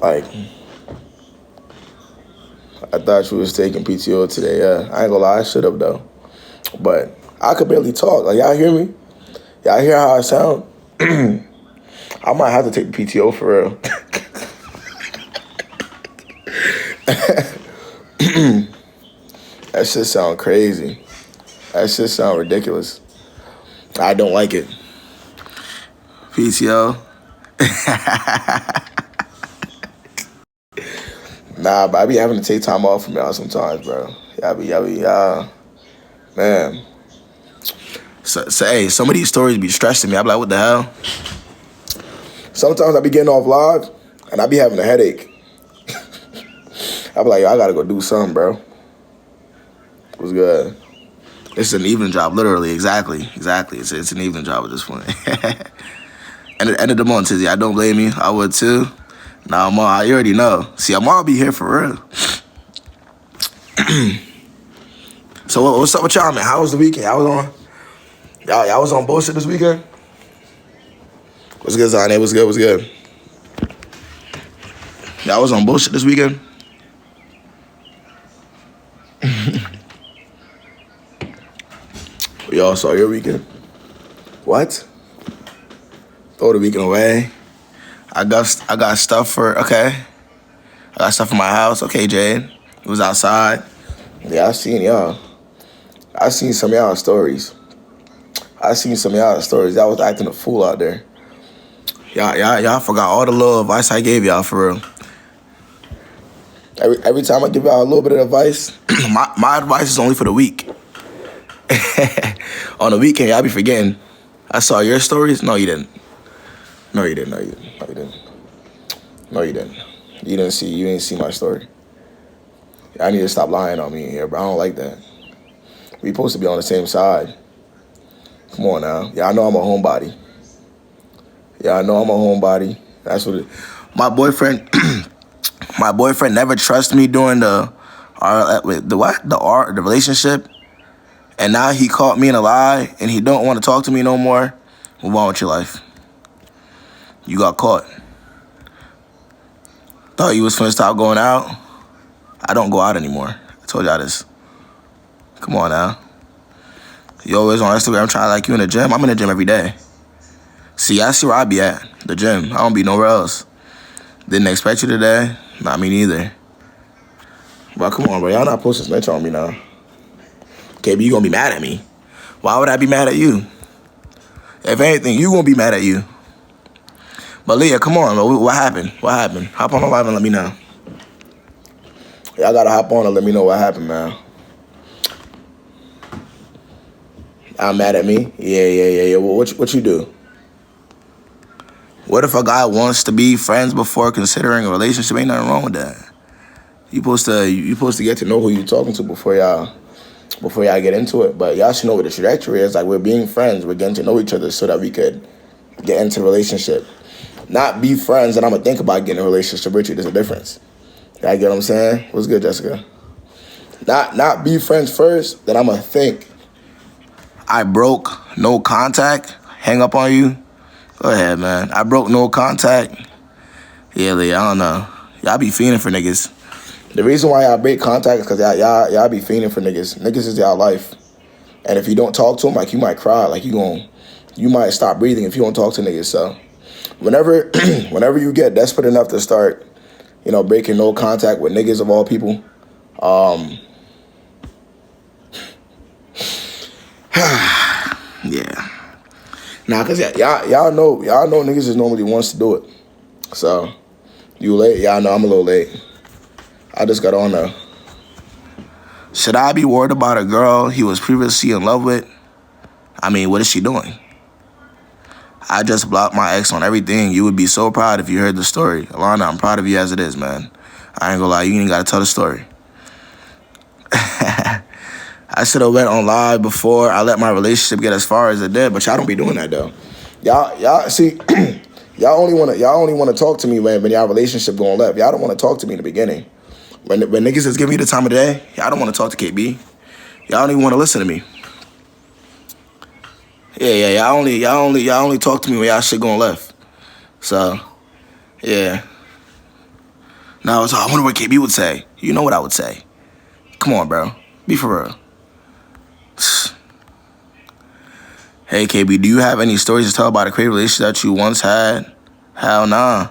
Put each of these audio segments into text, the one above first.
Like, I thought you was taking PTO today. Yeah, I ain't gonna lie, I should have though. But I could barely talk. Like, y'all hear me? Y'all hear how I sound? I might have to take the PTO for real. That shit sound crazy. That shit sound ridiculous. I don't like it. PTO. Nah, but I be having to take time off from y'all sometimes, bro. Man. So, hey, some of these stories be stressing me. I be like, what the hell? Sometimes I be getting off live, and I be having a headache. I be like, yo, I gotta go do something, bro. What's good? It's an evening job, literally, exactly. It's an evening job at this point. And at the end of the month, Tizzy, I don't blame you. I would too. Nah, Ma, you already know. See, I'm all be here for real. So what's up with y'all, man? How was the weekend? Y'all was on bullshit this weekend? What's good, Zane? What's good? Y'all was on bullshit this weekend? Y'all saw your weekend? What? Throw the weekend away. I got stuff for, okay. I got stuff for my house. Okay, Jade. It was outside. Yeah, I seen y'all. I seen some of y'all stories. I was acting a fool out there. Y'all forgot all the little advice I gave y'all for real. Every time I give y'all a little bit of advice, my advice is only for the week. On the weekend, y'all be forgetting. I saw your stories. No, you didn't. You didn't see my story. I need to stop lying on me here, bro. I don't like that. We supposed to be on the same side. Come on now. Y'all know I'm a homebody. That's what it. My boyfriend never trusted me during the relationship. And now he caught me in a lie and he don't want to talk to me no more. Move on with your life. You got caught. Thought you was finna stop going out. I don't go out anymore. I told y'all this. Come on now. You always on Instagram trying to like you in the gym. I'm in the gym every day. See, I see where I be at. The gym. I don't be nowhere else. Didn't expect you today. Not me neither. But come on, bro. Y'all not supposed to snitch on me now. Okay, but you gonna be mad at me. Why would I be mad at you? If anything, you gonna be mad at you. But Leah, come on, bro. What happened? Hop on the live and let me know. Y'all gotta hop on and let me know what happened, man. I'm mad at me? Yeah. What you do? What if a guy wants to be friends before considering a relationship? Ain't nothing wrong with that. You supposed to get to know who you talking to before y'all get into it. But y'all should know what the trajectory is. Like, we're being friends. We're getting to know each other so that we could get into a relationship. Not be friends and I'm going to think about getting in a relationship with you. There's a difference. Y'all get what I'm saying? What's good, Jessica? Not be friends first, then I'm going to think. I broke no contact. Hang up on you. Go ahead, man. I broke no contact. Yeah, Lee, I don't know. Y'all be fiending for niggas. The reason why y'all break contact is because y'all be fiending for niggas. Niggas is y'all life. And if you don't talk to them, like, you might cry. Like, you might stop breathing if you don't talk to niggas. So whenever you get desperate enough to start, breaking no contact with niggas of all people, yeah. Nah, cause y'all know niggas is normally wants to do it. So you late? Y'all know I'm a little late. I just got on there. Should I be worried about a girl he was previously in love with? I mean, what is she doing? I just blocked my ex on everything. You would be so proud if you heard the story. Alana, I'm proud of you as it is, man. I ain't gonna lie, you ain't gotta tell the story. I should have went on live before I let my relationship get as far as it did, but y'all don't be doing that though. Y'all see, y'all only wanna talk to me when y'all relationship going left. Y'all don't wanna talk to me in the beginning. When niggas is giving me the time of the day, y'all don't wanna talk to KB. Y'all don't even wanna listen to me. Yeah, y'all only talk to me when y'all shit going left. So, yeah. Now it's, I wonder what KB would say. You know what I would say. Come on, bro. Be for real. Hey, KB, do you have any stories to tell about a crazy relationship that you once had? Hell nah.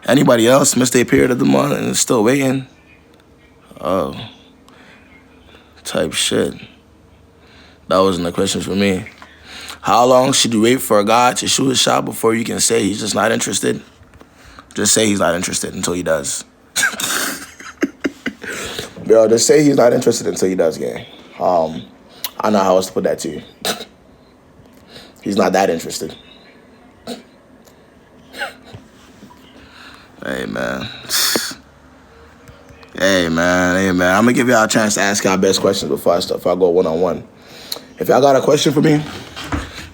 Anybody else missed their period of the month and is still waiting? Oh, type shit. That wasn't the question for me. How long should you wait for a guy to shoot his shot before you can say he's just not interested? Just say he's not interested until he does. Bro, just say he's not interested until he does, gang. I know how else to put that to you. He's not that interested. Hey, man. Hey, man. Hey, man. I'm going to give y'all a chance to ask y'all best questions before I go one-on-one. If y'all got a question for me,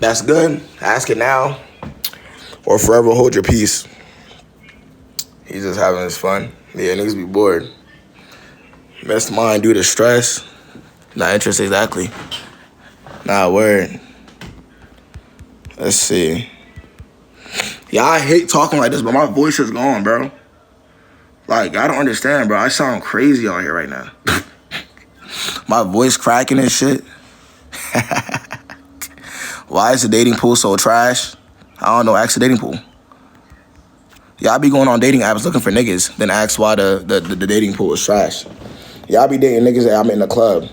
that's good. Ask it now or forever hold your peace. He's just having his fun. Yeah, niggas be bored. Best mind due to stress. Not interested, exactly. Nah, word. Let's see. Yeah, I hate talking like this, but my voice is gone, bro. Like, I don't understand, bro. I sound crazy on here right now. My voice cracking and shit. Why is the dating pool so trash? I don't know, ask the dating pool. Y'all be going on dating apps looking for niggas, then ask why the dating pool is trash. Y'all be dating niggas that I met in the club.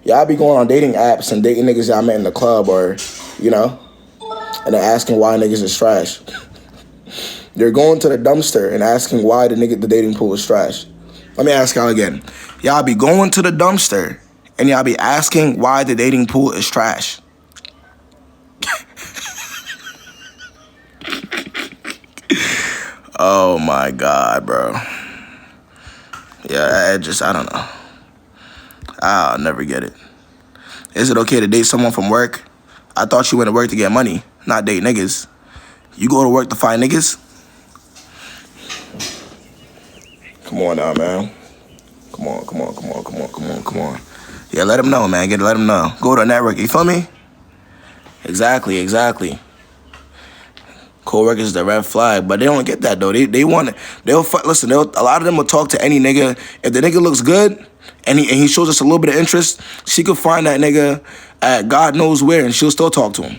Y'all be going on dating apps and dating niggas that I met in the club or, you know, and then asking why niggas is trash. You're going to the dumpster and asking why the dating pool is trash. Let me ask y'all again. Y'all be going to the dumpster and y'all be asking why the dating pool is trash. Oh my God, bro. Yeah, I don't know. I'll never get it. Is it okay to date someone from work? I thought you went to work to get money, not date niggas. You go to work to find niggas? Come on now, man. Come on. Yeah, let him know, man. Let him know. Go to a network, you feel me? Exactly. Co-workers is the red flag, but they don't get that though. They want it. Listen. A lot of them will talk to any nigga. If the nigga looks good and he shows us a little bit of interest, she could find that nigga at God knows where, and she'll still talk to him.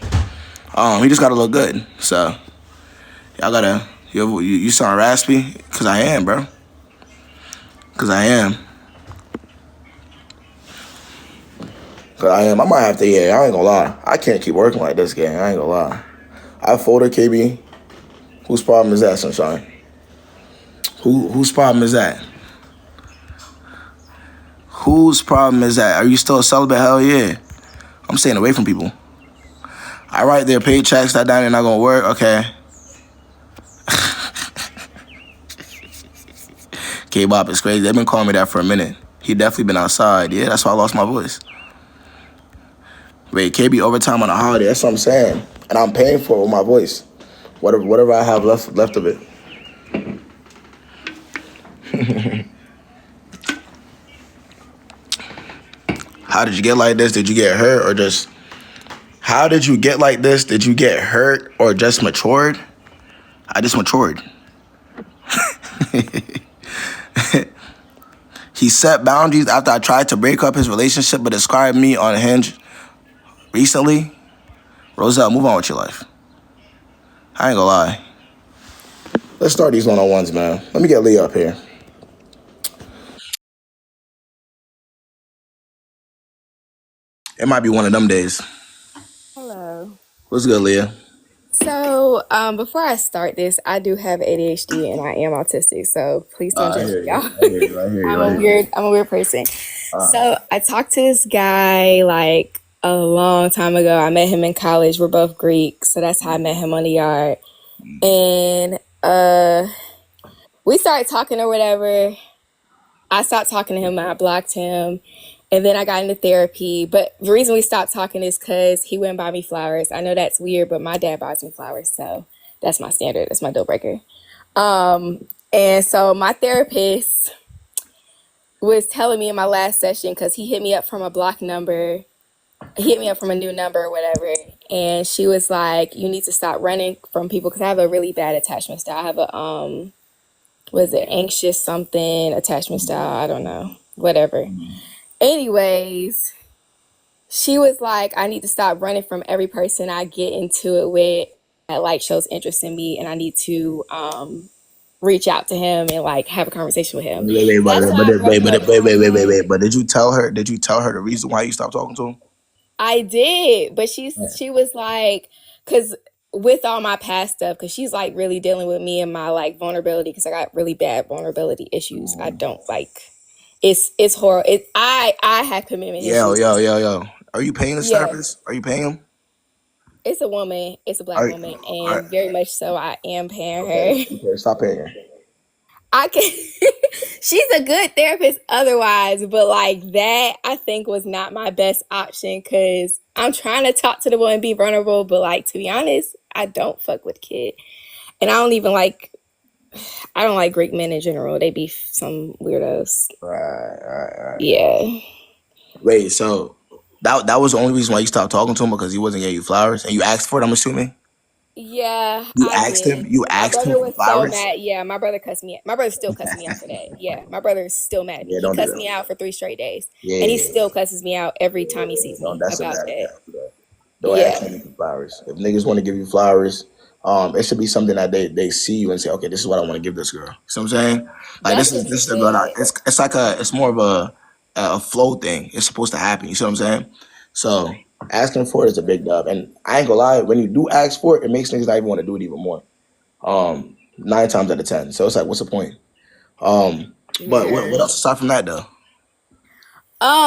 He just gotta look good. So y'all gotta. You sound raspy, cause I am, bro. Cause I am. I might have to. Yeah, I ain't gonna lie. I can't keep working like this, gang. I ain't gonna lie. I folded KB. Whose problem is that, Sunshine? Whose problem is that? Whose problem is that? Are you still a celibate? Hell yeah. I'm staying away from people. I write their paychecks that down, they're not gonna work. Okay. K-Bop is crazy. They've been calling me that for a minute. He definitely been outside. Yeah, that's why I lost my voice. Wait, KB overtime on a holiday. That's what I'm saying. And I'm paying for it with my voice. Whatever I have left of it. How did you get like this? Did you get hurt or just... How did you get like this? Did you get hurt or just matured? I just matured. He set boundaries after I tried to break up his relationship but described me on Hinge recently. Roselle, move on with your life. I ain't gonna lie. Let's start these one-on-ones, man. Let me get Leah up here. It might be one of them days. Hello. What's good, Leah? So, before I start this, I do have ADHD and I am autistic, so please don't I judge hear me, you. y'all. I hear you. I'm a weird person. So, I talked to this guy like a long time ago. I met him in college. We're both Greek, so that's how I met him on the yard. And we started talking or whatever. I stopped talking to him. I blocked him. And then I got into therapy. But the reason we stopped talking is because he wouldn't buy me flowers. I know that's weird, but my dad buys me flowers. So that's my standard. That's my deal breaker. And so my therapist was telling me in my last session, because he hit me up from a block number. He hit me up from a new number or whatever. And she was like, you need to stop running from people, because I have a really bad attachment style. I have a was it anxious something, attachment style, I don't know, whatever. Anyways, she was like, I need to stop running from every person I get into it with that like shows interest in me, and I need to reach out to him and like have a conversation with him. Wait, So that's why I broke up with him. but did you tell her? Did you tell her the reason why you stopped talking to him? I did, but Yeah. she was like, because with all my past stuff, because she's like really dealing with me and my like vulnerability, because I got really bad vulnerability issues. I don't like. It's horrible. I have commitment issues. Yo. Are you paying this Yeah, therapist? Are you paying him? it's a woman. It's a black Are, woman, are and very much so. I am paying okay? her. Okay, stop paying her. I can. She's a good therapist otherwise, but like that, I think was not my best option because I'm trying to talk to the boy and be vulnerable, but like to be honest, I don't fuck with kid, and I don't even like. I don't like Greek men in general. They be some weirdos. Right. Yeah. Wait, so that was the only reason why you stopped talking to him because he wasn't getting you flowers, and you asked for it. I'm assuming Yeah, you I asked him. did. You My asked him brother for was so flowers. mad. Yeah, my brother cussed me. My brother still cusses me out for that. Yeah, my brother is still mad at me. Yeah, He don't do cussed that. me out for 3 straight days, and he Yeah, still cusses me out every time he sees don't. me That's a about bad. that. Don't do that. Don't ask Yeah, niggas for flowers. If niggas want to give you flowers, it should be something that they see you and say, okay, this is what I want to give this girl. You know what I'm saying? Like that's what this he is the girl. That, said. it's like it's more of a flow thing. It's supposed to happen. You see what I'm saying? So asking for it is a big dub. And I ain't gonna lie, when you do ask for it, it makes niggas not even want to do it even more. 9 times out of 10. So it's like, what's the point? But what Yeah. else aside from that though?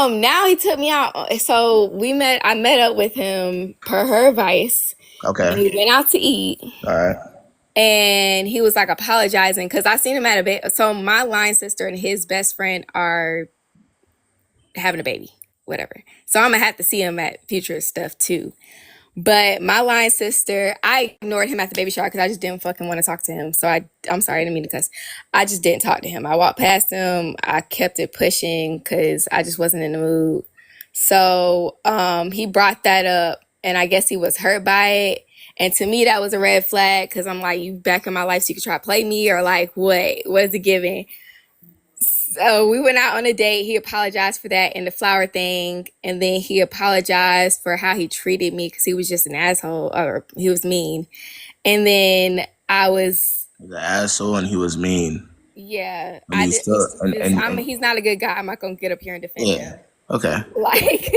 Now he took me out. So we met. I met up with him per her advice, Okay. and we went out to eat. All right. And he was like apologizing because I seen him at a bit. So my line sister and his best friend are having a baby, whatever. So I'm gonna have to see him at future stuff too. But my line sister, I ignored him at the baby shower because I just didn't fucking want to talk to him. So I'm sorry, I didn't mean to cuss. I just didn't talk to him. I walked past him. I kept it pushing because I just wasn't in the mood. So he brought that up, and I guess he was hurt by it. And to me, that was a red flag because I'm like, you back in my life so you could try to play me or like what? What is it giving? So we went out on a date. He apologized for that and the flower thing. And then he apologized for how he treated me because he was just an asshole or he was mean. And then I was, The asshole and he was mean. yeah, And he's still and he's not a good guy. I'm not going to get up here and defend yeah. him. Okay. Like,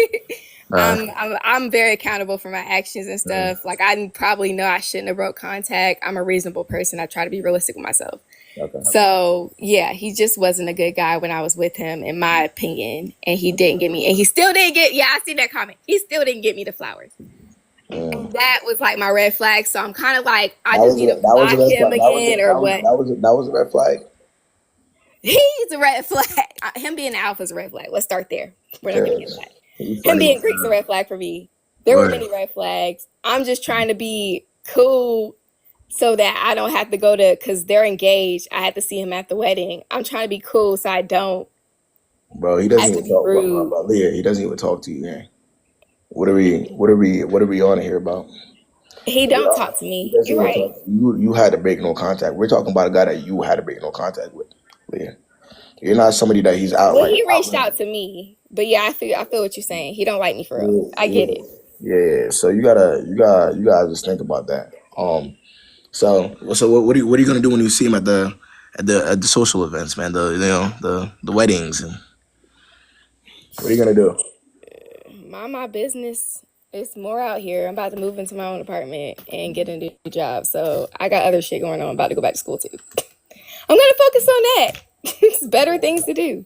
Uh, I'm very accountable for my actions and uh, stuff. Like, I probably know I shouldn't have broke contact. I'm a reasonable person. I try to be realistic with myself. okay. So yeah, he just wasn't a good guy when I was with him, in my opinion. And he didn't get me, and he still didn't get. Yeah, I see that comment. He still didn't get me the flowers, and Mm. that was like my red flag. So I'm kind of like, I That just was need to that was a block red him flag. again, or what? That was a red flag. He's a red flag. Him being an alpha is a red flag. Let's start there. We're not gonna get Cause that. you Him funny. being Greek's a red flag for me. There were Word. many red flags. I'm just trying to be cool so that I don't have to go to, because they're engaged. I had to see him at the wedding. I'm trying to be cool so I don't Bro, he doesn't have to even be talk rude. about Leah. He doesn't even talk to you, man. What are we on here about? He Yeah. don't talk to He me. doesn't You're even right. talk. You had to break no contact. We're talking about a guy that you had to break no contact with, Leah. You're not somebody that he's Well, outright he out reached out to me, but yeah, I feel what you're saying. He don't like me for real. with. I get it. Yeah. So you gotta just think about that. So what are you gonna do when you see him at the social events, man? The weddings and what are you gonna do? Mind my business. It's more out here. I'm about to move into my own apartment and get a new job. So I got other shit going on. I'm about to go back to school too. I'm gonna focus on that. It's better things to do.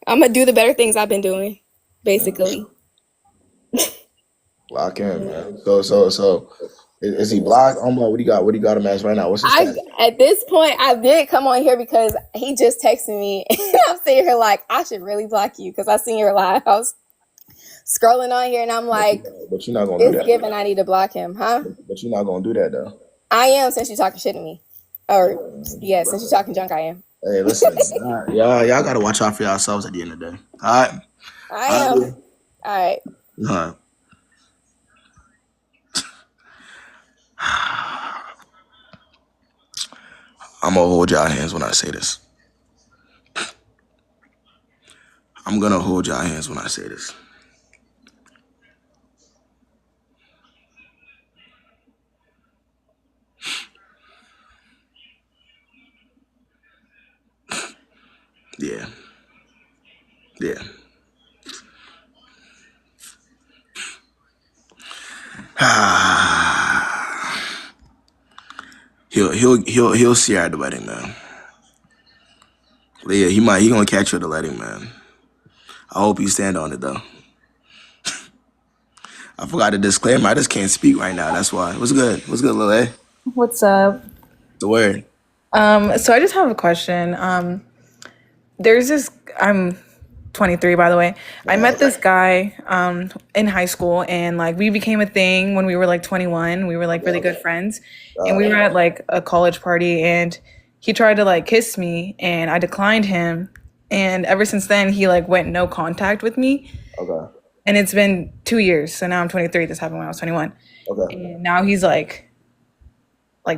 I'm gonna do the better things I've been doing, basically. Lock in, man. So is he blocked? What do you got? What do you got him as right now? What's his I status? At this point I did come on here because he just texted me and I'm sitting here like I should really block you because I seen your live. I was scrolling on here and I'm like, But you're not gonna do it's that. given I need to block him, huh? But you're not gonna do that though. I am, since you're talking shit to me. Or yeah, since you're talking junk I am. Hey, listen, y'all gotta watch out for yourselves at the end of the day. All right, I all am. right, All right. all right. I'm gonna hold y'all hands when I say this. I'm gonna hold y'all hands when I say this. Yeah. Yeah. He'll see her at the wedding, man. Yeah, he gonna catch you at the wedding, man. I hope you stand on it though. I forgot the disclaimer. I just can't speak right now. That's why. What's good? What's good, Lil A? What's up? The word. So I just have a question. There's this. I'm 23, by the way. I met this guy in high school, and like we became a thing when we were like 21. We were like really good friends, and we were at like a college party, and he tried to like kiss me, and I declined him. And ever since then, he like went no contact with me. Okay. And it's been 2 years, so now I'm 23. This happened when I was 21, Okay. and now he's like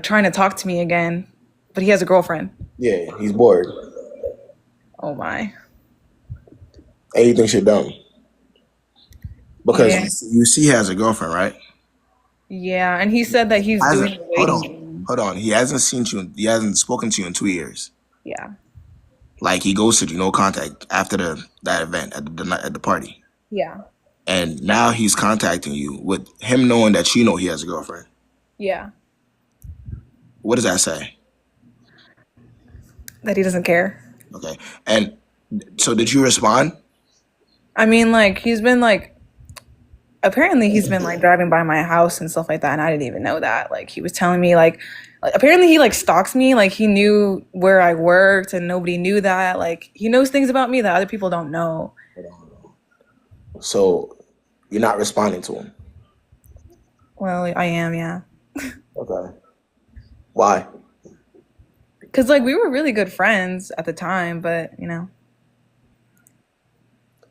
trying to talk to me again, but he has a girlfriend. Yeah, he's bored. Oh my. And you think shit dumb. Because Yeah. you see he has a girlfriend, right? Yeah, and he said that he's doing the Hold waiting game. on. He hasn't spoken to you in 2 years. Yeah. Like he ghosted you, no contact after that event at the party. Yeah. And now he's contacting you with him knowing that you know he has a girlfriend. Yeah. What does that say? That he doesn't care. Okay. And so did you respond? I mean, like, he's been like, apparently he's been like driving by my house and stuff like that, and I didn't even know that. Like, he was telling me like apparently he like stalks me. Like, he knew where I worked and nobody knew that. Like, he knows things about me that other people don't know. So you're not responding to him? Well, I am, yeah. Okay. Why? Because like we were really good friends at the time, but you know.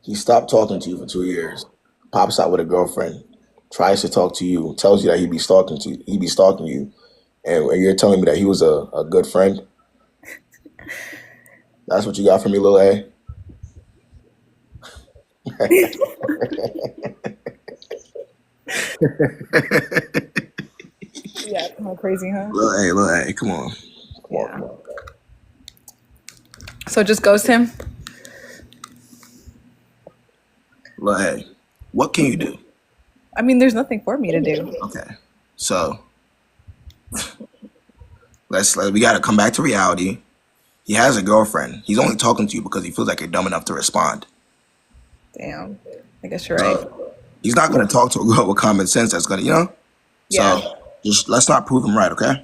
He stopped talking to you for 2 years, pops out with a girlfriend, tries to talk to you, tells you that he'd be stalking you, and you're telling me that he was a good friend? That's what you got from me, Lil A? Yeah, kind of crazy, huh? Lil A, come on. Yeah. So just ghost him? Lil A, what can you do? I mean, there's nothing for me to do. Okay. So we gotta come back to reality. He has a girlfriend. He's only talking to you because he feels like you're dumb enough to respond. Damn. I guess you're right. He's not gonna talk to a girl with common sense that's gonna, Yeah. So just let's not prove him right, okay?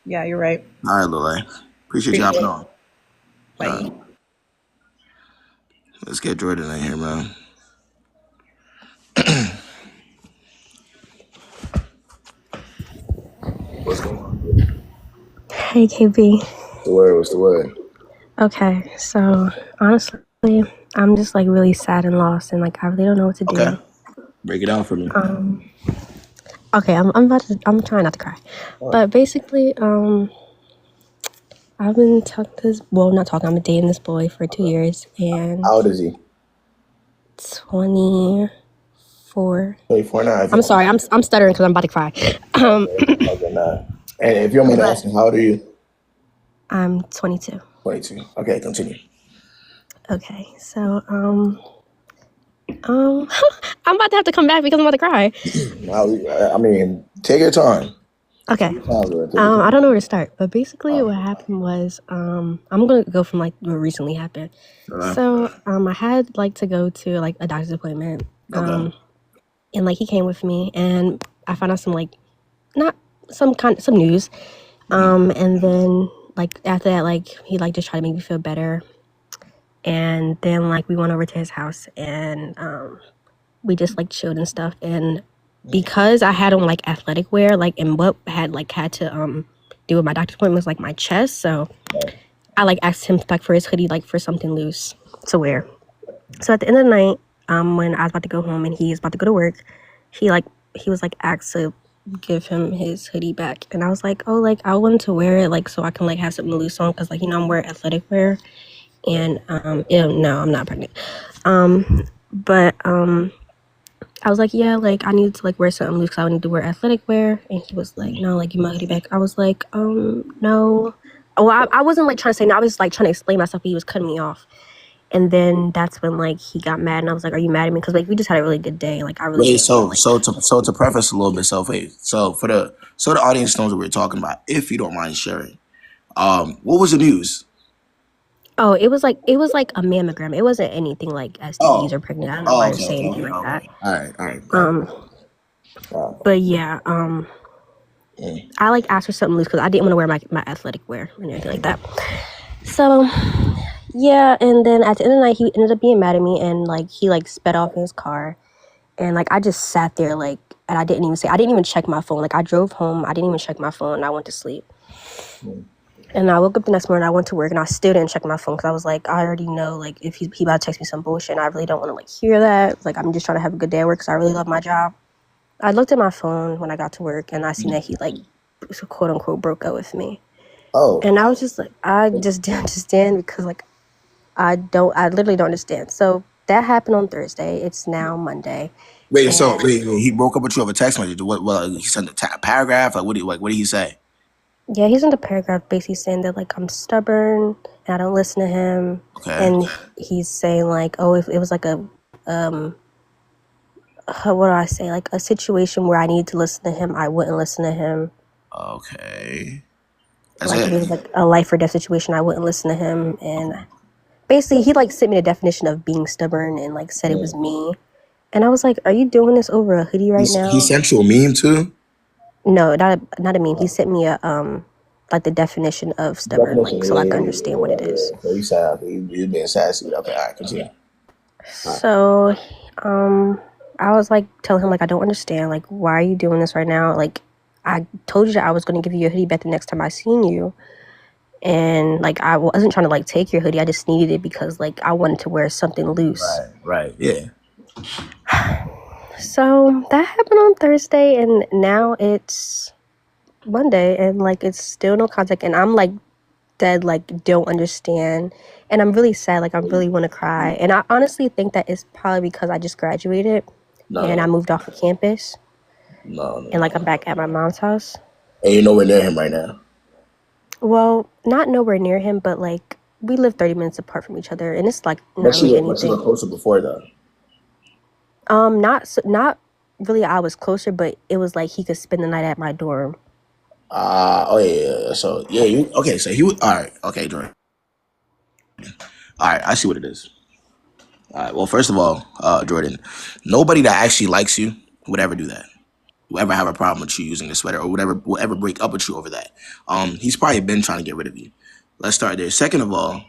Yeah, you're right. All right, Lil A. Appreciate you hopping on. Bye. Let's get Jordan in here, man. What's going on? Hey, KB. What's the word? Okay, so honestly, I'm just like really sad and lost, and like I really don't know what to do. Okay. Break it down for me. Okay, I'm trying not to cry, but basically, I've been I'm dating this boy for 2 years, and How old is he? 24. 24 now. I'm sorry, I'm stuttering because I'm about to cry. Okay, nah. And if you're mind asking, how old are you? I'm 22. 22. Okay, continue. Okay, so I'm about to have to come back because I'm about to cry. I mean, take your time. Okay. I don't know where to start, but basically what happened was, I'm gonna go from like what recently happened. So, I had like to go to like a doctor's appointment, and like he came with me, and I found out some like, not some news, and then like after that, like he like just tried to make me feel better, and then like we went over to his house, and we just like chilled and stuff, and because I had on like athletic wear, like, and what had to do with my doctor's appointment was like my chest, so I like asked him like for his hoodie, like for something loose to wear. So at the end of the night, when I was about to go home and he was about to go to work, he was like asked to give him his hoodie back. And I was like, oh, like, I wanted to wear it, like, so I can, like, have something loose on. Because, like, I'm wearing athletic wear. And, no, I'm not pregnant. But I was like, yeah, like, I need to, like, wear something loose because I need to wear athletic wear. And he was like, no, like, give my hoodie back. I was like, no. Well, I wasn't, like, trying to say no. I was, like, trying to explain myself, but he was cutting me off. And then that's when, like, he got mad. And I was like, are you mad at me? Because, like, we just had a really good day. Like, I really Wait, so to preface a little bit, so the audience knows what we're talking about, if you don't mind sharing. What was the news? Oh, it was like a mammogram. It wasn't anything like STDs or pregnant. I don't know why you're saying anything like that. All right. But yeah, I like asked for something loose because I didn't want to wear my athletic wear and everything like that. So yeah, and then at the end of the night, he ended up being mad at me and like he like sped off in his car, and like I just sat there like, and I didn't even check my phone. Like I drove home, I didn't even check my phone, and I went to sleep. And I woke up the next morning, I went to work, and I still didn't check my phone because I was like, I already know, like, if he about to text me some bullshit, and I really don't want to, like, hear that. Like, I'm just trying to have a good day at work because I really love my job. I looked at my phone when I got to work, and I seen that he, like, quote-unquote broke up with me. Oh. And I was just like, I just didn't understand because, like, I literally don't understand. So that happened on Thursday. It's now Monday. Wait, he broke up with you over text message. What he sent a paragraph? Like, what did he say? Yeah, he's in the paragraph basically saying that, like, I'm stubborn and I don't listen to him. Okay. And he's saying, like, oh, if it was, like, a, what do I say? Like, a situation where I needed to listen to him, I wouldn't listen to him. Okay. That's like, it. If it was, like, a life or death situation, I wouldn't listen to him. And basically, he, like, sent me the definition of being stubborn and, like, said it was me. And I was like, are you doing this over a hoodie right now? He sent you a meme, too? No, not a meme. He sent me a like the definition of stubborn, like so I can understand what it is. So you said you're being sassy. Okay, all right, continue. So, I was like telling him like I don't understand. Like, why are you doing this right now? Like, I told you that I was going to give you a hoodie back the next time I seen you, and like I wasn't trying to like take your hoodie. I just needed it because like I wanted to wear something loose. Right, yeah. So that happened on Thursday, and now it's Monday, and like it's still no contact, and I'm like dead, like don't understand, and I'm really sad, like I really want to cry, and I honestly think that it's probably because I just graduated and I moved off of campus. And like I'm back at my mom's house. And you're nowhere near him right now? Well, not nowhere near him, but like we live 30 minutes apart from each other, and it's like not really anything. But you were closer before though? Not really. I was closer, but it was like he could spend the night at my dorm. Yeah. So yeah, so he was all right. Okay, Jordan. All right, I see what it is. All right. Well, first of all, Jordan, nobody that actually likes you would ever do that. Would ever have a problem with you using the sweater, or will ever break up with you over that. He's probably been trying to get rid of you. Let's start there. Second of all,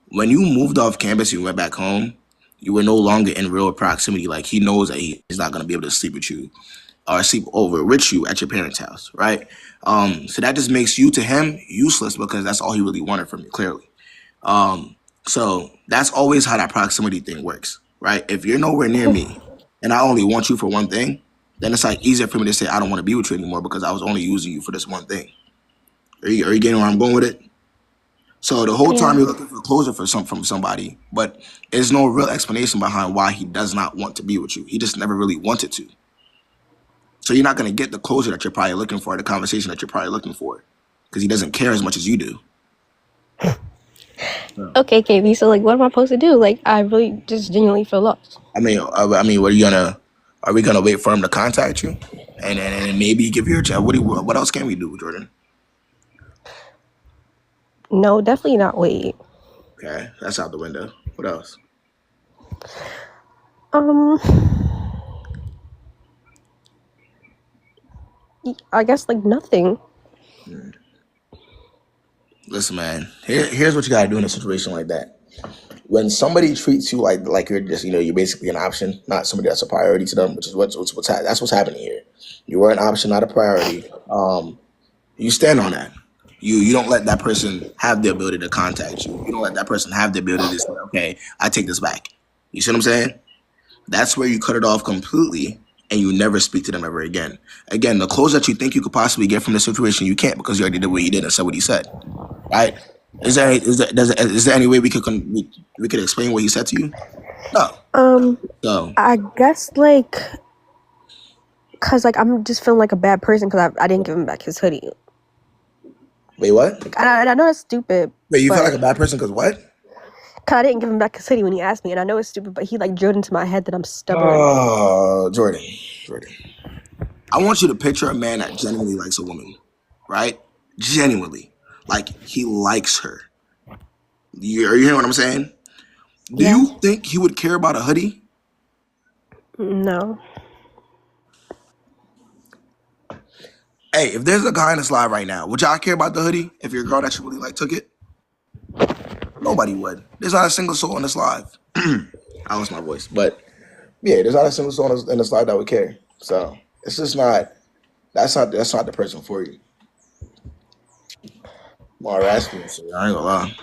when you moved off campus and you went back home, you were no longer in real proximity. Like he knows that he's not going to be able to sleep with you or sleep over with you at your parents' house, right? So that just makes you to him useless because that's all he really wanted from you, clearly. So that's always how that proximity thing works, right? If you're nowhere near me and I only want you for one thing, then it's like easier for me to say I don't want to be with you anymore because I was only using you for this one thing. Are you getting where I'm going with it? So the whole time you're looking for closure from somebody, but there's no real explanation behind why he does not want to be with you. He just never really wanted to. So you're not going to get the closure that you're probably looking for, the conversation that you're probably looking for, because he doesn't care as much as you do. Okay, Kayb. So like, what am I supposed to do? Like, I really just genuinely feel lost. I mean, are we gonna wait for him to contact you, and maybe give you a chat? What else can we do, Jordan? No, definitely not wait. Okay, that's out the window. What else? I guess like nothing. Listen, man. Here's what you gotta do in a situation like that. When somebody treats you like you're just you're basically an option, not somebody that's a priority to them, which is that's what's happening here. You were an option, not a priority. You stand on that. You don't let that person have the ability to contact you. You don't let that person have the ability to say, okay, I take this back. You see what I'm saying? That's where you cut it off completely and you never speak to them ever again. Again, the close that you think you could possibly get from the situation, you can't because you already did what you did and said what he said. Right? Is there any way we could explain what he said to you? No. So I guess like, cause like I'm just feeling like a bad person because I didn't give him back his hoodie. wait, what? Like, I know it's stupid. Wait, you feel but- like a bad person because what? Cause I didn't give him back his hoodie when he asked me, and I know it's stupid, but he like drilled into my head that I'm stubborn. Oh, Jordan. I want you to picture a man that genuinely likes a woman, right? Genuinely, like he likes her. Are you hearing what I'm saying? Do you think he would care about a hoodie? No. Hey, if there's a guy in this live right now, would y'all care about the hoodie if your girl that you really like took it? Nobody would. There's not a single soul in this live. I lost my voice, but yeah, there's not a single soul in this live that would care. So it's just not. That's not the person for you. More asking, so I ain't gonna lie.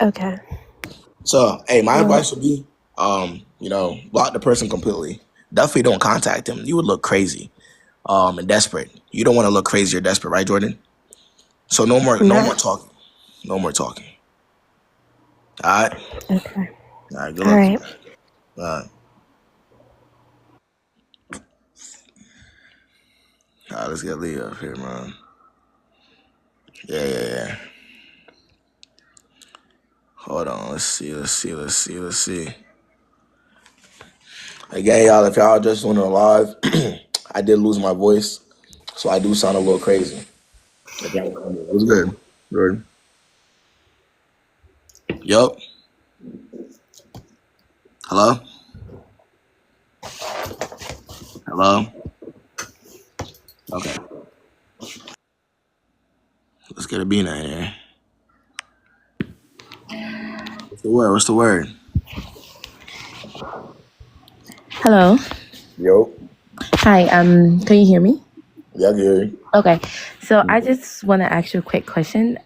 Okay. So hey, my advice would be, block the person completely. Definitely don't contact him. You would look crazy, and desperate. You don't want to look crazy or desperate, right, Jordan? So no more talking. No more talking. All right. Okay. All right. Good All luck. right. All right. Let's get Lee up here, man. Yeah. Hold on. Let's see. Again, y'all, if y'all just went on live, I did lose my voice, so I do sound a little crazy. What's good, Jordan? Yup. Hello? Okay. Let's get a bean in here. What's the word? Hello. Yo. Hi. Can you hear me? Yeah, I can hear you. Okay. So I just want to ask you a quick question.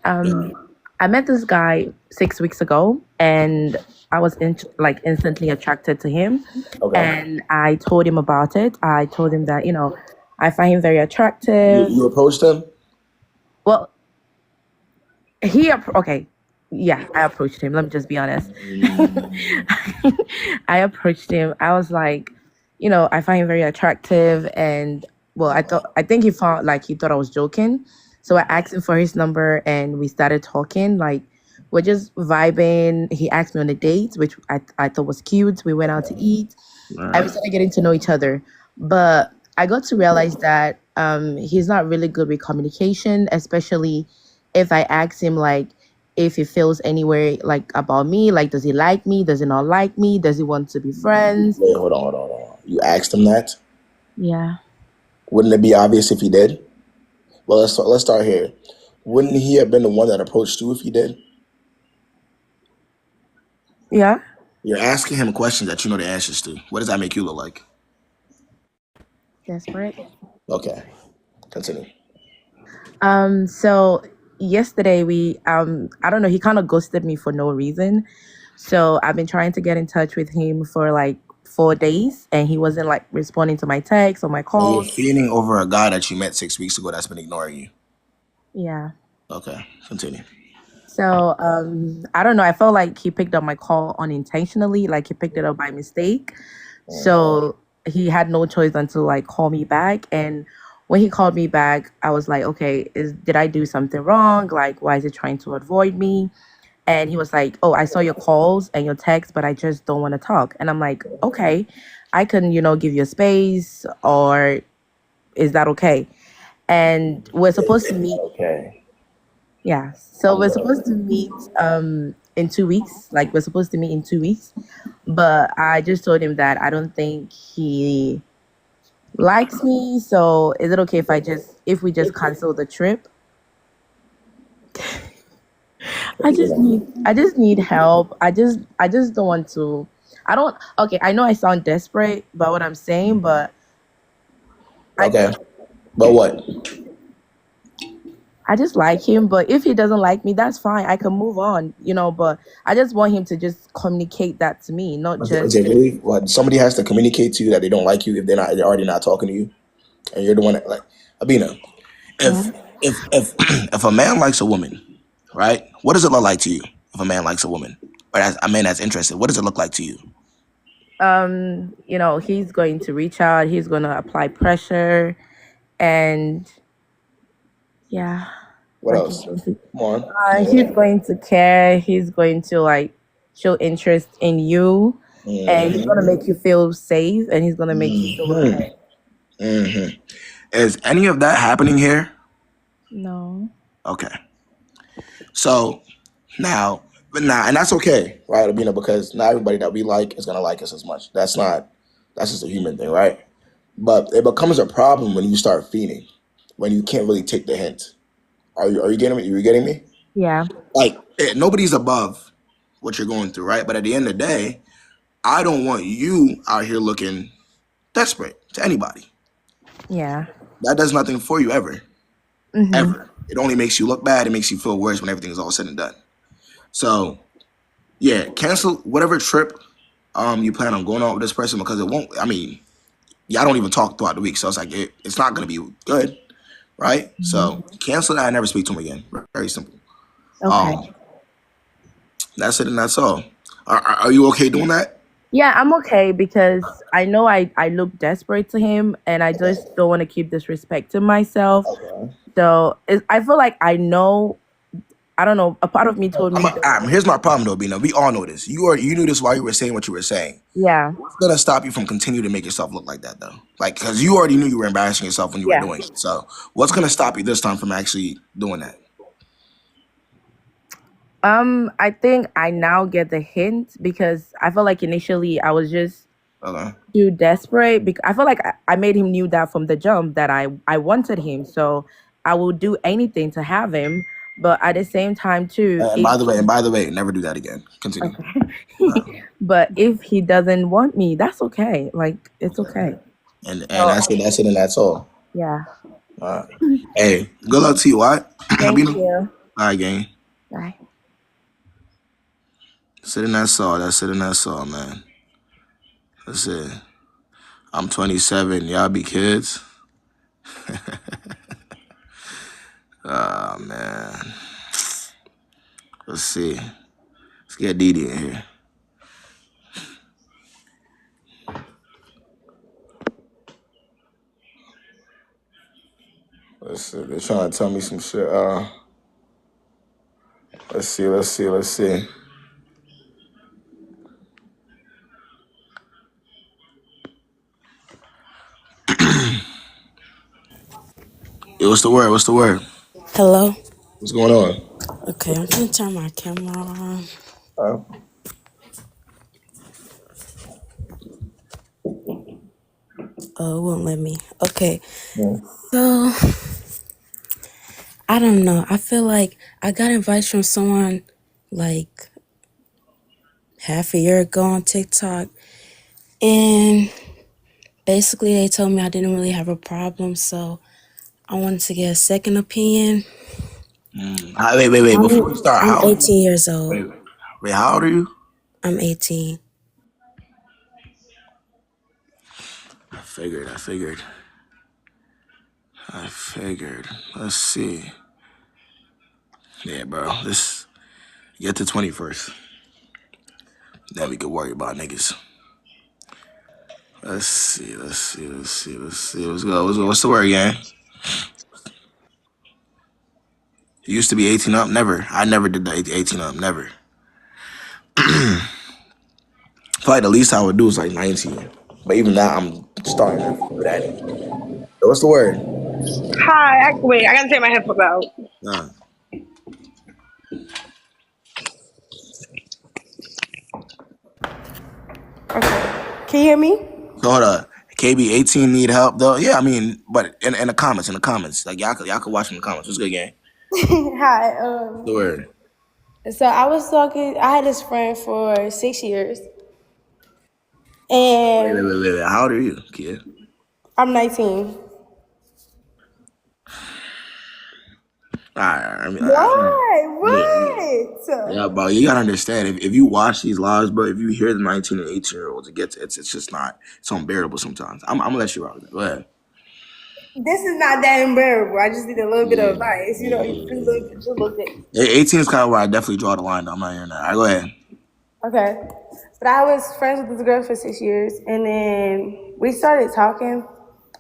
I met this guy 6 weeks ago, and I was instantly attracted to him. Okay. And I told him about it. I told him that I find him very attractive. You approached him? Well, okay. Yeah, I approached him. Let me just be honest. I approached him. I was like, I find him very attractive, and well, I think he thought I was joking. So I asked him for his number, and we started talking. Like, we're just vibing. He asked me on a date, which I thought was cute. We went out to eat. And we started getting to know each other. But I got to realize that he's not really good with communication, especially if I ask him if he feels anywhere about me, does he like me? Does he not like me? Does he want to be friends? Wait, hold on. You asked him that? Yeah. Wouldn't it be obvious if he did? Well, let's start here. Wouldn't he have been the one that approached you if he did? Yeah. You're asking him questions that you know the answers to. What does that make you look like? Desperate. Okay. Continue. So yesterday I don't know, he kind of ghosted me for no reason. So I've been trying to get in touch with him for 4 days, and he wasn't responding to my texts or my You're calls. feeding over a guy that you met 6 weeks ago that's been ignoring you. Yeah. Okay, continue. So I don't know. I felt like he picked up my call unintentionally, like he picked it up by mistake. So he had no choice than to call me back. And when he called me back, I was like, okay, did I do something wrong? Why is he trying to avoid me? And he was like, oh, I saw your calls and your texts, but I just don't want to talk. And I'm like, okay, I can, give you a space, or is that okay? And we're supposed to meet. Okay. Yeah. So we're supposed to meet in 2 weeks. We're supposed to meet in 2 weeks. But I just told him that I don't think he likes me. So is it okay if we just cancel the trip? I just need help. I just don't want to. Okay, I know I sound desperate about what I'm saying, but Okay. But what? I just like him, but if he doesn't like me, that's fine. I can move on, but I just want him to just communicate that to me, not Is just it really? What somebody has to communicate to you that they don't like you if they're already not talking to you, and you're the one that like Abina. If Mhm. if if a man likes a woman, right? What does it look like to you if a man likes a woman, or as a man that's interested? What does it look like to you? He's going to reach out, he's going to apply pressure, and yeah, What like else? Come on. he's going to care, he's going to like show interest in you, and he's going to Mm-hmm. make you feel safe, and he's going to make you feel Mm-hmm. okay. Mm-hmm. Is any of that happening here? No. Okay. So now, and that's okay, right, Abina? Because not everybody that we like is gonna like us as much. That's just a human thing, right? But it becomes a problem when you start feeding, when you can't really take the hint. Are you getting me? Are you getting me? Yeah. Like nobody's above what you're going through, right? But at the end of the day, I don't want you out here looking desperate to anybody. Yeah. That does nothing for you ever, Mm-hmm. ever. It only makes you look bad. It makes you feel worse when everything is all said and done. So yeah, cancel whatever trip you plan on going on with this person because it won't. I mean, y'all don't even talk throughout the week, so it's like it's not gonna be good, right? So cancel that and never speak to him again. Very simple. Okay. Um, that's it and that's all. Are you okay doing that? Yeah, I'm okay because I know I look desperate to him, and I just don't want to keep disrespecting myself. Okay. So I feel like I know. I don't know. A part of me told me, Here's my problem though, Bino. We all know this. You knew this while you were saying what you were saying. yeah, What's gonna stop you from continuing to make yourself look like that though? Like, because you already knew you were embarrassing yourself when you were yeah. doing it. So, what's gonna stop you this time from actually doing that? I think I now get the hint because I feel like initially I was just Okay. too desperate. Because I feel like I made him knew that from the jump that I wanted him, so I would do anything to have him. But at the same time, too, And if by the way, never do that again. Continue. but if he doesn't want me, that's okay. Like it's Okay. okay. And So that's it. That's it. And that's all. yeah. All right. Hey, good luck to you. All right. Thank Habina? you. All right, gang. Bye. Sit in that saw. That's it in that saw, man. That's it. I'm 27. Y'all be kids. Oh man. Let's see. Let's get Didi in here. Let's see. They're trying to tell me some shit. Let's see. Let's see. Let's see. Yo, what's the word? What's the word? Hello? What's going on? Okay, I'm gonna turn my camera on. Uh, Oh, it won't let me. Okay, yeah. so I don't know. I feel like I got advice from someone like half a year ago on TikTok, and basically they told me I didn't really have a problem, so I wanted to get a second opinion. Wait. Before we start, I'm how old are you? 18 years old. Wait, how old are you? I'm 18. I figured. Let's see. Yeah, bro. Let's get to 21st. Then we could worry about niggas. Let's see. Let's go. What's the word, gang? It used to be 18 up. Never. I never did the 18 up. Never. I feel like the least I would do is like 19. But even that, I'm starting to feel that. So what's the word? Hi. Wait, I gotta take my headphones out. Nah. Can you hear me? So hold up. KB 18 need help though. Yeah, I mean, but in the comments, like y'all could watch in the comments. What's good, gang? Hi. The word. So I was talking. I had this friend for 6 years, and Wait. How old are you, kid? I'm 19. I mean, What? yeah, bro, you gotta understand. If you watch these lives, bro, if you hear the 19 and 18-year-olds, it's just not. It's unbearable sometimes. I'm gonna let you rock. Go ahead. This is not that unbearable. I just need a little bit of Yeah, advice. You know, just a little bit. 18 is kind of where I definitely draw the line. Though. I'm not hearing that. All right, go ahead. Okay. But I was friends with this girl for 6 years, and then we started talking,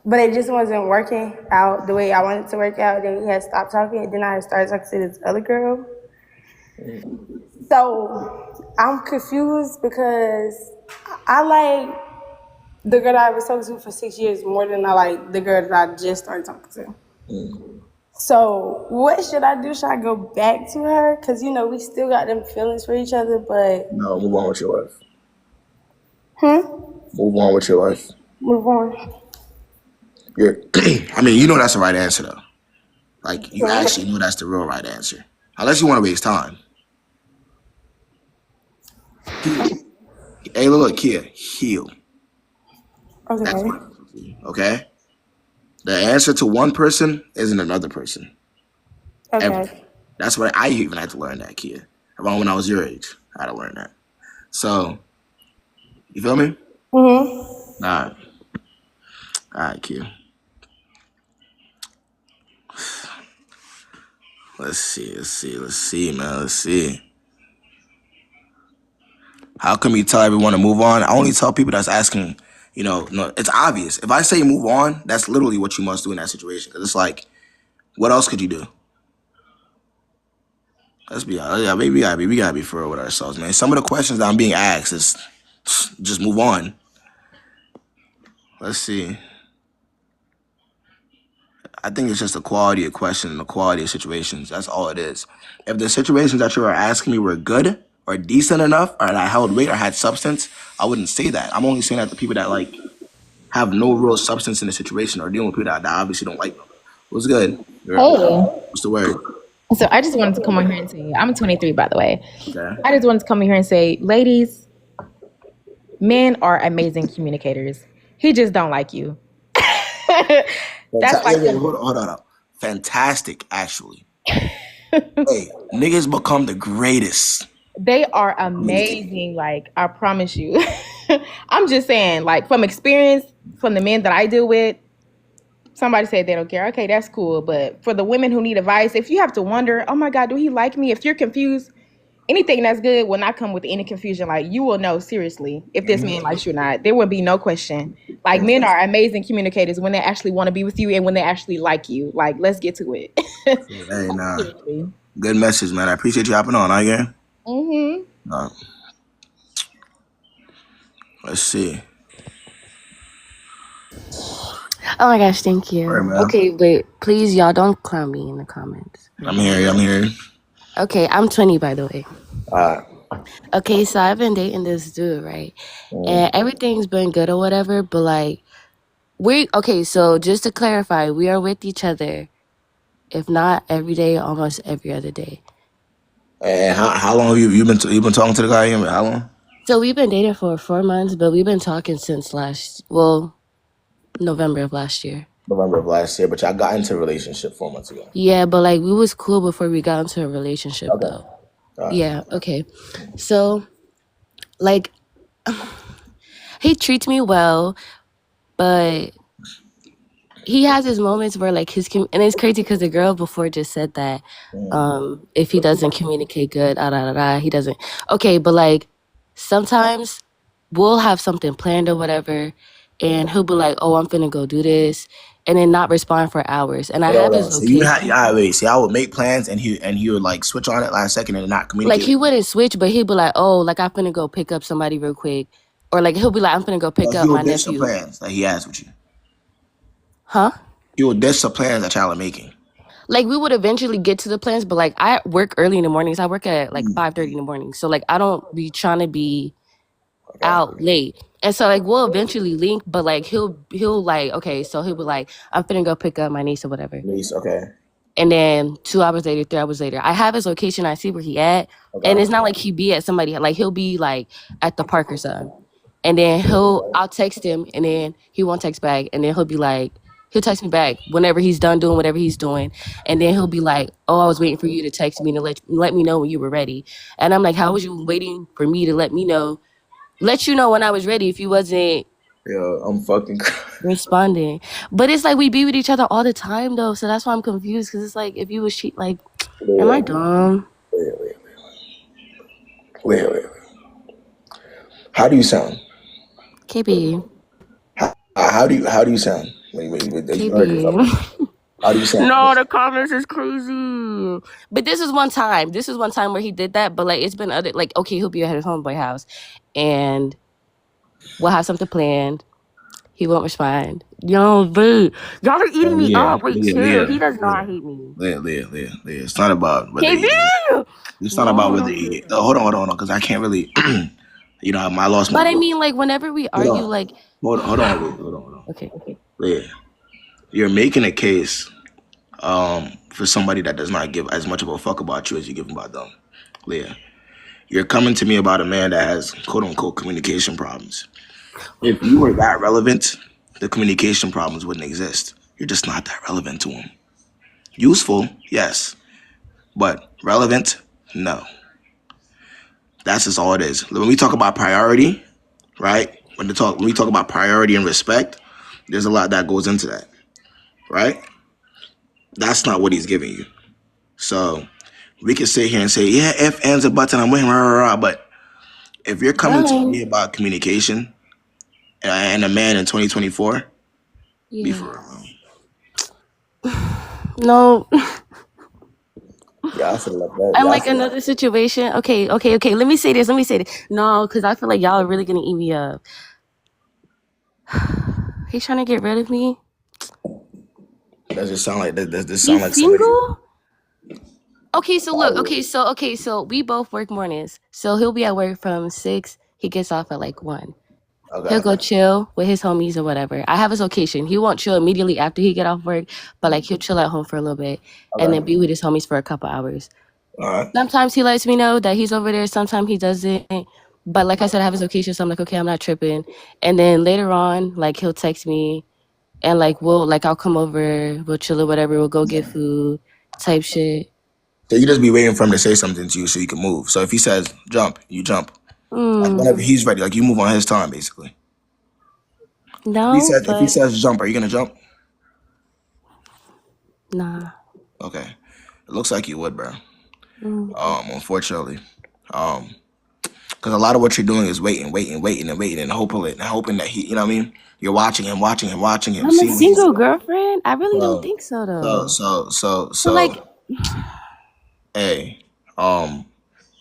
but it just wasn't working out the way I wanted to work out. Then we had stopped talking. Then I started talking to this other girl. So I'm confused because I like the girl that I was talking to for 6 years more than I like the girl that I just started talking to. So what should I do? Should I go back to her? Because, you know, we still got them feelings for each other, but... No, move on with your life. Hmm? Move on with your life. Move on. You're, I mean, you know that's the right answer though. Like you actually know that's the real right answer. Unless you want to waste time. Heal. Hey, look, Kia, heal. That's Okay. what it is, okay? The answer to one person isn't another person. Ever. Okay. That's what I even had to learn that, Kia. Around when I was your age, I had to learn that. So, you feel me? Mm-hmm. All right, Kia. Let's see, man. Let's see. How come you tell everyone to move on? I only tell people that's asking, no, it's obvious. If I say move on, that's literally what you must do in that situation. Because it's like, what else could you do? Let's be honest. Yeah, baby, we gotta be for real with ourselves, man. Some of the questions that I'm being asked is just move on. Let's see. I think it's just the quality of question and the quality of situations. That's all it is. If the situations that you are asking me were good or decent enough or that I held weight or had substance, I wouldn't say that. I'm only saying that to people that like have no real substance in the situation or dealing with people that obviously don't like them. What's good? Hey, What's the word? so I just wanted to come on here and say, I'm 23, by the way. Okay. I just wanted to come in here and say, ladies, men are amazing communicators. He just don't like you. That's like Hold on. Fantastic, actually. Hey, niggas become the greatest. they are amazing. Like, I promise you. I'm just saying, like, from experience, from the men that I deal with, somebody said they don't care. Okay, that's cool. But for the women who need advice, if you have to wonder, oh my God, do he like me? If you're confused, anything that's good will not come with any confusion. Like, you will know seriously if this man likes you or not. There will be no question. Like, men are amazing communicators when they actually want to be with you and when they actually like you. Like, let's get to it. Hey, nah. Good message, man. I appreciate you hopping on, again. Let's see. Oh my gosh, thank you. All right, man. Okay, wait, please, y'all don't clown me in the comments. I'm here. Okay, I'm 20, by the way. All right. Okay, so I've been dating this dude, right? And everything's been good or whatever, but like, so just to clarify, we are with each other, if not every day, almost every other day. And how long have you been talking to the guy? How long? So we've been dating for 4 months, but we've been talking since November of last year. November of last year, but y'all got into a relationship 4 months ago. Yeah, but like we was cool before we got into a relationship though. Right. Yeah, okay. So like he treats me well, but he has his moments where like and it's crazy because the girl before just said that if he doesn't communicate good, he doesn't. Okay, but like sometimes we'll have something planned or whatever, and he'll be like, "Oh, I'm finna go do this," and then not respond for hours. And I have his location. See, I would make plans and he would like switch on it last second and not communicate. Like he wouldn't switch, but he'd be like, "Oh, like I'm finna go pick up somebody real quick," or like he'll be like, "I'm finna go pick up my nephew." The plans that he has with you. Huh? He will ditch the plans that y'all are making. Like we would eventually get to the plans, but like I work early in the mornings. I work at like 5:30 in the morning, so like I don't be trying to be out late. And so like we'll eventually link, but like he'll like, okay, so he'll be like, I'm finna go pick up my niece or whatever. Okay. And then 2 hours later, 3 hours later, I have his location. I see where he at, and it's not like he be at somebody. Like he'll be like at the park or something, and then I'll text him, and then he won't text back, and then he'll be like, He'll text me back whenever he's done doing whatever he's doing. And then he'll be like, oh, I was waiting for you to text me to let me know when you were ready. And I'm like, how was you waiting for me to let you know when I was ready if you wasn't I'm fucking responding? But it's like we be with each other all the time though. So that's why I'm confused. Because it's like, if you was cheat, like, am I dumb? Wait. How do you sound? KB. How do you sound? Wait. You heard yourself. KB. How do you sound? No, the comments is crazy. But this is one time. This is one time where he did that. But like, it's been other, like, okay, he'll be at his homeboy house, and we'll have something planned. He won't respond. Yo, babe, y'all are eating me up. Wait, chill. He does not hate me. Leah. It's not about whether KB. it's not about whether you. Hold on, because I can't really. I lost my. But I mean, like, whenever we argue, like, hold on. Okay. Leah, you're making a case for somebody that does not give as much of a fuck about you as you give about them. Leah, you're coming to me about a man that has quote unquote communication problems. If you were that relevant, the communication problems wouldn't exist. You're just not that relevant to him. Useful, yes, but relevant, no. That's just all it is. When we talk about priority, right? When we talk about priority and respect, there's a lot that goes into that, right? That's not what he's giving you. So we can sit here and say, yeah, F ends a button, I'm with him, but if you're coming to me about communication and a man in 2024, be for real. No. Yeah, I feel like that. And like another situation. Okay. Let me say this. No, because I feel like y'all are really gonna eat me up. He's trying to get rid of me. Does it sound like that? Does this You sound like single? Okay, so look. Okay, so we both work mornings. So he'll be at work from 6. He gets off at like 1. Okay. He'll go chill with his homies or whatever. I have his location. He won't chill immediately after he get off work, but like he'll chill at home for a little bit and then be with his homies for a couple hours. Sometimes he lets me know that he's over there. Sometimes he doesn't. But like I said, I have his location, so I'm like, okay, I'm not tripping. And then later on, like he'll text me, and like I'll come over, we'll chill or whatever. We'll go get food, type shit. So you just be waiting for him to say something to you so you can move. So if he says jump, you jump. Like whenever he's ready, like you move on his time, basically. No, if he says jump, are you gonna jump? Nah. Okay, it looks like you would, bro. Unfortunately, because a lot of what you're doing is waiting, and hoping that he, you know what I mean? You're watching him. I'm a single girlfriend. I really don't think so though. So like, hey, again,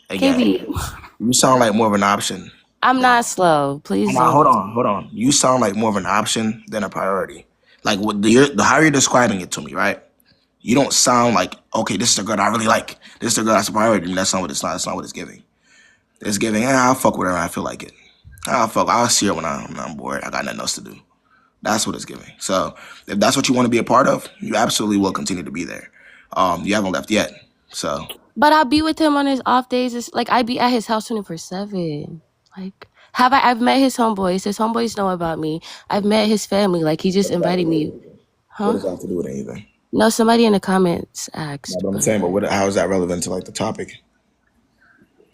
KB, you sound like more of an option. I'm not slow. Please don't. Hold on. You sound like more of an option than a priority. Like how you're describing it to me, right? You don't sound like, okay, this is the girl I really like. This is the girl that's a priority. And that's not what it's not. That's not what it's giving. It's giving, I'll fuck with her when I feel like it. I'll see her when I'm bored. I got nothing else to do. That's what it's giving. So if that's what you want to be a part of, you absolutely will continue to be there. You haven't left yet. So. But I'll be with him on his off days. It's like I be at his house 24/7. Like, I've met his homeboys. His homeboys know about me. I've met his family. Like, he just invited me. Huh? What does that have to do with anything? No, somebody in the comments asked. No, but I'm saying, but how is that relevant to like the topic?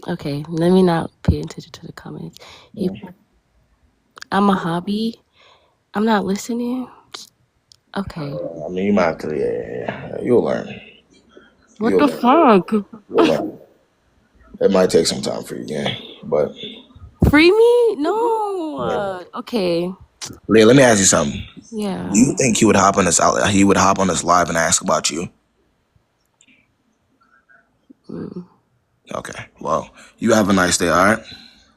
Okay, let me not pay attention to the comments. I'm a hobby. I'm not listening. Okay. I mean, you might have to, yeah. You'll learn. What the fuck? You'll learn. It might take some time for you, yeah, but. Free me? No. Okay. Leah, let me ask you something. Yeah. Do you think he would hop on this live and ask about you? Okay. Well, you have a nice day, all right?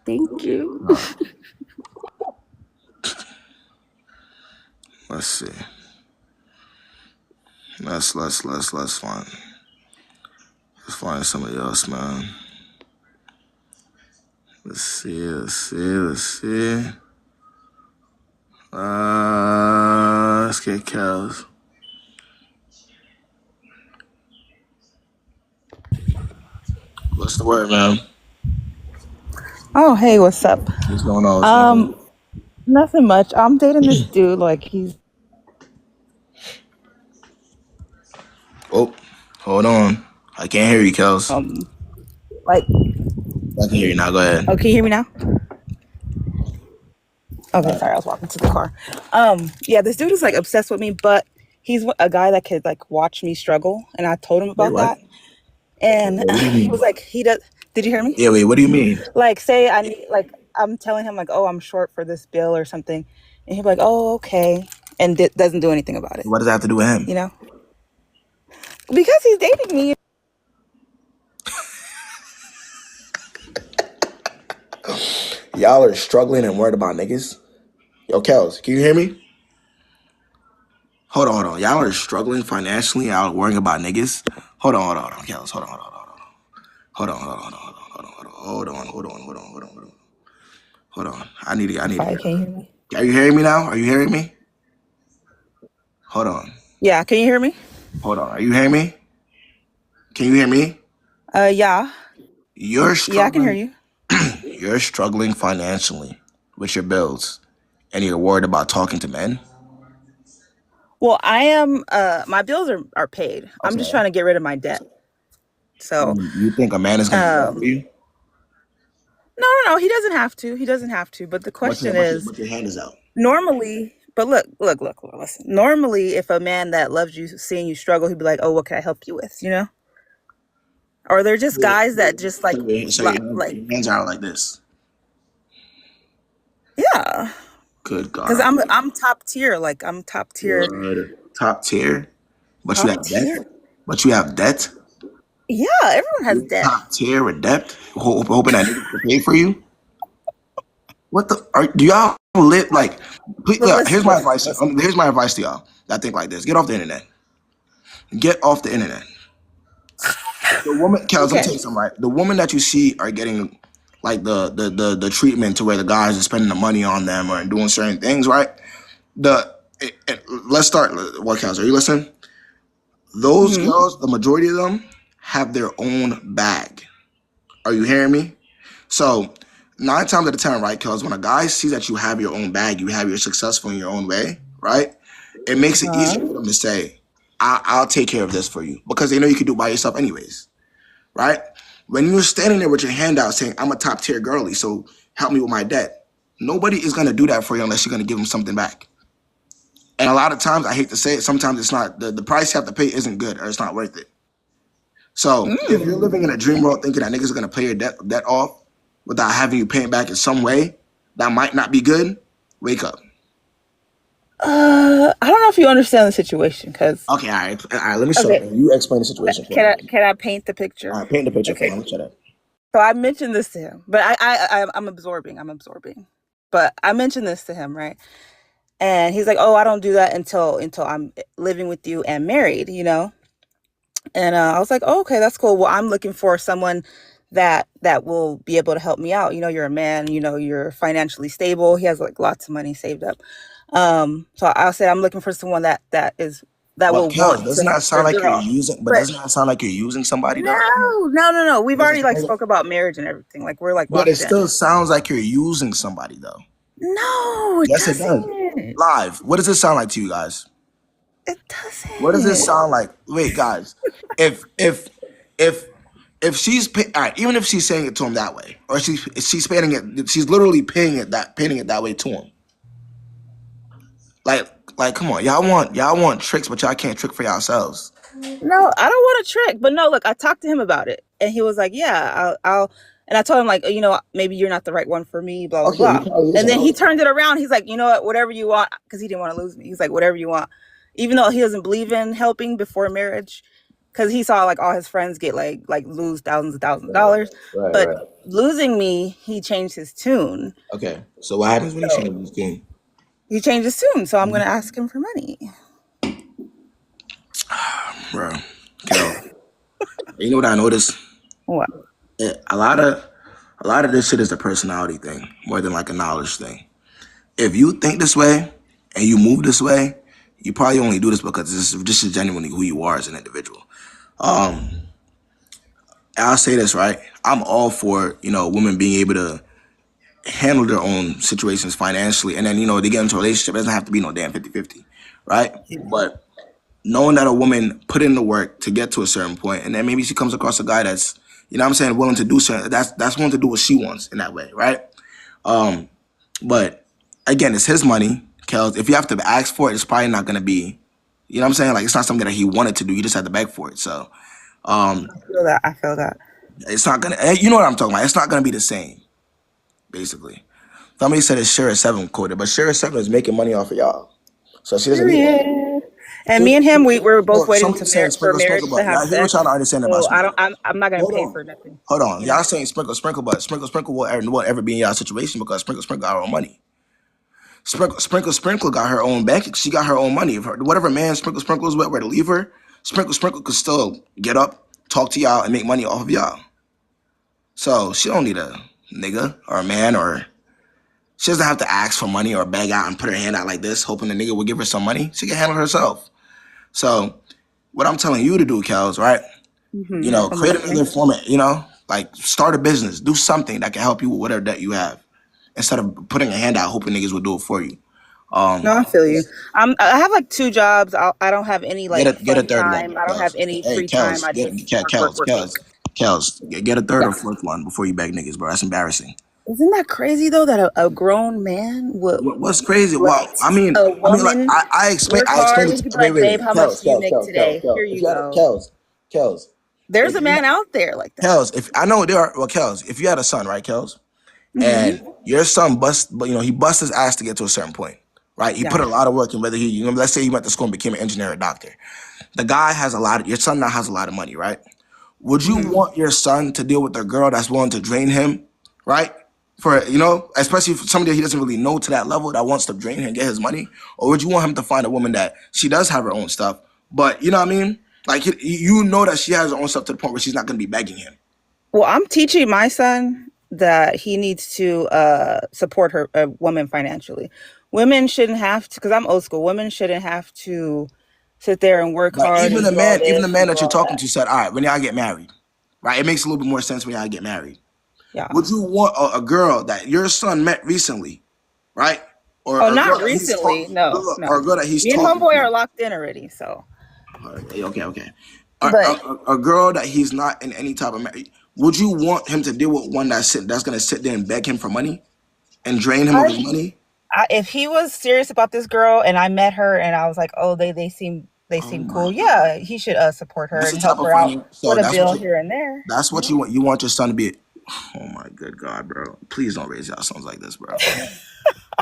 Thank you. Let's see. Let's find. Let's find somebody else, man. Let's see. Let's get cows. What's the word, man? Oh, hey, what's up? What's going on? Nothing much. I'm dating this dude. Like he's Oh, hold on. I can't hear you, Kels. Like, I can hear you now. Go ahead. oh, can you hear me now? Okay, sorry, I was walking to the car. Yeah, this dude is like obsessed with me, but he's a guy that could like watch me struggle, and I told him Wait, about what? that, and Wait, what do you he was mean? like, he does. Did you hear me? Yeah, wait, what do you mean? Like, say I need, like, I'm telling him like, oh, I'm short for this bill or something, and he'll be like, oh, okay, and doesn't do anything about it. What does that have to do with him? You know, because he's dating me. Y'all are struggling and worried about niggas? Yo, Kels, can you hear me? Hold on. Y'all are struggling financially. Y'all are worrying about niggas. Hold on, Kels. Hold on. Hold on. I need to Sorry, hear can you hear that. me? Are you hearing me now? Are you hearing me? Hold on. Yeah, can you hear me? Hold on. Are you hearing me? Can you hear me? Yeah, You're yeah, I can hear struggling. you. You're struggling financially with your bills, and you're worried about talking to men. Well, I am. My bills are paid. I'm just Okay. trying to get rid of my debt. So, You think a man is gonna do that for you? no. He doesn't have to. He doesn't have to. But the question is, But your hand is out. normally. But look. Listen. Normally, if a man that loves you, seeing you struggle, he'd be like, "Oh, what can I help you with?" You know. Or they're just guys that just like, So like, your hands are out like this. yeah. Good Because God. I'm top tier. Like I'm top tier. Good. Top tier. But you Top have debt. tier. But you have debt. Yeah, everyone has You're debt. top tier with debt. Hoping that niggas will pay for you. What the? Do y'all live like? Please, But look, here's listen, my listen, advice. listen. Here's my advice to y'all that think like this. Get off the internet. Get off the internet. The woman, Kels, I'm Okay. tell you something, right? The woman that you see are getting like the treatment to where the guys are spending the money on them or doing certain things, right? Let's start. What, Kels? Are you listening? Those Hmm. girls, the majority of them, have their own bag. Are you hearing me? So 9 times out of 10, right, Kels, when a guy sees that you have your own bag, you're successful in your own way, right? It makes it easier for them to say, I'll take care of this for you because they know you can do it by yourself anyways, right? When you're standing there with your hand out saying, I'm a top tier girly, so help me with my debt, nobody is going to do that for you unless you're going to give them something back. And a lot of times, I hate to say it, sometimes it's not, the price you have to pay isn't good or it's not worth it. So if you're living in a dream world thinking that niggas are going to pay your debt off without having you pay it back in some way, that might not be good, wake up. I don't know if you understand the situation, because Okay, all right, let me shut up. okay, You explain the situation for me. can I paint the picture? All right, paint the picture for Okay. me. Let me shut up. So I mentioned this to him, but I'm absorbing. I'm absorbing. But I mentioned this to him, right? And he's like, "Oh, I don't do that until I'm living with you and married, you know." And I was like, "Oh, okay, that's cool. Well, I'm looking for someone that will be able to help me out. You know, you're a man. You know, you're financially stable. He has like lots of money saved up. So I said I'm looking for someone that But will Kels, want to doesn't help that sound their like you're girl. using? But But doesn't that sound like you're using somebody though? no. We've Does it already like sound like- spoke about marriage and everything. Like we're like But it locked in. still sounds like you're using somebody though. No, it Yes, it does. doesn't. Live. What does it sound like to you guys? It What does this doesn't. sound like? Wait, guys. If if if if she's all right, even if she's saying it to him that way, or she's paying it, she's literally painting it that way to him. Like, come on, y'all want tricks, but y'all can't trick for yourselves. No, I don't want a trick. But no, look, I talked to him about it, and he was like, "Yeah, I'll." And I told him like, you know, maybe you're not the right one for me, blah blah Okay, he blah. probably And then he isn't. turned it around. He's like, you know what, whatever you want, because he didn't want to lose me. He's like, whatever you want, even though he doesn't believe in helping before marriage, because he saw like all his friends get like lose thousands of dollars. But Right. losing me, he changed his tune. Okay, so what happens when he So changes his tune? he changed his tune. So I'm gonna ask him for money. Bro, Kel, you know what I noticed? What? A lot of this shit is a personality thing more than like a knowledge thing. If you think this way and you move this way, you probably only do this because this is genuinely who you are as an individual. Um, I'll say this, right? I'm all for, women being able to handle their own situations financially. And then, they get into a relationship. It doesn't have to be no damn 50-50, right? But knowing that a woman put in the work to get to a certain point, and then maybe she comes across a guy that's, you know what I'm saying, willing to do certain, that's willing to do what she wants in that way, right? But again, it's his money, Kels. If you have to ask for it, it's probably not gonna be, you know what I'm saying? Like, it's not something that he wanted to do. You just had to beg for it. So I feel that. it's not gonna, you know what I'm talking about. It's not gonna be the same, basically. Somebody said it's Shara 7 quoted, but Shara 7 is making money off of y'all. So she doesn't need it. And me and him, we're both So waiting somebody saying for sprinkle, marriage sprinkle, to but have y'all hear what sex. y'all don't understand about So sprinkle. I'm not gonna Hold pay on. for nothing. Hold on. You know? Y'all saying sprinkle, sprinkle, but sprinkle won't ever be in y'all situation because sprinkle got her own money. Sprinkle got her own bank. She got her own money. If whatever man sprinkle is with were to leave her, sprinkle could still get up, talk to y'all, and make money off of y'all. So she don't need a nigga or a man, or she doesn't have to ask for money or beg out and put her hand out like this, hoping the nigga will give her some money. She can handle herself. So what I'm telling you to do, Kels, right? You know, create another format, you know, like start a business, do something that can help you with whatever debt you have, instead of putting a hand out hoping niggas will do it for you. No, I feel you. I have like 2 jobs. I don't have any like Get a fun third one, time. I don't have Kels. any Hey, free time. Kels, I just work. Get a third or Yes. fourth one before you beg niggas, bro. That's embarrassing. Isn't that crazy though that a grown man would What's crazy? Well, let a like woman I explained. work I hard? explained it. He could be Wait, like, babe, how much do you Kels, make today? Here If you you had go. Kels, There's if a you man out there like that. Kels, if I know there are, well, Kels, if you had a son, right, Kels, and your son he bust his ass to get to a certain point, right? He put a lot of work in. Whether let's say he went to school and became an engineer or doctor. The guy has your son now has a lot of money, right? Would you want your son to deal with a girl that's willing to drain him, right? For, especially for somebody that he doesn't really know to that level that wants to drain him and get his money? Or would you want him to find a woman that she does have her own stuff, but you know what I mean? Like, you know that she has her own stuff to the point where she's not going to be begging him. Well, I'm teaching my son that he needs to support a woman financially. Women shouldn't have to, because I'm old school. Women shouldn't have to sit there and work But hard and do all even the this man and do that you're all talking that. to said, all right, when y'all get married, right? It makes a little bit more sense when y'all get married. Yeah. Would you want a girl that your son met recently, right? Or Oh, a girl not that he's recently. No, or no. a girl that he's Me and talking homeboy to? are locked in already. So, Okay. but A girl that he's not in any type of marriage. Would you want him to deal with one that's gonna sit there and beg him for money and drain him of his money? if he was serious about this girl and I met her and I was like, oh, they seem Oh my cool. God. Yeah, he should support her That's the and type help of her out financial. So with a bill here and there. that's what you want. You want your son to be. Oh my good God, bro! Please don't raise y'all sons like this, bro.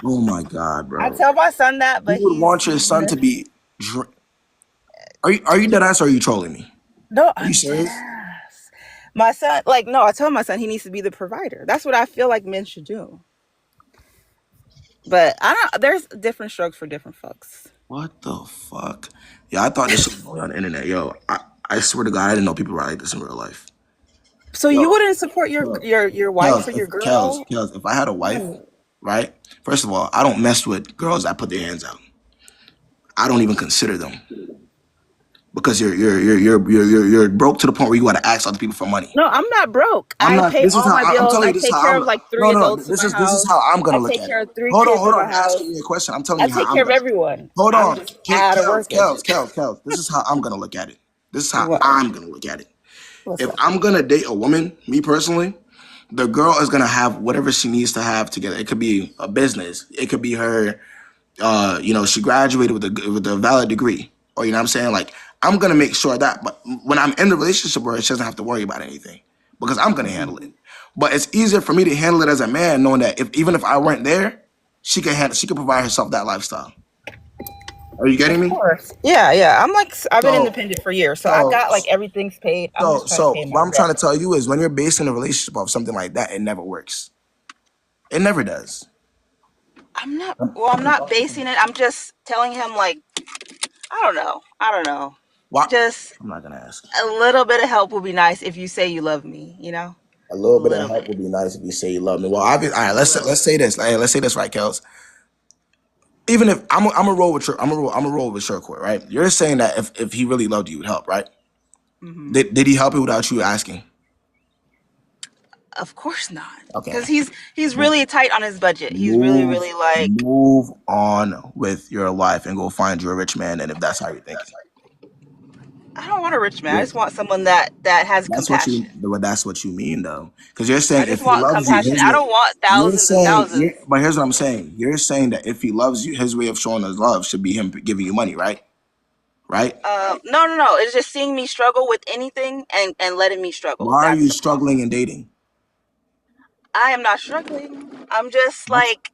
Oh my God, I bro! tell my son that, You but would want your son to be. Are you dead ass or are you trolling me? no, Are you I'm dead serious? ass. My son, like, no, I told my son he needs to be the provider. That's what I feel like men should do. But I don't. There's different strokes for different folks. What the fuck? Yeah, I thought this shit was going on the internet. Yo, I swear to God, I didn't know people were like this in real life. So you Yo, wouldn't support your wife or your girl? Kels, if I had a wife, right? First of all, I don't mess with girls that put their hands out. I don't even consider them because you're broke to the point where you got to ask other people for money. No, I'm not broke. I'm I not. pay This is all how my I'm bills. telling I you. This is take how care I'm. of like No, 3 no. adults in This my is house. how I'm gonna I look take at care it. of 3 Hold on, kids hold in on. my You're asking house. me a question. I'm telling I you how take I'm care of gonna. everyone. Hold I'm on, just out of working. Kels. This is how I'm gonna look at it. This is how What? I'm gonna look at it. What's If up? I'm gonna date a woman, me personally, the girl is gonna have whatever she needs to have together. It could be a business. It could be her. She graduated with a valid degree, or you know what I'm saying. Like, I'm gonna make sure that, but when I'm in the relationship where she doesn't have to worry about anything because I'm gonna handle it. But it's easier for me to handle it as a man, knowing that even if I weren't there, she could provide herself that lifestyle. Are you getting Of me? course. Yeah, yeah. I've been So, independent for years, so I so, got like everything's paid. I'm just trying to pay my what I'm trying to rent. tell you is when you're basing a relationship off something like that, it never works. It never does. I'm not basing it. I'm just telling him like, I don't know. Why? Just I'm not gonna ask. a little bit of help would be nice if you say you love me, you know? A A little bit of little help bit. would be nice if you say you love me. Well, obviously, all right. A little. Let's say this. Let's say this, right, Kels? Even if I'm a roll with I'm a roll with Shirkwood, right? You're saying that if he really loved you, you'd help, right? Hmm. Did he help you without you asking? Of course not. Okay. Because he's really tight on his budget. He's really, Move really like move on with your life and go find you a rich man. And if that's how you're thinking. I don't want a rich man. I Yeah, just want someone that has that's what you. compassion. But that's what you mean, though, because you're I saying just if he want loves you, compassion. his I way. don't want You're thousands and saying, thousands. but here's what I'm saying. You're saying that if he loves you, his way of showing his love should be him giving you money, right? Right? No, no, no. It's just seeing me struggle with anything and letting me struggle. Why are That's you the problem. struggling in dating? I am not struggling. I'm just What? like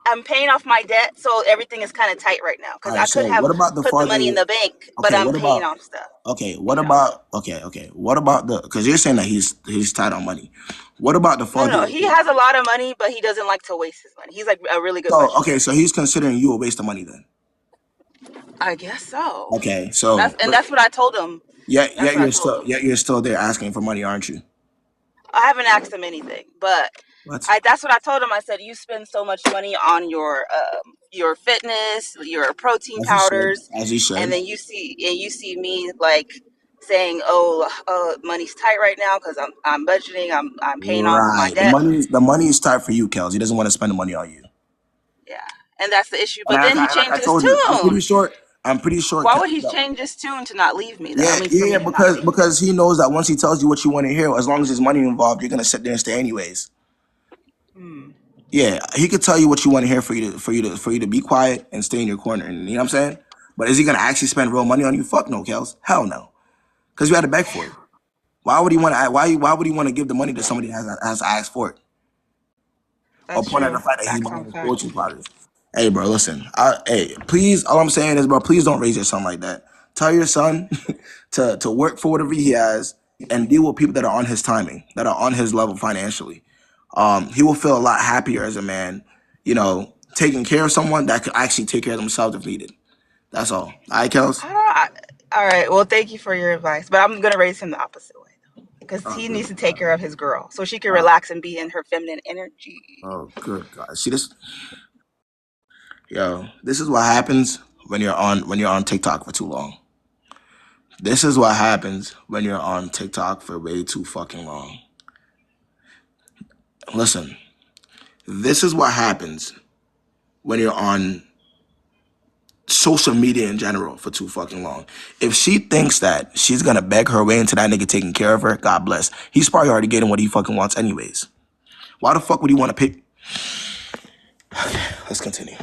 I'm paying off my debt, so everything is kind of tight right now All because right. I So could have what about the put the father? money in the bank, but Okay. I'm What paying about? off stuff. Okay. What You know. about? Okay. Okay. What about the? Because you're saying that he's tight on money. What about the No, no, father? no. He has a lot of money, but he doesn't like to waste his money. He's like a really good So okay. budgeter. So he's considering you a waste of money then. I guess so. Okay. So That's what I told him. yeah, That's what I told him. you're still there asking for money, aren't you? I haven't asked him anything, but What? that's what I told him. I said you spend so much money on your fitness, your protein As you should. powders, As you and should. then you see me like saying, "Oh, money's tight right now because I'm budgeting. I'm paying off my Right. debt." The money is tight for you, Kels. He doesn't want to spend the money on you. Yeah, and that's the issue. And But then he like I changed his told you, I'm pretty tune. sure. I'm pretty sure. Why would he change his tune to not leave me? Though I Yeah, mean, for yeah, me to not leave. because he knows that once he tells you what you want to hear, as long as there's money involved, you're gonna sit there and stay anyways. Hmm. Yeah, he could tell you what you want to hear for you to be quiet and stay in your corner. And you know what I'm saying? But is he gonna actually spend real money on you? Fuck no, Kels. Hell no. Because you had to beg for it. Why would he want to? Why would he want to give the money to somebody that has to ask for it? Or That's point out the true. fact that he's Facts buying on his facts. protein powders. Hey, bro, listen. Hey, please. All I'm saying is, bro, please don't raise your son like that. Tell your son to work for whatever he has and deal with people that are on his timing, that are on his level financially. He will feel a lot happier as a man, taking care of someone that could actually take care of themselves if needed. That's all. All right, Kels? All right. Well, thank you for your advice, but I'm gonna raise him the opposite way though, because Oh, he good needs to take God. care of his girl so she can Oh, relax and be in her feminine energy. oh, good God. See this? Yo, this is what happens when you're on TikTok for too long. This is what happens when you're on TikTok for way too fucking long. Listen, this is what happens when you're on social media in general for too fucking long. If she thinks that she's gonna beg her way into that nigga taking care of her, God bless. He's probably already getting what he fucking wants anyways. Why the fuck would he want to pick? Let's continue.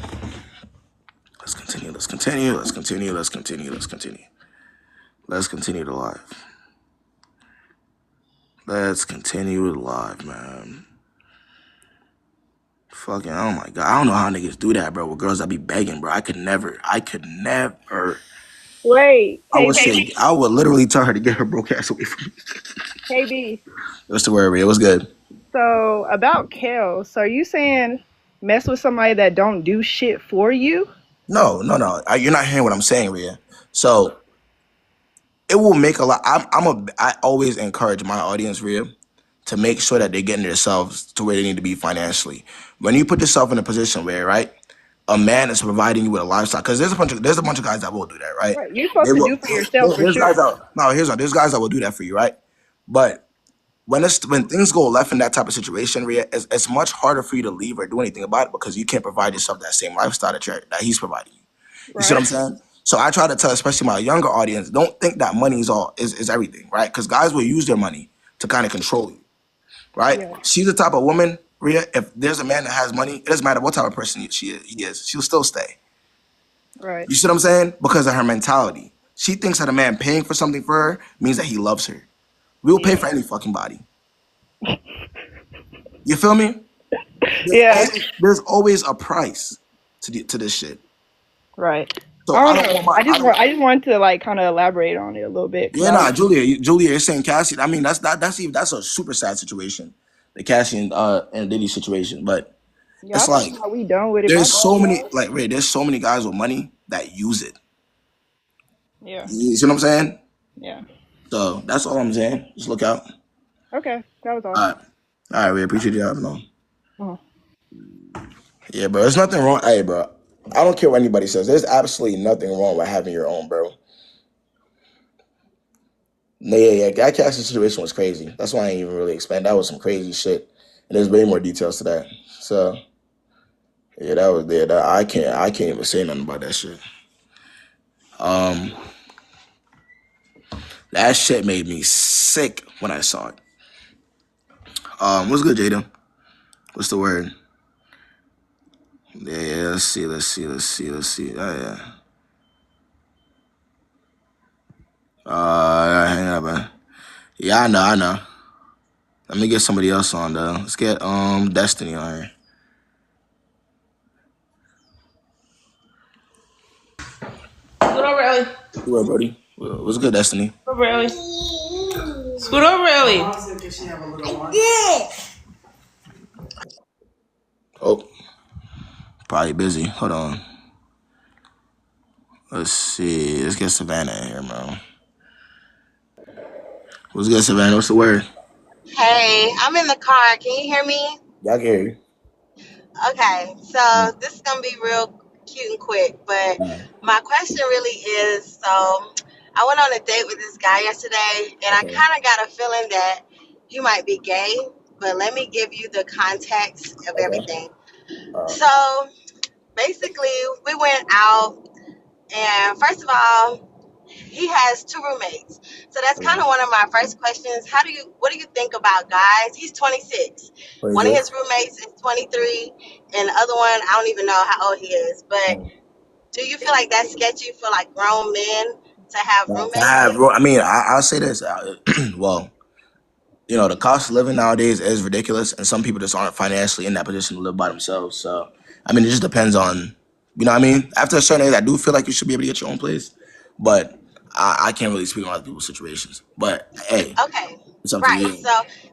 Let's continue. Let's continue. Let's continue. Let's continue. Let's continue. Let's continue the live. Let's continue the live, man. Fucking, oh my God. I don't know how niggas do that, bro, with girls that be begging, bro. I could never. Wait, I KB, would literally tell her to get her broke ass away from me. KB. What's the word, Ria? What's good? So about Kel, so are you saying mess with somebody that don't do shit for you? No, no, no. You're not hearing what I'm saying, Ria. So it will make a lot. I always encourage my audience, Ria, to make sure that they're getting themselves to where they need to be financially. When you put yourself in a position where, right, a man is providing you with a lifestyle, because there's a bunch of guys that will do that, right? Right, you're They supposed to will. do for yourself for There's sure. guys out. No, there's guys that will do that for you, right? But when things go left in that type of situation, Ria, it's much harder for you to leave or do anything about it because you can't provide yourself that same lifestyle that he's providing you. You see what I'm Right. saying? So I try to tell, especially my younger audience, don't think that money is everything, right? Because guys will use their money to kind of control you, right? Yeah. She's the type of woman, Ria. If there's a man that has money, it doesn't matter what type of person he is, she'll still stay. Right. You see what I'm saying? Because of her mentality. She thinks that a man paying for something for her means that he loves her. We'll pay Yeah. for any fucking body. You feel me? Yeah. There's always a price to this shit. Right. So I I don't don't know. want my. I just wanted to like kind of elaborate on it a little bit because Yeah, I was nah, Julia, you're saying Cassie. I mean, that's a super sad situation, the Cassie and Diddy situation. But y'all it's like talking about we done with it. My there's bad, so many y'all. like Ray, there's so many guys with money that use it. Yeah. You see what I'm saying? Yeah. So that's all I'm saying. Just look out. Okay. That was all. All right, all right. We appreciate you having on. Uh-huh. Yeah, bro. There's nothing wrong. Hey, bro. I don't care what anybody says. There's absolutely nothing wrong with having your own, bro. No, yeah. That Cassie situation was crazy. That's why I ain't even really expand. That was some crazy shit, and there's way more details to that. So yeah, that was there. I can't even say nothing about that shit. Um, That shit made me sick when I saw it. What's good, Jada? What's the word? Yeah, let's see. Oh, yeah. Hang up, man. Yeah, I know. Let me get somebody else on though. Let's get Destiny on here. Scoot over, Ellie. Where, Brody? What's good, Destiny? Scoot over, Ellie. Scoot over, Ellie. Oh, probably busy. Hold on. Let's see. Let's get Savannah in here, man. What's good, Savannah? What's the word? Hey, I'm in the car. Can you hear me? Yeah, I can hear you. Okay, so this is gonna be real cute and quick, but my question really is, so I went on a date with this guy yesterday, and I Okay. kind of got a feeling that he might be gay, but let me give you the context of Okay. everything. So basically, we went out, and first of all, he has two roommates. So that's kind of one of my first questions. What do you think about guys? He's 26. One of 26. his roommates is 23, and the other one, I don't even know how old he is. But do you feel like that's sketchy for like grown men to have roommates? I mean, I'll say this. Well, you know, the cost of living nowadays is ridiculous, and some people just aren't financially in that position to live by themselves. So, I mean, it just depends on, you know what I mean? After a certain age, I do feel like you should be able to get your own place, but I can't really speak on other people's situations. But hey, Okay. it's up to Right. you.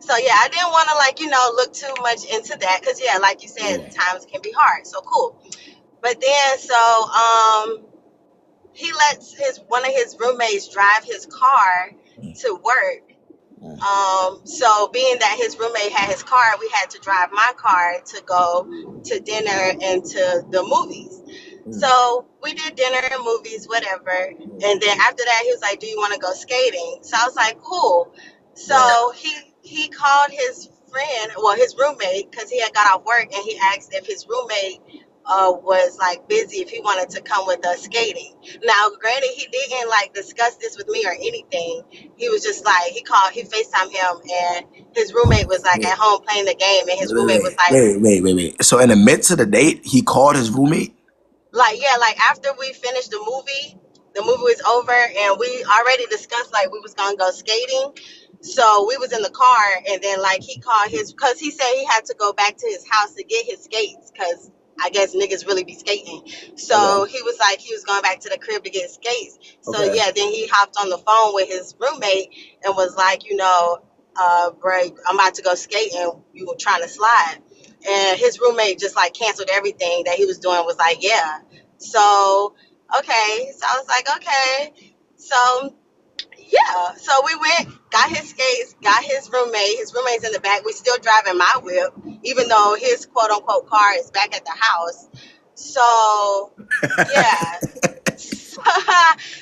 So yeah, I didn't want to like, look too much into that because yeah, like you said, Yeah. times can be hard. So cool. But then he lets his one of his roommates drive his car to work. So being that his roommate had his car, we had to drive my car to go to dinner and to the movies. So we did dinner and movies, whatever. And then after that, he was like, "Do you want to go skating?" So I was like, "Cool." So he called his friend, well, his roommate, because he had got off work, and he asked if his roommate was like busy, if he wanted to come with us skating. Now, granted, he didn't like discuss this with me or anything. He was just like, he FaceTimed him, and his roommate was like at home playing the game, and his roommate was like, Wait. So in the midst of the date, he called his roommate? yeah, like after we finished the movie was over, and we already discussed like we was gonna go skating. So we was in the car, and then like he called because he said he had to go back to his house to get his skates, because I guess niggas really be skating. So Okay. he was like he was going back to the crib to get skates. So Okay. yeah, then he hopped on the phone with his roommate and was like, bro, I'm about to go skating. You were trying to slide. And his roommate just like canceled everything that he was doing, was like, yeah. So, okay. So I was like, okay. So, yeah. So we went, got his skates, got his roommate. His roommate's in the back. We still driving my whip, even though his quote unquote car is back at the house. So, yeah.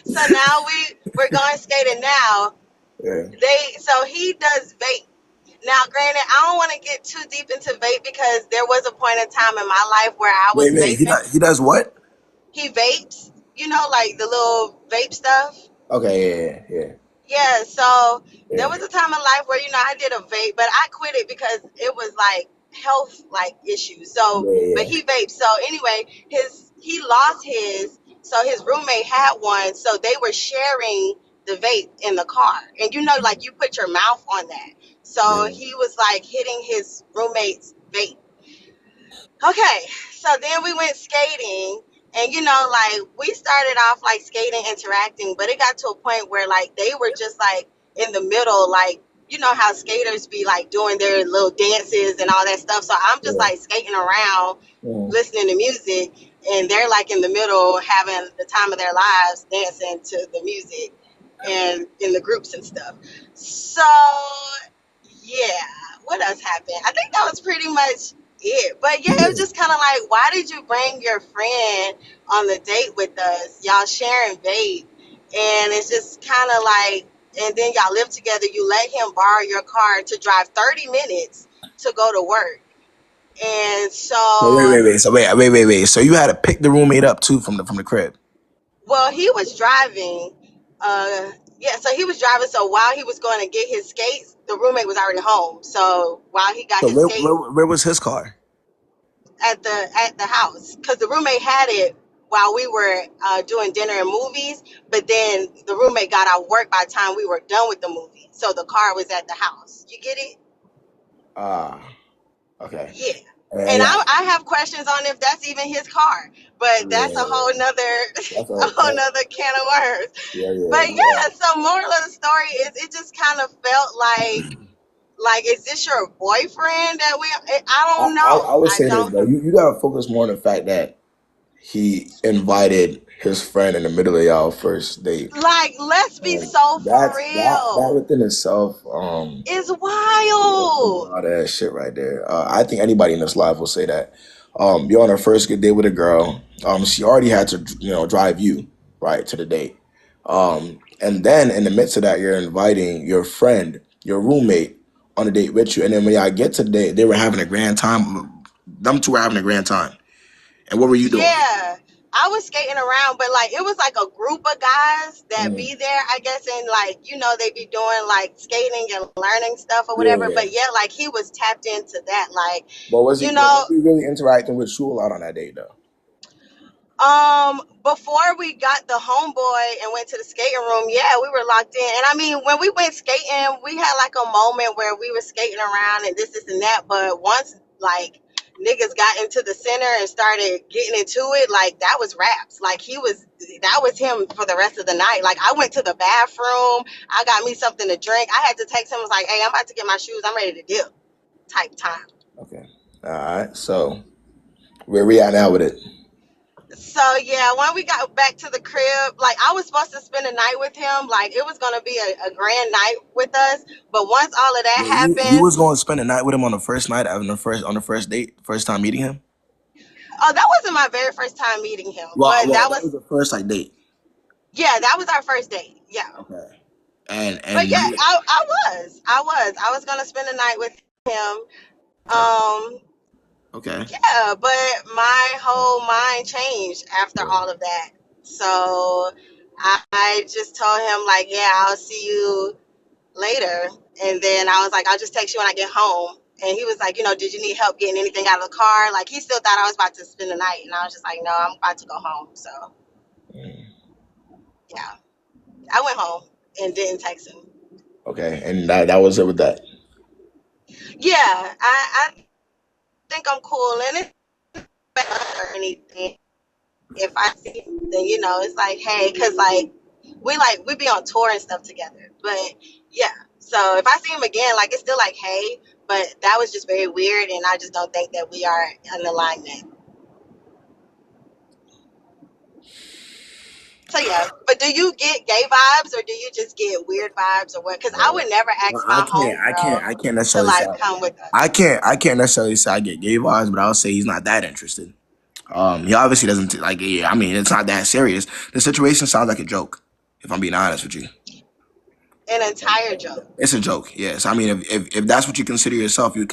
So now we're going skating now. Yeah. So he does vape. Now, granted, I don't want to get too deep into vape because there was a point in time in my life where I was Wait. vaping. He does what? He vapes, like the little vape stuff. Okay. Yeah. Yeah, so there Yeah. was a time in life where, I did a vape, but I quit it because it was like health like issues. So, but Yeah. he vaped. So anyway, he lost his, so his roommate had one, so they were sharing the vape in the car. And like you put your mouth on that. So Yeah. he was like hitting his roommate's vape. Okay, so then we went skating, and like we started off like skating, interacting, but it got to a point where like they were just like in the middle, like how skaters be like doing their little dances and all that stuff. So I'm just Yeah. like skating around, Yeah. listening to music, and they're like in the middle having the time of their lives, dancing to the music and in the groups and stuff. So yeah, what else happened? I think that was pretty much it. But yeah, it was just kind of like, why did you bring your friend on the date with us? Y'all sharing vape, and it's just kind of like, and then y'all live together. You let him borrow your car to drive 30 minutes to go to work, and so Wait. So wait. So you had to pick the roommate up too from the crib. well, he was driving. Yeah, so he was driving. So while he was going to get his skates, the roommate was already home. So while he got So his skates where was his car? at the house, because the roommate had it while we were doing dinner and movies, but then the roommate got out of work by the time we were done with the movie. So the car was at the house. You get it? Ah, okay. Yeah. And Yeah, I have questions on if that's even his car, but that's a yeah. whole nother That's a whole nother can of worms. yeah, But yeah. yeah, so moral of the story is it just kind of felt like is this your boyfriend that we I don't I know. would I say this don't though. You gotta focus more on the fact that he invited his friend in the middle of y'all first date. like let's be Like so for that real. within itself, It's a wild. lot of that shit right there. I think anybody in this life will say that. You're on her first good date with a girl. She already had to, drive you right to the date. And then in the midst of that, you're inviting your friend, your roommate, on a date with you. And then when y'all get to the date, they were having a grand time. Them two were having a grand time. And what were you doing? Yeah. I was skating around, but like it was like a group of guys that Mm. be there, I guess, and like, they be doing like skating and learning stuff or Yeah, whatever. yeah. But yeah, like he was tapped into that. Like, But was you he but know, was he really interacting with you a lot on that date though? before we got the homeboy and went to the skating room, yeah, we were locked in. And I mean, when we went skating, we had like a moment where we were skating around and this and that. But once like niggas got into the center and started getting into it, like that was raps. Like that was him for the rest of the night. Like I went to the bathroom, I got me something to drink. I had to text him, was like, hey, I'm about to get my shoes, I'm ready to dip type time. Okay. All right. So where we at now with it? So yeah, when we got back to the crib, like I was supposed to spend a night with him, like it was gonna be a grand night with us. But once all of that Yeah, you happened, was going to spend the night with him on the first night, on the first date, first time meeting him. oh, that wasn't my very first time meeting him, but Well, that that was was the first like date. yeah, that was our first date. Yeah, Okay. but And yeah, I was gonna spend the night with him. Um, okay. yeah, but my whole mind changed after all of that. So I just told him like, yeah, I'll see you later. And then I was like, I'll just text you when I get home. And he was like, did you need help getting anything out of the car? Like, he still thought I was about to spend the night. And I was just like, no, I'm about to go home. So, yeah, I went home and didn't text him. Okay. And that was it with that. Yeah, I think I'm cool. And it's better or anything. If I see him, then, it's like, hey, because, we be on tour and stuff together. But, yeah. So if I see him again, like, it's still like, hey, but that was just very weird, and I just don't think that we are in alignment. So yeah, but do you get gay vibes or do you just get weird vibes or what? Because I would never Well, ask my homegirl I can't to necessarily say. like come with us. I can't necessarily say I get gay vibes, but I'll say he's not that interested. He obviously doesn't like. Yeah, I mean, it's not that serious. The situation sounds like a joke. If I'm being honest with you, An entire joke. it's a joke. Yes, I mean, if that's what you consider yourself, you would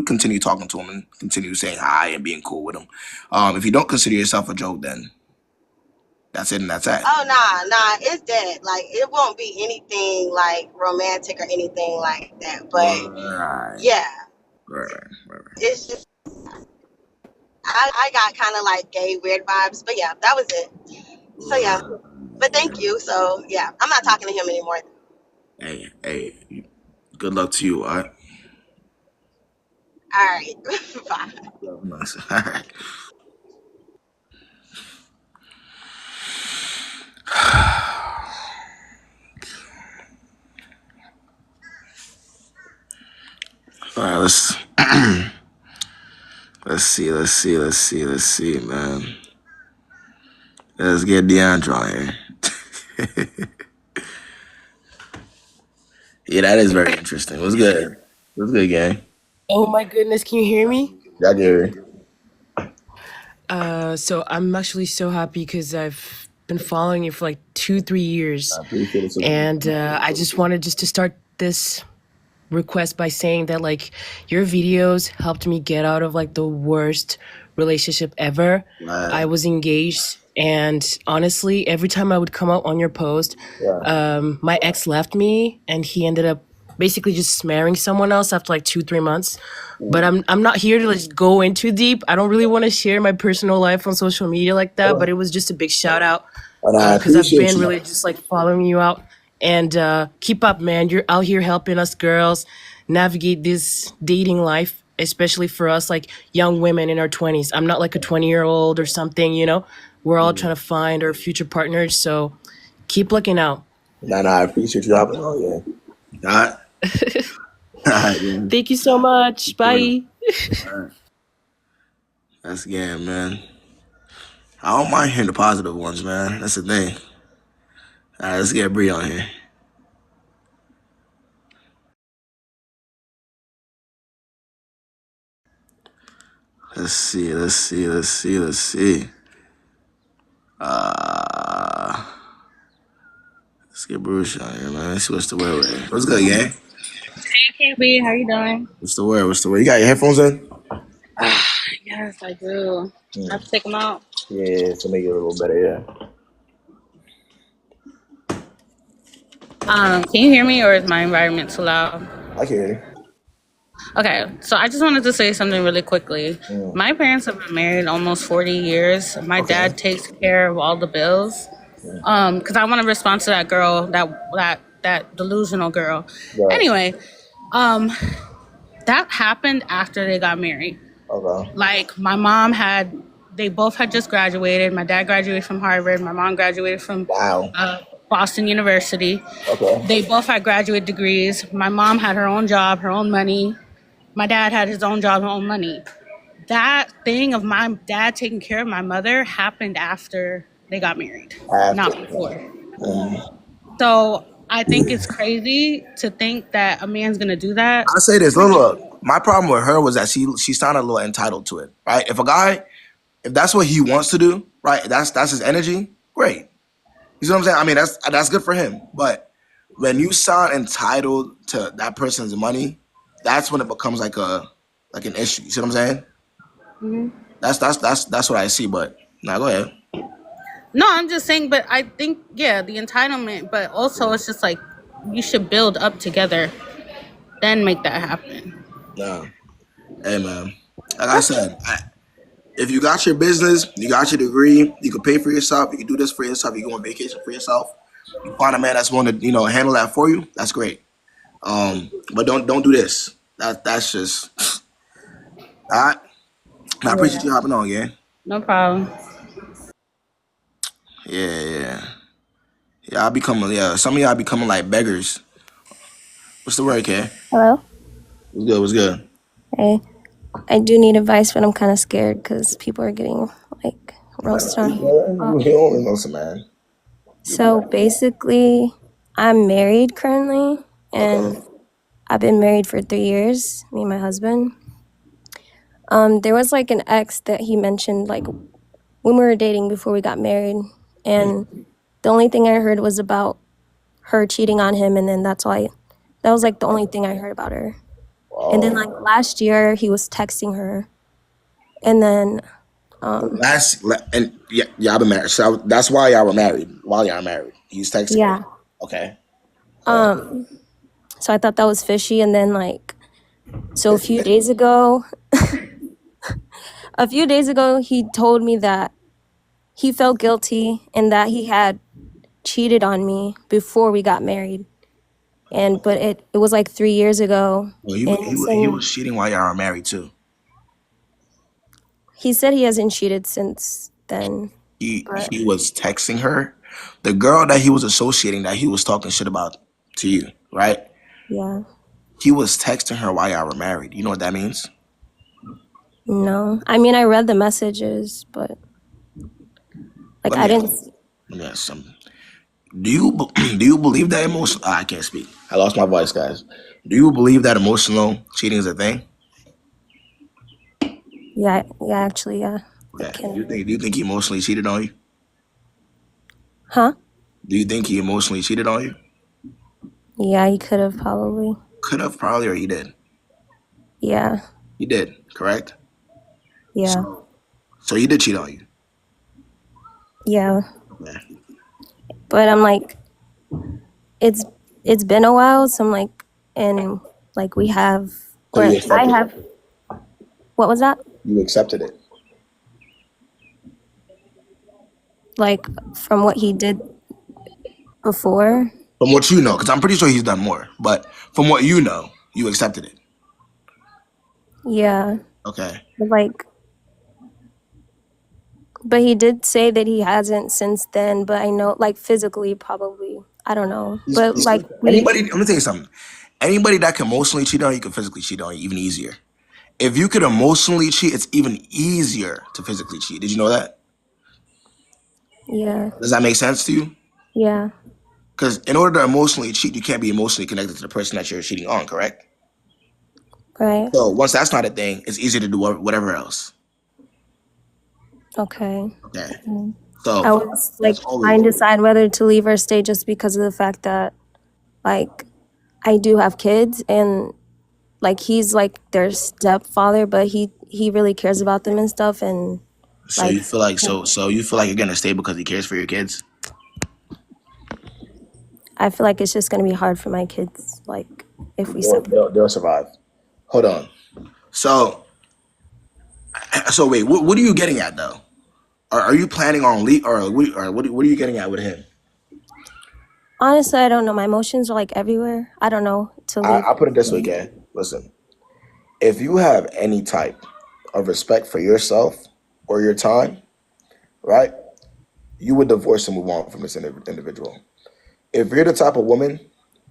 continue talking to him and continue saying hi and being cool with him. If you don't consider yourself a joke, then that's it and that's that. Oh nah, it's dead. Like it won't be anything like romantic or anything like that. But Right, yeah, right. it's just I got kind of like gay weird vibes. But yeah, that was it. So yeah, but thank you. So yeah, I'm not talking to him anymore. Hey, good luck to you. All right. All right, bye. Nice. All right. All right. Let's see, man. Let's get DeAndre on here. Yeah, that is very interesting. What's good? What's good, gang? Oh my goodness, can you hear me? Yeah, Gary. So I'm actually so happy because I've been following you for like 2-3 years. I appreciate it. And I just wanted to start this request by saying that like your videos helped me get out of like the worst relationship ever. I was engaged, and honestly, every time I would come out on your post, my ex left me, and he ended up basically just marrying someone else after like 2-3 months. But I'm not here to just go in too deep. I don't really want to share my personal life on social media like that. But it was just a big shout out And I because I've appreciate been you. really just like following you out. And keep up, man. You're out here helping us girls navigate this dating life, especially for us like young women in our 20s. I'm not like a 20-year-old or something, you know. We're all trying to find our future partners. So keep looking out. And I appreciate you hopping on, yeah. All right. All right, yeah. Thank you so much. Bye. All right. That's game, man. I don't mind hearing the positive ones, man. That's the thing. All right, let's get Bree on here. Let's see. Let's get Bruce on here, man. Let's see what's the word with it. What's good, gang? Hey, KB, how you doing? What's the word? You got your headphones in? Yes, I do. I have to take them out. Yeah, to make it a little better, yeah. Can you hear me, or is my environment too loud? I can hear Okay, so I just wanted to say something really quickly. you. My parents have been married almost 40 years. My dad takes care of all the bills. Because I want to respond to that girl, that delusional girl. Right. Anyway, that happened after they got married. Okay. Like they both had just graduated. My dad graduated from Harvard. My mom graduated from Boston University. Okay. They both had graduate degrees. My mom had her own job, her own money. My dad had his own job, his own money. That thing of my dad taking care of my mother happened after they got married, not before. So I think it's crazy to think that a man's gonna do that. I'll say this, look. My problem with her was that she sounded a little entitled to it, right? If that's what he wants to do, right? That's his energy. Great. You see what I'm saying? I mean, that's good for him. But when you sound entitled to that person's money, that's when it becomes like an issue. You see what I'm saying? Mm-hmm. That's what I see. But now go ahead. No, I'm just saying, but I think, yeah, the entitlement, but also it's just like you should build up together, then make that happen. No. Hey, man. Like I said, if you got your business, you got your degree, you can pay for yourself, you can do this for yourself, you go on vacation for yourself, you find a man that's willing to, handle that for you, that's great. But don't do this. That's just all right. I appreciate you hopping on, yeah. No problem. Yeah. Some of y'all becoming like beggars. What's the word, Kay? Hello? What's good? Hey, I do need advice, but I'm kind of scared because people are getting, like, roasted on here. You only know some man. So, basically, I'm married currently, and I've been married for 3 years, me and my husband. There was, like, an ex that he mentioned, like, when we were dating before we got married, and the only thing I heard was about her cheating on him, and then that was, like, the only thing I heard about her. And then, like, last year, he was texting her. And then, y'all been married. So that's why y'all were married. While y'all were married, he's texting. Yeah. Okay. So I thought that was fishy. And then, like, so a few days ago, he told me that he felt guilty and that he had cheated on me before we got married. But it was like 3 years ago. Well, he was cheating while y'all were married too. He said he hasn't cheated since then. He was texting her, the girl that he was associating, that he was talking shit about to you, right? Yeah. He was texting her while y'all were married. You know what that means? No. I mean, I read the messages, but like I didn't. Yes. Do you believe that emotional? I can't speak. I lost my voice, guys. Do you believe that emotional cheating is a thing? Yeah, actually, yeah. Okay. Do you think he emotionally cheated on you? Huh? Do you think he emotionally cheated on you? Yeah, he could have probably. Could have probably, or he did? Yeah. He did, correct? Yeah. So So he did cheat on you. Yeah. Okay. But I'm like, it's been a while, so I'm like, and like we have, So you or I accepted have, it. what was that? You accepted it. Like from what he did before? From what you know, because I'm pretty sure he's done more. But from what you know, you accepted it. Yeah. Okay. But like, but he did say that he hasn't since then, but I know, like physically, probably, I don't know. But like Anybody, let me tell you something. Anybody that can emotionally cheat on you can physically cheat on you even easier. If you could emotionally cheat, it's even easier to physically cheat. Did you know that? Yeah. Does that make sense to you? Yeah. Because in order to emotionally cheat, you can't be emotionally connected to the person that you're cheating on, correct? Right. So once that's not a thing, it's easier to do whatever else. Okay. Okay. I So was that's like always trying to decide whether to leave or stay just because of the fact that like I do have kids and like he's like their stepfather, but he really cares about them and stuff and so like you feel like so you feel like you're gonna stay because he cares for your kids. I feel like it's just gonna be hard for my kids like if we separate. They'll survive. Hold on. So wait, what are you getting at though? Are you planning on what are you getting at with him? Honestly, I don't know. My emotions are like everywhere. I don't know to leave. I put it this way, okay? Listen, if you have any type of respect for yourself or your time, right? You would divorce and move on from this individual. If you're the type of woman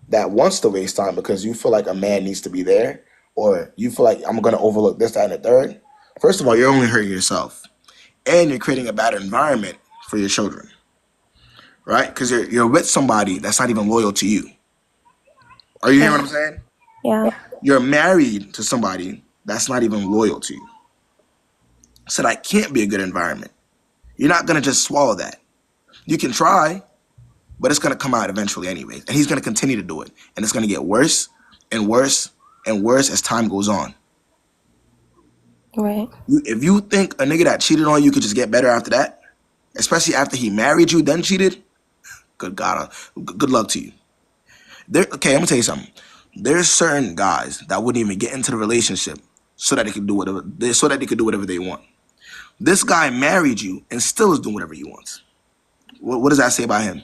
that wants to waste time because you feel like a man needs to be there, or you feel like I'm gonna overlook this, that, and the third, first of all, you're only hurting yourself, and you're creating a bad environment for your children, right? Because you're with somebody that's not even loyal to you. Are you hearing what I'm saying? Yeah. You're married to somebody that's not even loyal to you. So that can't be a good environment. You're not gonna just swallow that. You can try, but it's gonna come out eventually anyways. And he's gonna continue to do it. And it's gonna get worse and worse and worse as time goes on. Right. If you think a nigga that cheated on you could just get better after that, especially after he married you, then cheated, good God, good luck to you. Okay, I'm gonna tell you something. There's certain guys that wouldn't even get into the relationship so that they could do whatever they want. This guy married you and still is doing whatever he wants. What does that say about him?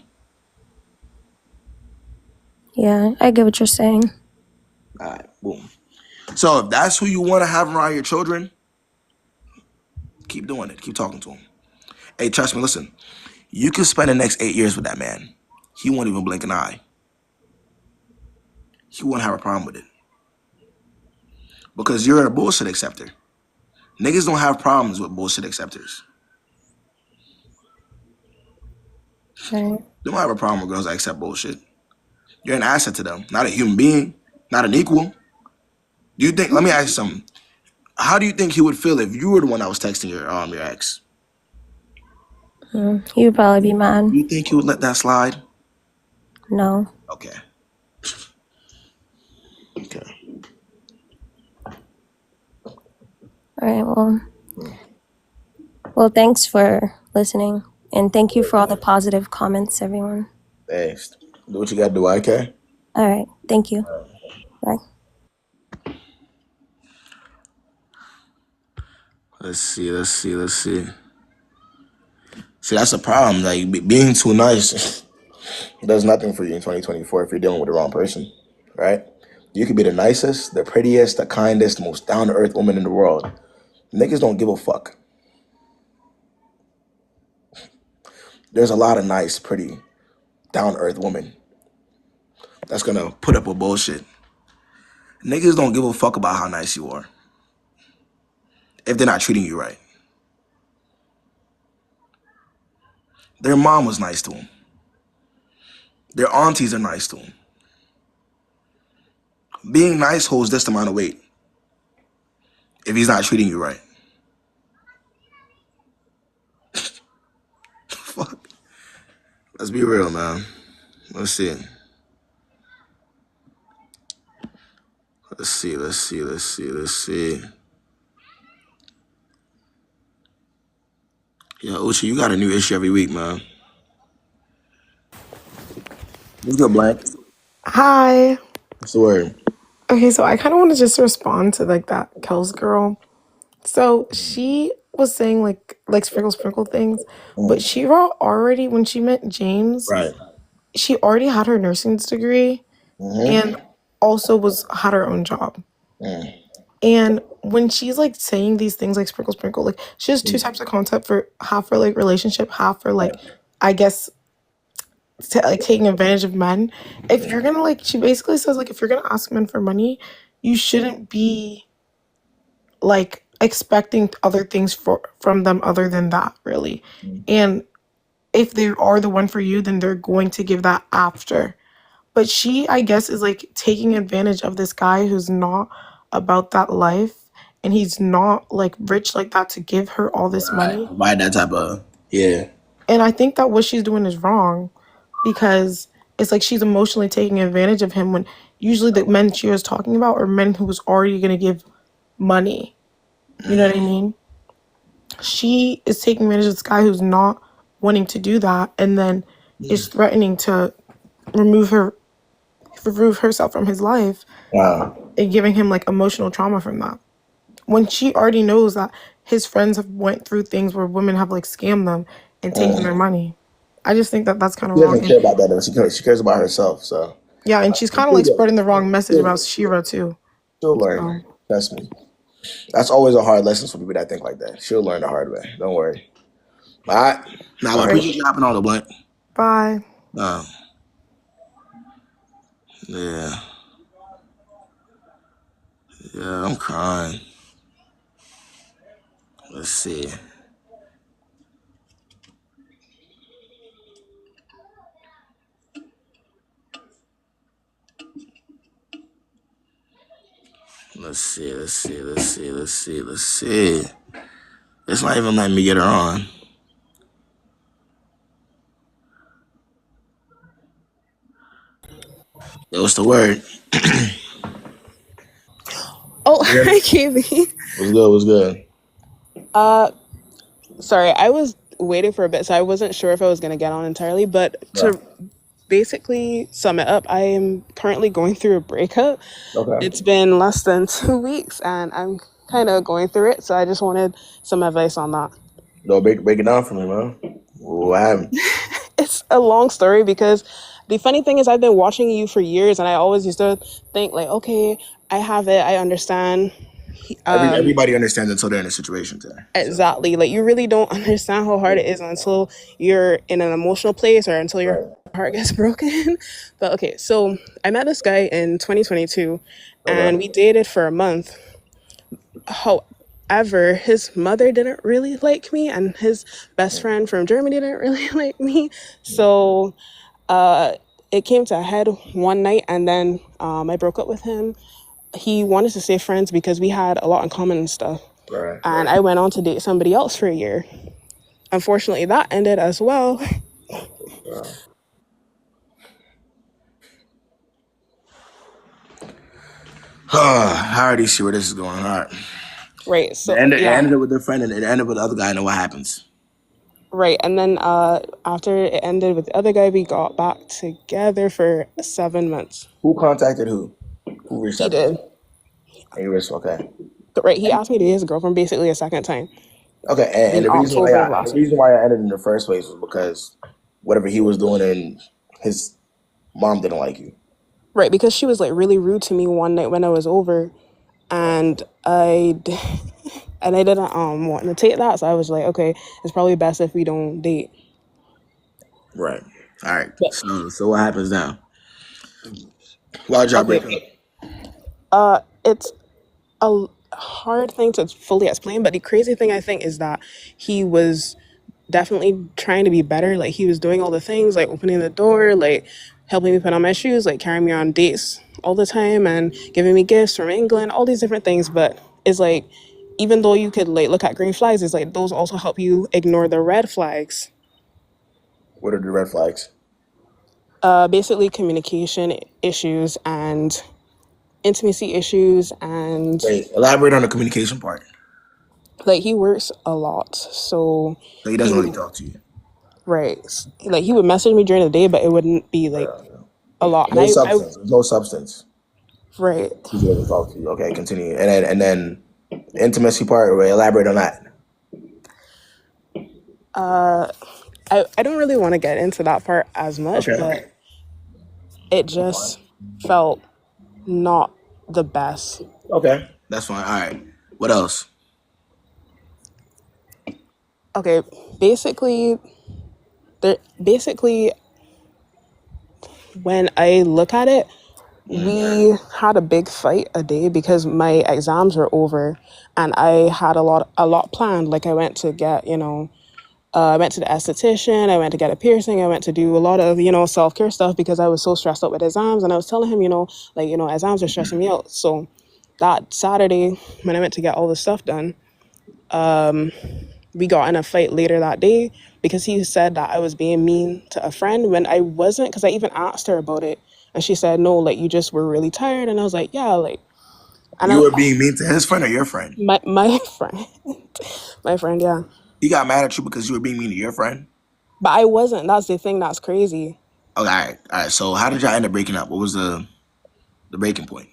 Yeah, I get what you're saying. All right, boom. So if that's who you want to have around your children, keep doing it. Keep talking to him. Hey, trust me, listen. You can spend the next 8 years with that man. He won't even blink an eye. He won't have a problem with it. Because you're a bullshit acceptor. Niggas don't have problems with bullshit acceptors. Right. They don't have a problem with girls that accept bullshit. You're an asset to them, not a human being, not an equal. Do you think, let me ask you something. How do you think he would feel if you were the one that was texting your ex? He would probably be mad. You think he would let that slide? No. Okay. Okay. All right. Well, thanks for listening, and thank you for all the positive comments, everyone. Thanks. Do what you gotta do, okay? All right. Thank you. Bye. Let's see. See, that's a problem. Like, being too nice does nothing for you in 2024 if you're dealing with the wrong person, right? You could be the nicest, the prettiest, the kindest, most down-to-earth woman in the world. Niggas don't give a fuck. There's a lot of nice, pretty, down-to-earth women that's gonna put up with bullshit. Niggas don't give a fuck about how nice you are if they're not treating you right. Their mom was nice to them. Their aunties are nice to them. Being nice holds this amount of weight if he's not treating you right. Fuck. Let's be real, man. Let's see. Let's see. Yo, Uchi, you got a new issue every week, man. What's good, Blank? Hi. What's the word? Okay, so I kind of want to just respond to like that Kels girl. So she was saying like sprinkle sprinkle things, but she already when she met James, Right. she already had her nursing degree and also had her own job. And when she's like saying these things like sprinkle sprinkle, like she has two types of content for half for like relationship, half for like I guess like taking advantage of men. If you're gonna like, she basically says like if you're gonna ask men for money, you shouldn't be like expecting other things from them other than that, really. And if they are the one for you, then they're going to give that after. But she, I guess, is like taking advantage of this guy who's not about that life and he's not like rich like that to give her all this money. Provide that type of And I think that what she's doing is wrong because it's like she's emotionally taking advantage of him when usually the men she was talking about are men who was already going to give money. You know what I mean? She is taking advantage of this guy who's not wanting to do that and then is threatening to remove herself from his life. Wow. And giving him like emotional trauma from that. When she already knows that his friends have went through things where women have like scammed them and taken their money. I just think that that's kind of She wrong. doesn't care about that though. She cares about herself. So Yeah, and she's kind of like spreading the wrong message about Shira too. she'll learn. Trust me. That's always a hard lesson for people that think like that. She'll learn the hard way. Don't worry. All right. Now I appreciate you hopping on the Blank. Bye. Yeah. Yeah, I'm crying. Let's see. Let's see. It's not even letting me get her on. Yo, what's the word? Oh, hi, Kayb. What's good? Sorry, I was waiting for a bit, so I wasn't sure if I was going to get on entirely. But to basically sum it up, I am currently going through a breakup. Okay. It's been less than 2 weeks, and I'm kind of going through it. So I just wanted some advice on that. No, break it down for me, man. What happened? It's a long story because the funny thing is I've been watching you for years, and I always used to think like, okay, I have it, I understand. Everybody understands until they're in a situation there. Exactly. Like you really don't understand how hard it is until you're in an emotional place or until your heart gets broken. But okay, so I met this guy in 2022 and we dated for a month. However, his mother didn't really like me and his best friend from Germany didn't really like me. So it came to a head one night and then I broke up with him. He wanted to stay friends because we had a lot in common and stuff. And I went on to date somebody else for a year. Unfortunately, that ended as well. I already see where this is going. All right. Right. So It ended with their friend and it ended with the other guy. And then what happens? Right. And then after it ended with the other guy, we got back together for 7 months. Who contacted who? Who reached out? He did. He was okay. Right. He asked me to be his girlfriend basically a second time. Okay, and In October of last year. reason why I ended in the first place was because whatever he was doing and his mom didn't like you. Right. Because she was like really rude to me one night when I was over, and I didn't want to take that, so I was like, okay, it's probably best if we don't date. Right. All right. So what happens now? Why'd y'all break up? It's a hard thing to fully explain, but the crazy thing I think is that he was definitely trying to be better. Like he was doing all the things, like opening the door, like helping me put on my shoes, like carrying me on dates all the time and giving me gifts from England, all these different things. But it's like, even though you could like look at green flags, it's like those also help you ignore the red flags. What are the red flags? Basically communication issues and intimacy issues and Wait, elaborate on the communication part. like he works a lot, so So he doesn't he really talk to you. right, like he would message me during the day, but it wouldn't be like a lot. And No I substance. There's no substance. right. He doesn't talk to you. Okay, continue. And then the intimacy part. Elaborate on that. I don't really want to get into that part as much, Okay. but it just felt not the best. Okay, that's fine. All right. What else? Okay, basically, basically, when I look at it, we had a big fight a day because my exams were over, and I had a lot planned. Like I went to get, I went to the esthetician, I went to get a piercing, I went to do a lot of, self-care stuff because I was so stressed out with exams. And I was telling him, exams are stressing me out. So that Saturday, when I went to get all the stuff done, we got in a fight later that day because he said that I was being mean to a friend when I wasn't, because I even asked her about it. And she said, no, like, you just were really tired. And I was like, yeah, like, and You were being mean to his friend or your friend? my friend, my friend, yeah. He got mad at you because you were being mean to your friend? But I wasn't. That's the thing that's crazy. Okay, all right. So how did y'all end up breaking up? What was the breaking point?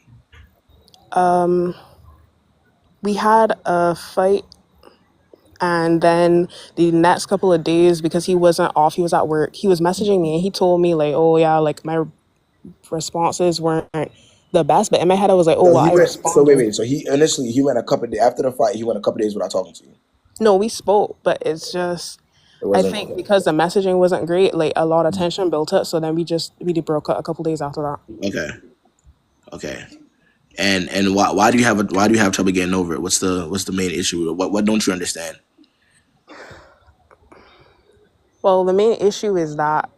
We had a fight, and then the next couple of days, because he wasn't off, he was at work, he was messaging me and he told me like, oh yeah, like my responses weren't the best. But in my head I was like, oh So well, he I went. So responded. wait. So he initially he went a couple days after the fight. He went a couple days without talking to you. No, we spoke, but it's just, It I wasn't think because the messaging wasn't great, like a lot of tension built up, so then we broke up a couple days after that. okay. Okay. And why do you have trouble getting over it? What's the main issue? What don't you understand? Well, the main issue is that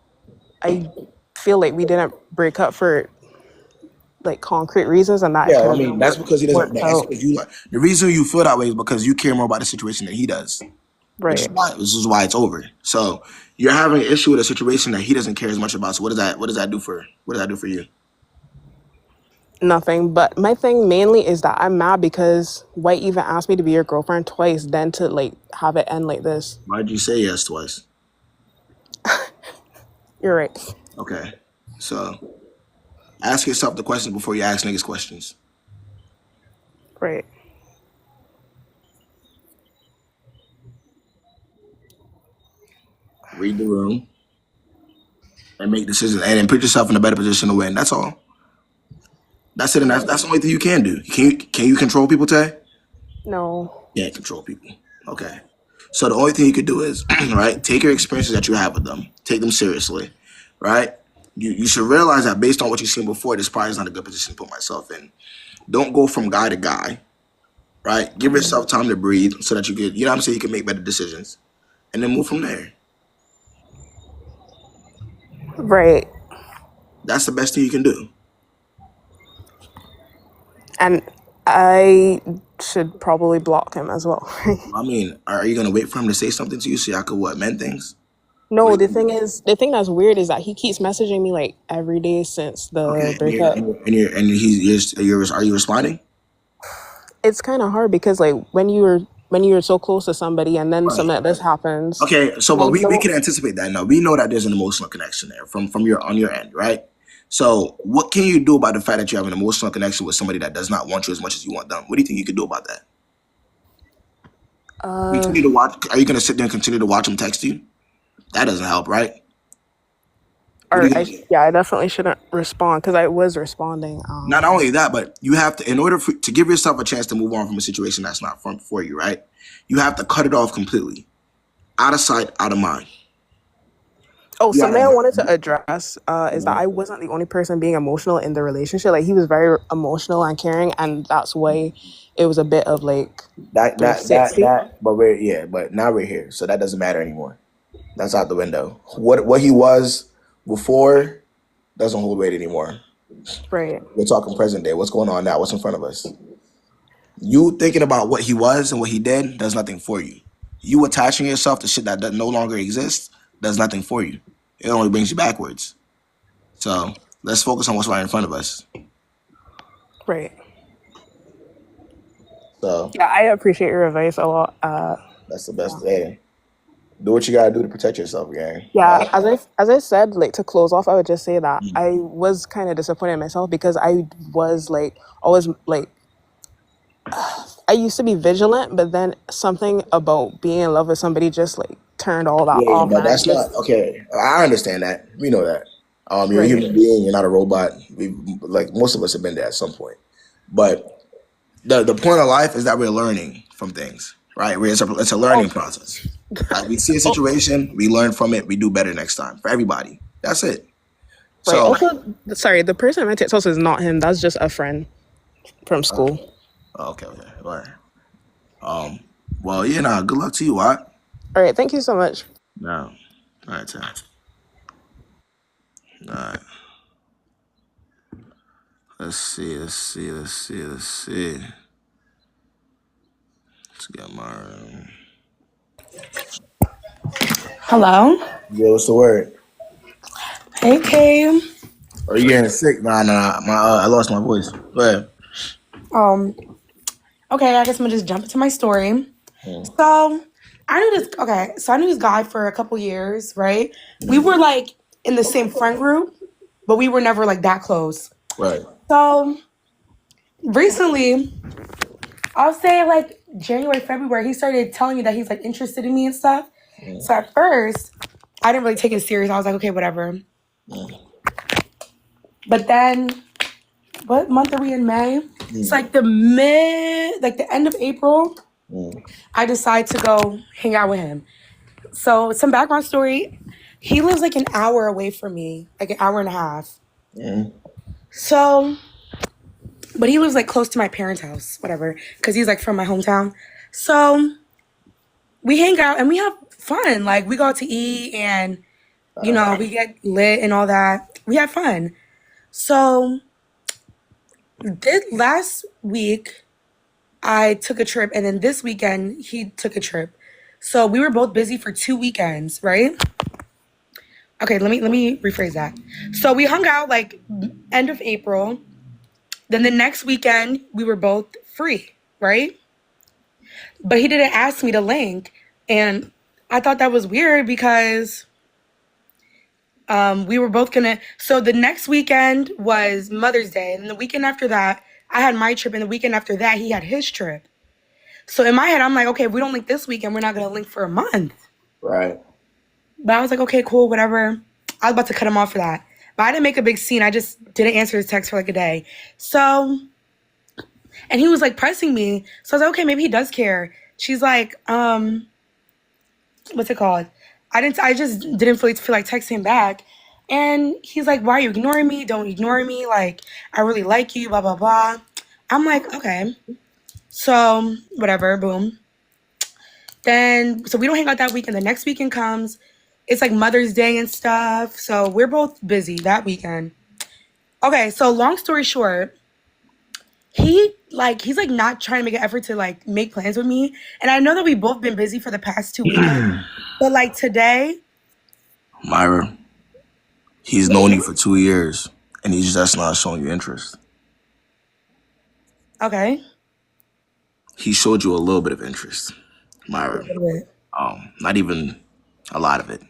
I feel like we didn't break up for like concrete reasons, and that it Yeah, could I have mean been that's because he doesn't. worked That's out. because you like the reason you feel that way is because you care more about the situation than he does, which is Right. why it's over. So you're having an issue with a situation that he doesn't care as much about. So what does that do for you? Nothing. But my thing mainly is that I'm mad because White even asked me to be your girlfriend twice, then to like have it end like this. Why did you say yes twice? You're right. Okay, so ask yourself the question before you ask niggas questions. Right. Read the room and make decisions, and then put yourself in a better position to win. That's all. That's it, and that's the only thing you can do. Can you control people, Tay? No. Can't control people. Okay. So the only thing you could do is, right, take your experiences that you have with them, take them seriously, right? You should realize that based on what you've seen before, this probably is not a good position to put myself in. Don't go from guy to guy, right? Give yourself time to breathe so that you could, you know what I'm saying, you can make better decisions, and then move from there. Right. That's the best thing you can do. And I should probably block him as well. I mean, are you gonna wait for him to say something to you so y'all could mend things? No, the thing that's weird is that he keeps messaging me like every day since the Okay, breakup. are you responding? It's kind of hard because like when you're so close to somebody and then something like this happens. Okay, so I but we know, can anticipate that now. We know that there's an emotional connection there from your on your end, right? So what can you do about the fact that you have an emotional connection with somebody that does not want you as much as you want them? What do you think you could do about that? Continue to watch. Are you gonna sit there and continue to watch them text you? That doesn't help, right? What are you gonna do? I definitely shouldn't respond because I was responding. Not only that, but you have to, in order to give yourself a chance to move on from a situation that's not for you, right? You have to cut it off completely, out of sight, out of mind. Oh, You something I gotta- wanted to address is that I wasn't the only person being emotional in the relationship. Like he was very emotional and caring, and that's why it was a bit of like that that that 360. that. But now we're here, so that doesn't matter anymore. That's out the window. What he was before doesn't hold weight anymore. Right. We're talking present day. What's going on now? What's in front of us? You thinking about what he was and what he did does nothing for you. You attaching yourself to shit that no longer exists does nothing for you. It only brings you backwards. So let's focus on what's right in front of us. Right. So Yeah, I appreciate your advice a lot. that's the best thing. Do what you gotta do to protect yourself, gang. Yeah, as I said, like to close off, I would just say that I was kind of disappointed in myself because I was like always like I used to be vigilant, but then something about being in love with somebody just like turned all that Yeah, off, but and I that's not just okay. I understand that. We know that. You're a right, human being. You're not a robot. We like most of us have been there at some point. But the point of life is that we're learning from things, right? It's a oh, learning process. Like we see a oh situation, we learn from it, we do better next time for everybody. That's it. right. So, Also, sorry, the person I meant to tell is not him. That's just a friend from school. okay, all right. Um, well, yeah, nah, good luck to you, Watt. All right, thank you so much. No, all right, Tim. All right. Let's see. Let's get my. Hello. Yeah, what's the word? Hey, Kayb. Are you getting sick? Nah. I lost my voice. Go ahead. Um. Okay, I guess I'm gonna just jump into my story. So I knew this. Okay, so I knew this guy for a couple years, right? We were like in the same friend group, but we were never like that close. Right. So recently, I'll say like January, February, he started telling me that he's like interested in me and stuff. So at first, I didn't really take it serious. I was like, okay, whatever. But then, what month are we in? May? It's like the end of April. I decide to go hang out with him. So some background story. He lives like an hour away from me, like an hour and a half. So, but he lives like close to my parents' house, whatever, because he's like from my hometown. So we hang out and we have fun. Like we go out to eat and, we get lit and all that. We have fun. So last week, I took a trip, and then this weekend he took a trip. So we were both busy for 2 weekends, right? Okay, let me rephrase that. So we hung out like end of April. Then the next weekend we were both free, right? But he didn't ask me to link, and I thought that was weird because we were both gonna. So the next weekend was Mother's Day, and the weekend after that I had my trip, and the weekend after that he had his trip. So in my head, I'm like, okay, if we don't link this weekend, we're not going to link for a month. Right. But I was like, okay, cool, whatever. I was about to cut him off for that. But I didn't make a big scene. I just didn't answer his text for like a day. So, and he was like pressing me. So I was like, okay, maybe he does care. She's like, what's it called? I just didn't feel like texting him back. And he's like, why are you ignoring me? Don't ignore me. Like, I really like you, blah, blah, blah. I'm like, okay. So, whatever, boom. Then, so we don't hang out that weekend. The next weekend comes. It's like Mother's Day and stuff. So we're both busy that weekend. Okay, so long story short, he's like not trying to make an effort to like make plans with me. And I know that we've both been busy for the past 2 weekends. But like today, Myra, he's known you for 2 years, and he's just not showing you interest. okay. He showed you a little bit of interest, Myra. Not even a lot of it.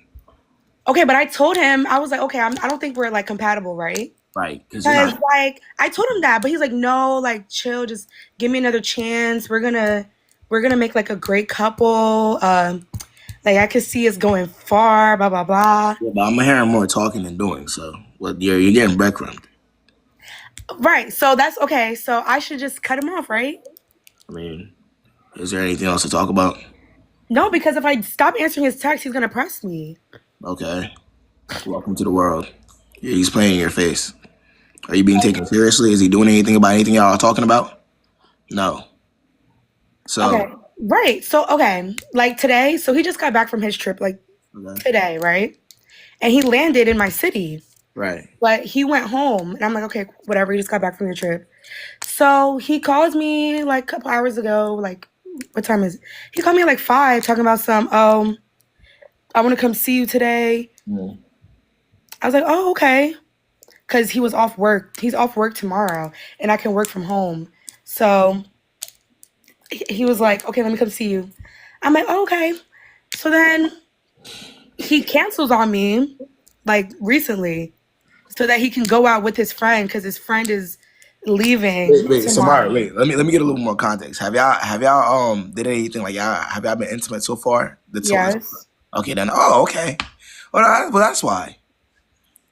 Okay, but I told him, I was like, okay, I don't think we're like compatible, right? Right. Because like I told him that, but he's like, no, like chill, just give me another chance. We're gonna make like a great couple. Like I could see us going far, blah blah blah. Yeah, but I'm hearing more talking than doing. So, you're getting breadcrumbed. Right. So that's okay. So I should just cut him off, right? I mean, is there anything else to talk about? No, because if I stop answering his text, he's gonna press me. Okay. Welcome to the world. Yeah, he's playing in your face. Are you being taken seriously? Is he doing anything about anything y'all are talking about? No. So. Okay. Right. So okay. Like today, so he just got back from his trip, like today, right? And he landed in my city. Right. But he went home, and I'm like, okay, whatever. He just got back from your trip. So he calls me like a couple hours ago. Like, what time is it? He called me at like 5, talking about I want to come see you today. I was like, oh, okay. Because he was off work. He's off work tomorrow, and I can work from home. So he was like, okay, let me come see you. I'm like, oh, okay. So then he cancels on me, like recently, so that he can go out with his friend because his friend is leaving Wait, tomorrow. Samara, wait. Let me get a little more context. Have y'all did anything like y'all have y'all been intimate so far? Yes. Okay then. Oh, okay. Well, that's why.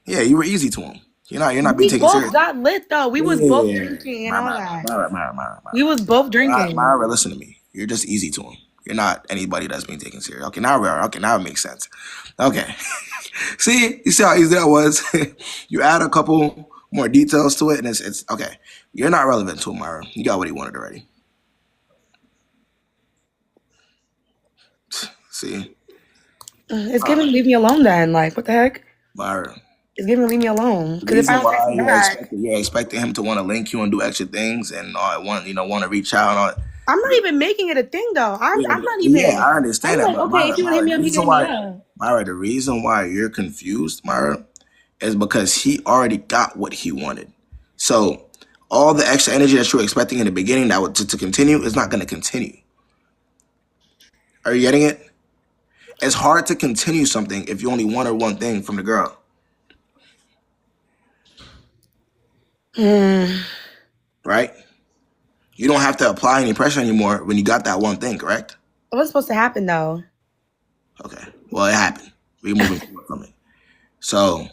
Yeah, you were easy to him. You're not being We taken both serious. got lit though. We was both Yeah. drinking and all that. Myra. We was both drinking. Myra, listen to me. You're just easy to him. You're not anybody that's being taken serious. Okay, now it makes sense. Okay. See, you see how easy that was? You add a couple more details to it, and it's okay. You're not relevant to him, Myra. You got what he wanted already. See? It's giving leave me alone then. Like, what the heck? Myra. It's giving leave me alone. The Because if I reason don't text why him back, you're expecting him to want to link you and do extra things and want to reach out and all. I'm not even making it a thing though. I'm not Yeah, even. I understand I'm that, like, but okay, if you want to hit me up, you can hit me up. The reason why you're confused, Myra, is because he already got what he wanted. So all the extra energy that you were expecting in the beginning to continue is not going to continue. Are you getting it? It's hard to continue something if you only wanted one thing from the girl. Right? You don't have to apply any pressure anymore when you got that one thing, correct? What's supposed to happen though? Okay. Well, it happened. We're moving forward from it. So,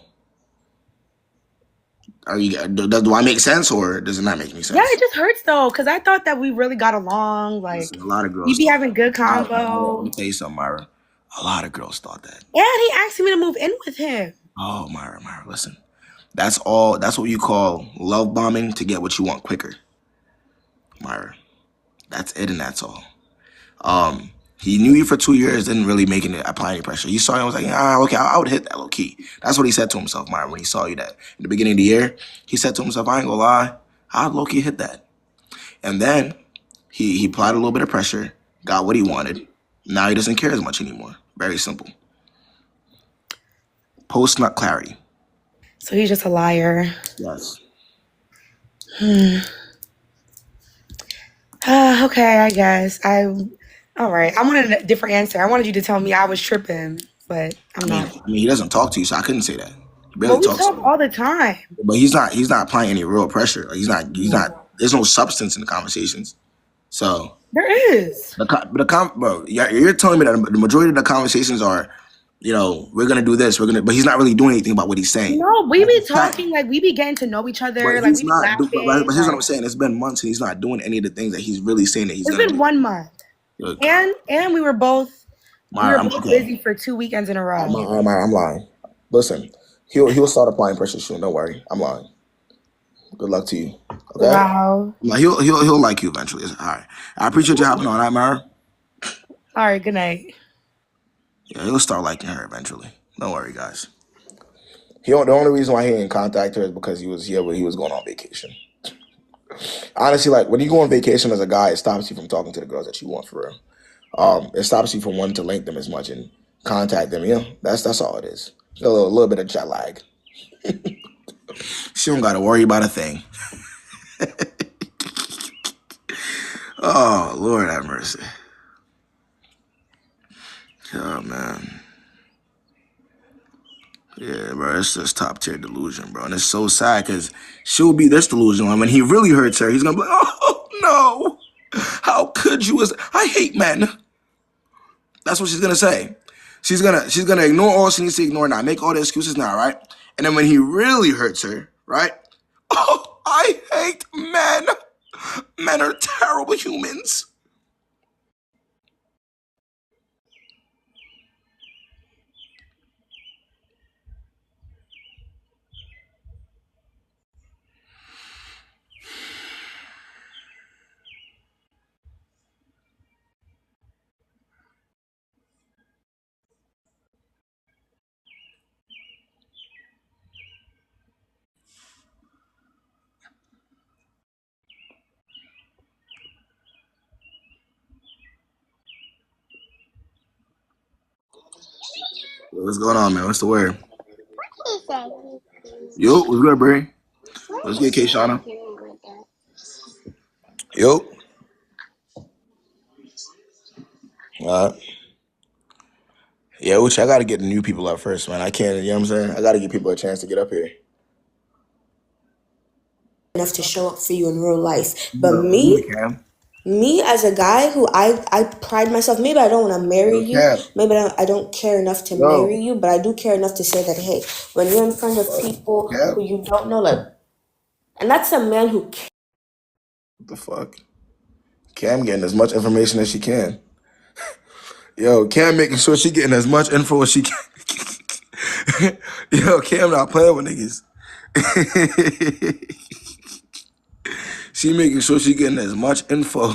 do I make sense or does it not make any sense? Yeah, it just hurts though, because I thought that we really got along. Like, Listen, a lot of girls we be thought having good that. convo. Let me tell you something, Myra. A lot of girls thought that. And he asked me to move in with him. Oh, Myra, listen. That's what you call love bombing to get what you want quicker. Myra. That's it and that's all. He knew you for 2 years, didn't really apply any pressure. You saw him, was like, okay, I would hit that low key. That's what he said to himself, Myra, when he saw you that in the beginning of the year. He said to himself, I ain't gonna lie, I'd low key hit that. And then he applied a little bit of pressure, got what he wanted. Now he doesn't care as much anymore. Very simple. Post nut clarity. So he's just a liar. Yes. Okay, I guess. All right. I wanted a different answer. I wanted you to tell me I was tripping, but I'm not. I mean, he doesn't talk to you, so I couldn't say that. He barely But we talks to talk you. all the time. But he's not applying any real pressure. Like, he's not. There's no substance in the conversations. So there is. Bro, you're telling me that the majority of the conversations are, we're gonna do this, but he's not really doing anything about what he's saying. No, we be talking, like we be getting to know each other, But like he's we be not. laughing. But here's what I'm saying: it's been months and he's not doing any of the things that he's really saying that he's It's gonna been do. 1 month, Look, and we were both okay. busy for 2 weekends in a row. I'm lying. Listen, he'll start applying pressure soon. Don't worry, I'm lying. Good luck to you. Okay. Wow. Like, he'll like you eventually. All right. I appreciate you hopping on, right, Myra? All right. Good night. Yeah, he'll start liking her eventually. Don't worry, guys. The only reason why he didn't contact her is because he was going on vacation. Honestly, like when you go on vacation as a guy, it stops you from talking to the girls that you want for real. It stops you from wanting to link them as much and contact them. That's all it is. A little bit of jet lag. She don't got to worry about a thing. Oh, Lord have mercy. Oh, man. Yeah, bro, it's just top tier delusion, bro. And it's so sad because she'll be this delusional. And when he really hurts her, he's going to be like, oh, no. How could you? I hate men. That's what she's going to say. She's gonna ignore all she needs to ignore now, make all the excuses now, right? And then when he really hurts her, right? Oh, I hate men. Men are terrible humans. What's going on, man? What's the word? Yo, what's good, Bray? What's good, K-Shana? Yo. Uh, yeah, which I got to get the new people up first, man. I can't, you know what I'm saying? I got to give people a chance to get up here. Enough to show up for you in real life. But Do it, Cam. me as a guy who I pride myself, maybe I don't want to marry you, Cam. maybe I don't care enough to marry you, but I do care enough to say that, hey, when you're in front of people who you don't know, like, and that's a man who cares. What the fuck? Cam getting as much information as she can. Yo, Cam making sure she getting as much info as she can. Yo, Cam not playing with niggas. She making sure she getting as much info.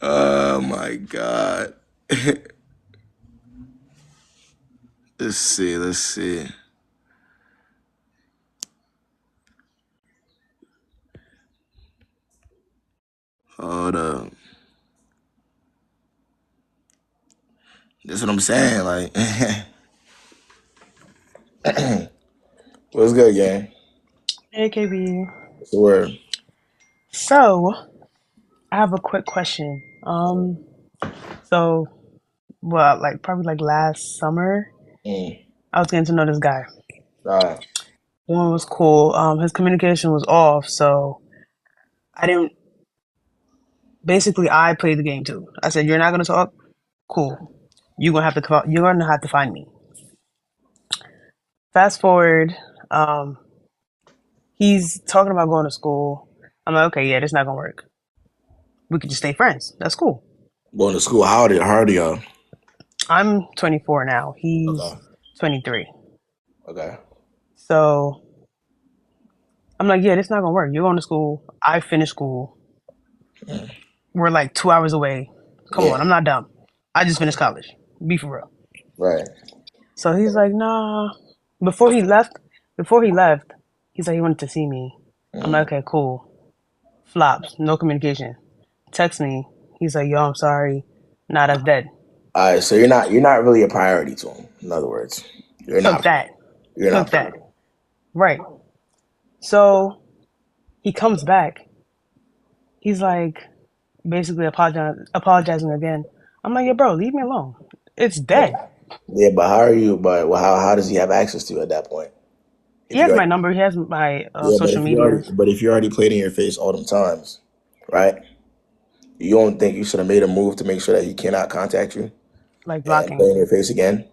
Oh my God. Let's see. Hold up. That's what I'm saying. Like, what's good, gang? Hey, KB. What's the word? So, I have a quick question. So, well, like probably like last summer, I was getting to know this guy. Right. One was cool. His communication was off, so I didn't. Basically, I played the game too. I said, "You're not gonna talk. Cool. You're gonna have to. You're gonna have to find me." Fast forward, he's talking about going to school. I'm like, okay, yeah, this not gonna work. We could just stay friends. That's cool. Going to school. How old are y'all? I'm 24 now. He's 23. Okay. So I'm like, yeah, this not gonna work. You're going to school. I finished school. We're like 2 hours away. Come on, I'm not dumb. I just finished college. Be for real. Right. So he's like, nah. Before he left, he's like, he wanted to see me. I'm like, okay, cool. Flops, no communication. Text me. He's like, yo, I'm sorry. Nah, that's dead. All right, so you're not really a priority to him. In other words, you're Took not. that. You're Took not. that. Right. So he comes back. He's like, basically apologizing again. I'm like, yeah, bro, leave me alone. It's dead. Yeah, but how are you? But how does he have access to you at that point? He has my number. He has my social media. But if you already played in your face all them times, right? You don't think you should have made a move to make sure that he cannot contact you? Like And play in blocking. your face again?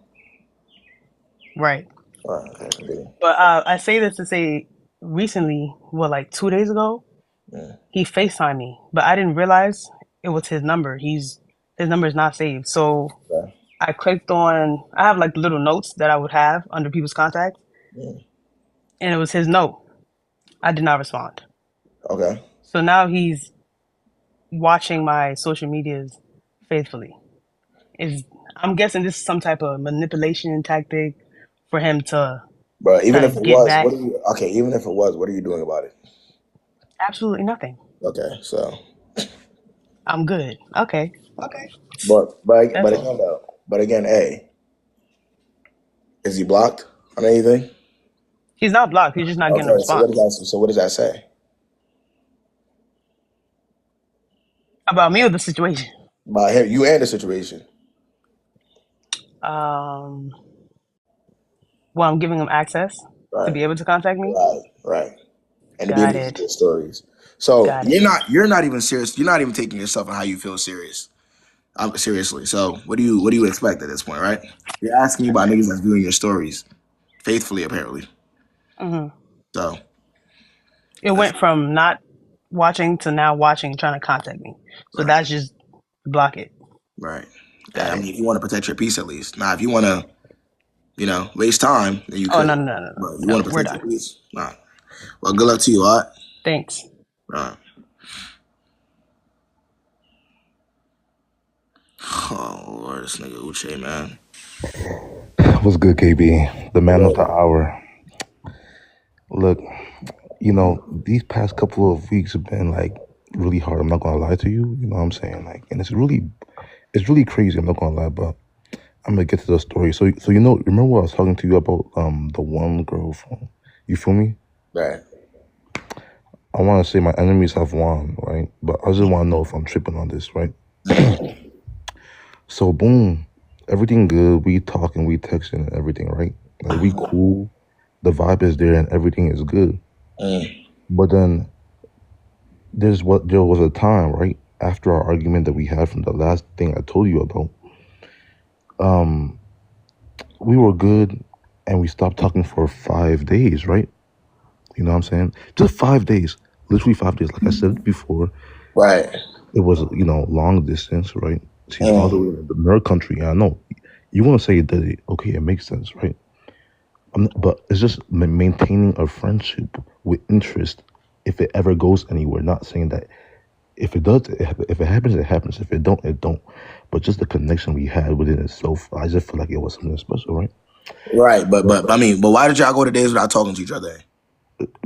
Right. Okay. But I say this to say recently, like 2 days ago, he FaceTimed me, but I didn't realize it was his number. His number is not saved. So I clicked on, I have like little notes that I would have under people's contacts. And it was his note. I did not respond. Okay. So now he's watching my social medias faithfully. I'm guessing this is some type of manipulation tactic for him to Bro, even if it get was, back. even if it was, what are you doing about it? Absolutely nothing. Okay, so I'm good. Okay. But again, A, is he blocked on anything? He's not blocked. He's just not getting a response. So what does that say? About me or the situation? About him, you and the situation. Well, I'm giving him access to be able to contact me. Right. And to be Got able to it. get stories. So Got you're not even serious. You're not even taking yourself and how you feel serious. Seriously. So what do you expect at this point, right? You're asking me about niggas that's viewing your stories faithfully, apparently. So it went from not watching to now watching, trying to contact me. So that's just block it. Right. Yeah, I mean, if you want to protect your peace, at least. Now, if you want to, waste time, then you could. No. But you want to protect your peace? Nah. Well, good luck to you, all right? Thanks. All right. Oh, Lord, this nigga Uche, man. What's good, KB? The man of the hour. Look, these past couple of weeks have been like really hard. I'm not gonna lie to you. You know what I'm saying? Like, and it's really crazy. I'm not gonna lie, but I'm gonna get to the story. So remember what I was talking to you about the one girl from, you feel me? Right. I want to say my enemies have won, right? But I just want to know if I'm tripping on this, right? So boom, everything good. We talking, we texting, and everything, right? Like we cool. The vibe is there, and everything is good. But then there was a time, right, after our argument that we had from the last thing I told you about. We were good, and we stopped talking for 5 days, right? You know what I'm saying? Just 5 days, literally 5 days. Like I said before, Right. it was long distance, right? She's all the way in the country. I know you want to say that okay, it makes sense, right? But it's just maintaining a friendship with interest. If it ever goes anywhere, not saying that if it does, if it happens, it happens. If it don't, it don't. But just the connection we had within itself, I just feel like it was something special, right? Right, but why did y'all go to days without talking to each other?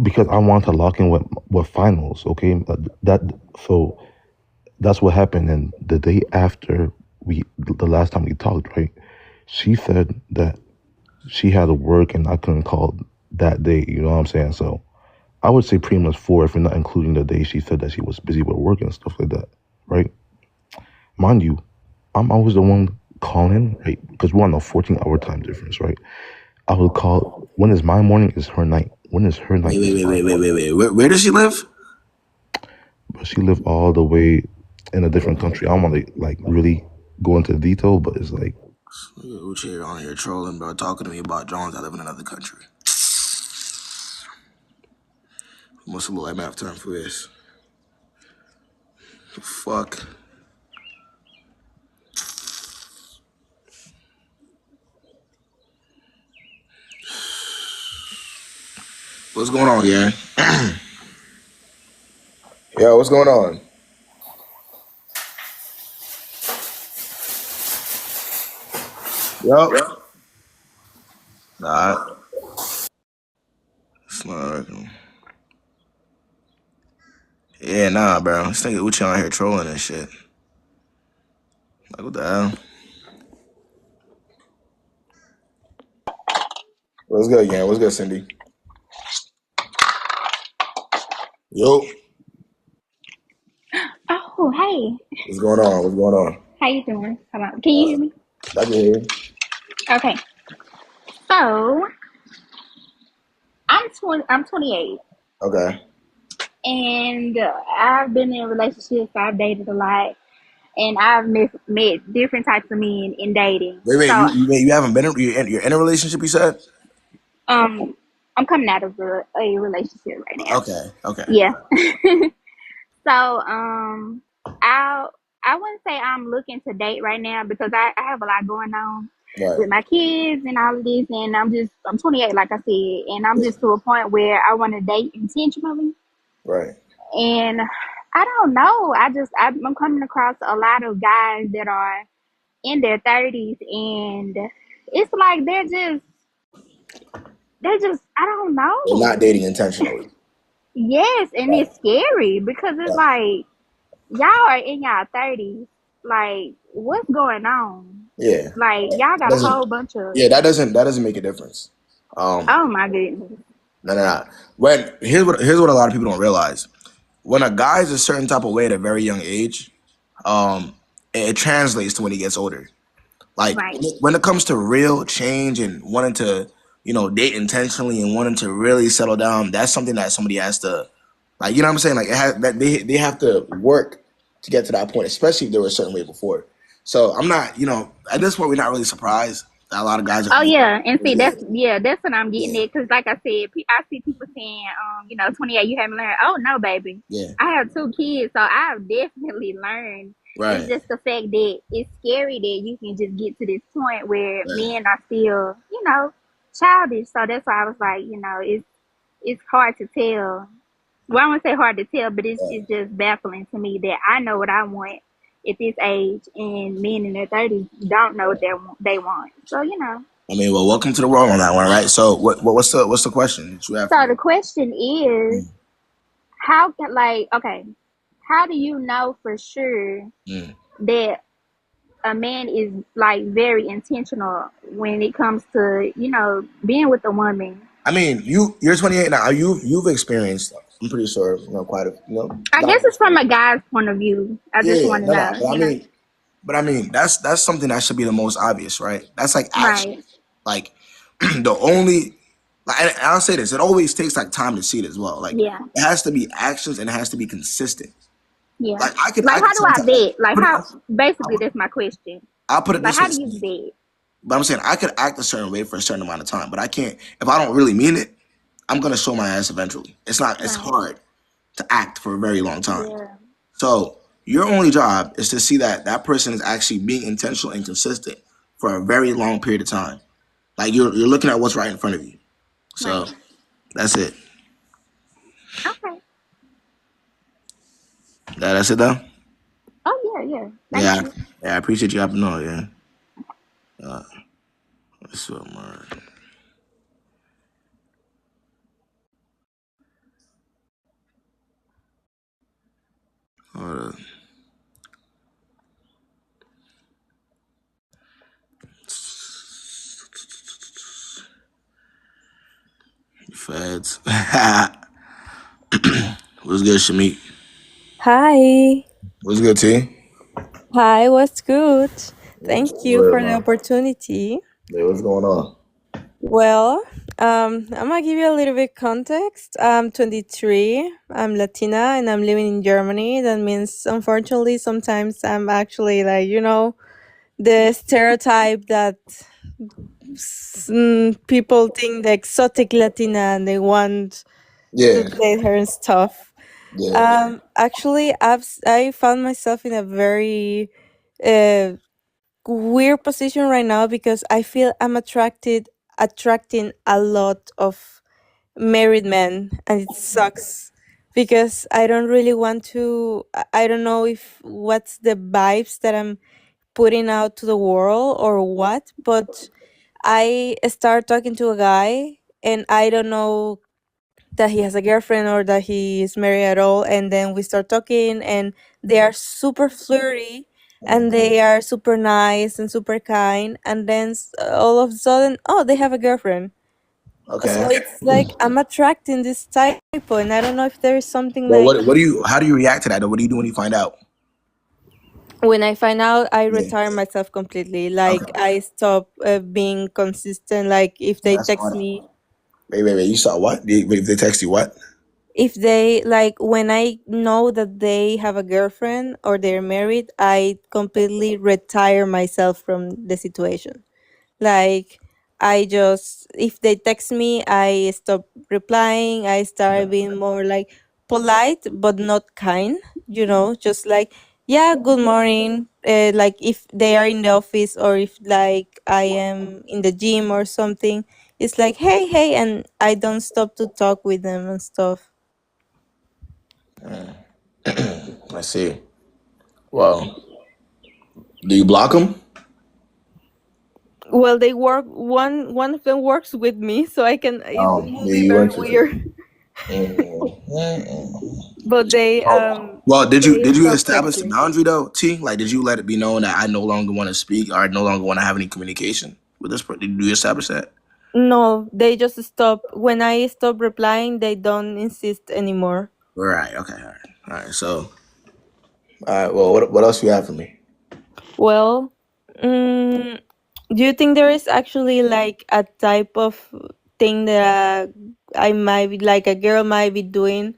Because I want to lock in with finals, okay? So that's what happened. And the day after the last time we talked, right? She said that she had to work and I couldn't call that day. You know what I'm saying? So I would say pretty much 4, if you're not including the day she said that she was busy with work and stuff like that, right? Mind you, I'm always the one calling, right? Because we're on a 14-hour time difference, right? I would call, when is my morning is her night. When is her night is my morning. Wait. Where does she live? But she lived all the way in a different country. I don't want to like really go into detail, but it's like Uche on here trolling, bro, talking to me about Jones. I live in another country. Must look like I have time for this. Fuck. What's going on, gang? Yo, what's going on? Yo. Nah. It's not working. Yeah, nah, bro. This nigga Uche on here trolling and shit. Like, what the hell? What's good, gang? What's good, Cindy? Yo. Oh, hey. What's going on? What's going on? How you doing? Hold on. Can you hear me? I can hear you. Okay. So I'm 28. Okay. And I've been in relationships. I've dated a lot, and I've met different types of men in dating. Wait. So You haven't been you're in a relationship? You said. I'm coming out of a relationship right now. Okay. Yeah. So I wouldn't say I'm looking to date right now because I have a lot going on Right. with my kids and all of this, and I'm 28, like I said, and I'm just to a point where I want to date intentionally. Right. And I don't know. I'm coming across a lot of guys that are in their 30s, and it's like they're just I don't They're not know. dating intentionally. Yes, and Right. it's scary because it's Right. like y'all are in y'all 30s. Like, what's going on? Yeah. Like, y'all got a whole bunch of. That doesn't make a difference. Oh my goodness. No. Here's what a lot of people don't realize. When a guy's a certain type of way at a very young age, it translates to when he gets older. Like Right. when it comes to real change and wanting to, date intentionally and wanting to really settle down, that's something that somebody has to, like, you know what I'm saying? Like, it has, that they have to work to get to that point, especially if they were a certain way before. So I'm not, at this point, we're not really surprised that a lot of guys are Oh going yeah, and see to, that's what I'm getting at. Cause like I said, I see people saying, 28, you haven't learned. Oh no, baby, yeah, I have 2 kids, so I've definitely learned. It's right, just the fact that it's scary that you can just get to this point where right. men are still, childish. So that's why I was like, it's hard to tell. Well, I won't say hard to tell, but it's just baffling to me that I know what I want at this age, and men in their 30s don't know what they want. So I mean, well, welcome to the world on that one, right? So, what's the question that you have for So me? the question is, how do you know for sure Mm. that a man is like very intentional when it comes to, being with a woman I mean, you're 28 now. You've experienced. I'm pretty sure quite a I not guess it's from a guy's point of view. I just yeah want to no. know, But I you know. mean, that's something that should be the most obvious, right? That's like action. Right. Like the only like, and I'll say this: it always takes like time to see it as well. Like Yeah. it has to be actions and it has to be consistent. Yeah. Like I Like, could how do I sometimes vet? Like, put it. how? Basically, that's my question. I'll put it Like, this way. how do you vet? But I'm saying I could act a certain way for a certain amount of time, but I can't if I don't really mean it. I'm gonna show my ass eventually. It's not. It's Right. hard to act for a very long time. Yeah. So your only job is to see that that person is actually being intentional and consistent for a very long period of time. Like you're looking at what's right in front of you. So Right. that's it. Okay. That's it though. Oh yeah, yeah. Thank Yeah, you. yeah. I appreciate you hopping on. Yeah. Uh, that's what my uh, feds. What's good, Shamik? Hi. What's good, T? Hi, what's good? What's Thank you good, for the man? opportunity. Yeah, what's going on? Well, I'm gonna give you a little bit context. I'm 23, I'm Latina, and I'm living in Germany. That means, unfortunately, sometimes I'm actually like, the stereotype that people think the exotic Latina and they want to Yeah, date her and stuff. yeah. Actually, I found myself in a very uh, weird position right now because I feel I'm attracting a lot of married men, and it sucks because I don't really want to. I don't know if what's the vibes that I'm putting out to the world or what, but I start talking to a guy and I don't know that he has a girlfriend or that he is married at all, and then we start talking and they are super flirty and they are super nice and super kind, and then all of a sudden, oh, they have a girlfriend. So Okay. it's like I'm attracting this type, and I don't know if there is something Well, like what do you? How do you react to that? Though? What do you do when you find out? when I find out, I Yeah. retire myself completely. Like Okay. I stop being consistent. Like if they That's text funny. me, Wait. You saw what? Wait, they text you what? if they like when I know that they have a girlfriend or they're married, I completely retire myself from the situation. Like I just, if they text me, I stop replying. I start being more like polite but not kind, just like, yeah, good morning. Like if they are in the office or if like I am in the gym or something, it's like, hey, and I don't stop to talk with them and stuff. I see. Well, do you block them? Well, they work. One of them works with me, so I can. It will Yeah, be you very interested? weird. But Well, they did you stop establish the texting. boundary though, T? Like, did you let it be known that I no longer want to speak or I no longer want to have any communication with this person? Did you establish that? No, they just stop. When I stop replying, they don't insist anymore. Right. Okay. All right. So, all right. Well, what else you have for me? Well, mm, do you think there is actually like a type of thing that I might be like a girl might be doing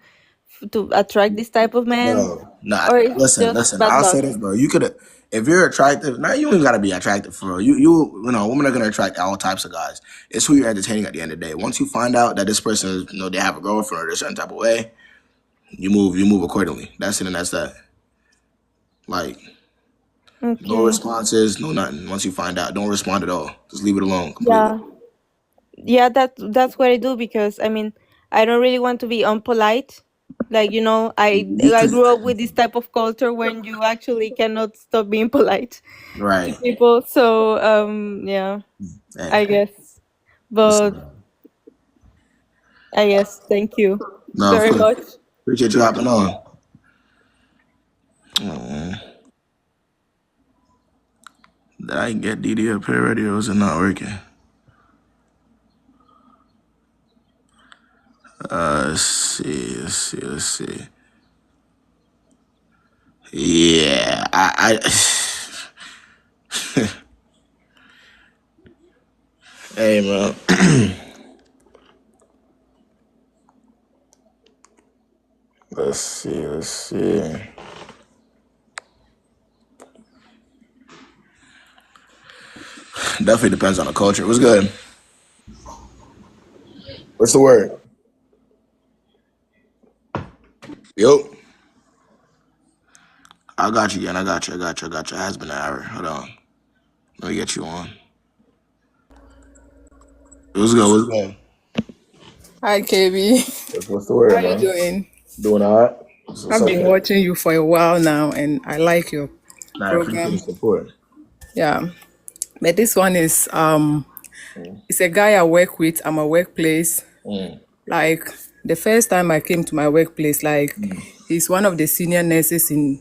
to attract this type of man, No, not or it's listen, just listen. bad I'll say luck? this, bro. You could, if you're attractive. Now you ain't gotta be attractive for real. Women are gonna attract all types of guys. It's who you're entertaining at the end of the day. Once you find out that this person is, they have a girlfriend or a certain type of way, you move accordingly. That's it, and that's that. Like no Okay. responses, no nothing. Once you find out, don't respond at all. Just leave it alone completely. Yeah. Yeah, that's what I do because I mean I don't really want to be unpolite. Like You I could, grew up with this type of culture when you actually cannot stop being polite to right? people. So yeah, Hey, I guess. But listen. I guess thank you No, of very course. much. Appreciate you hopping on. Oh, man. Did I get DD up here already or is it not working? see. Yeah, I hey, man. Let's see. Definitely depends on the culture. What's good? What's the word? Yo. I got you again. I got you. It has been an hour. Hold on. Let me get you on. What's good? Hi, KB. What's the How word, you man? doing? Doing all right? What's I've up, been man? watching you for a while now, and I like your Nah, I appreciate the program. support. Yeah, but this one is Mm. it's a guy I work with. I'm a workplace. Mm. Like the first time I came to my workplace, like he's one of the senior nurses in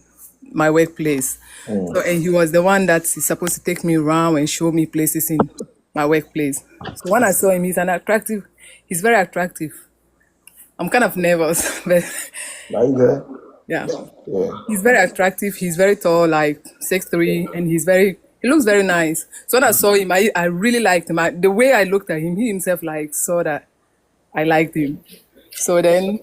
my workplace. So Mm. and he was the one that's supposed to take me around and show me places in my workplace. So when I saw him, he's very attractive. I'm kind of nervous, but Now you good? yeah. Yeah. He's very attractive. He's very tall, like 6'3", and he looks very nice. So when I saw him, I really liked him. The way I looked at him, he himself like saw that I liked him. So then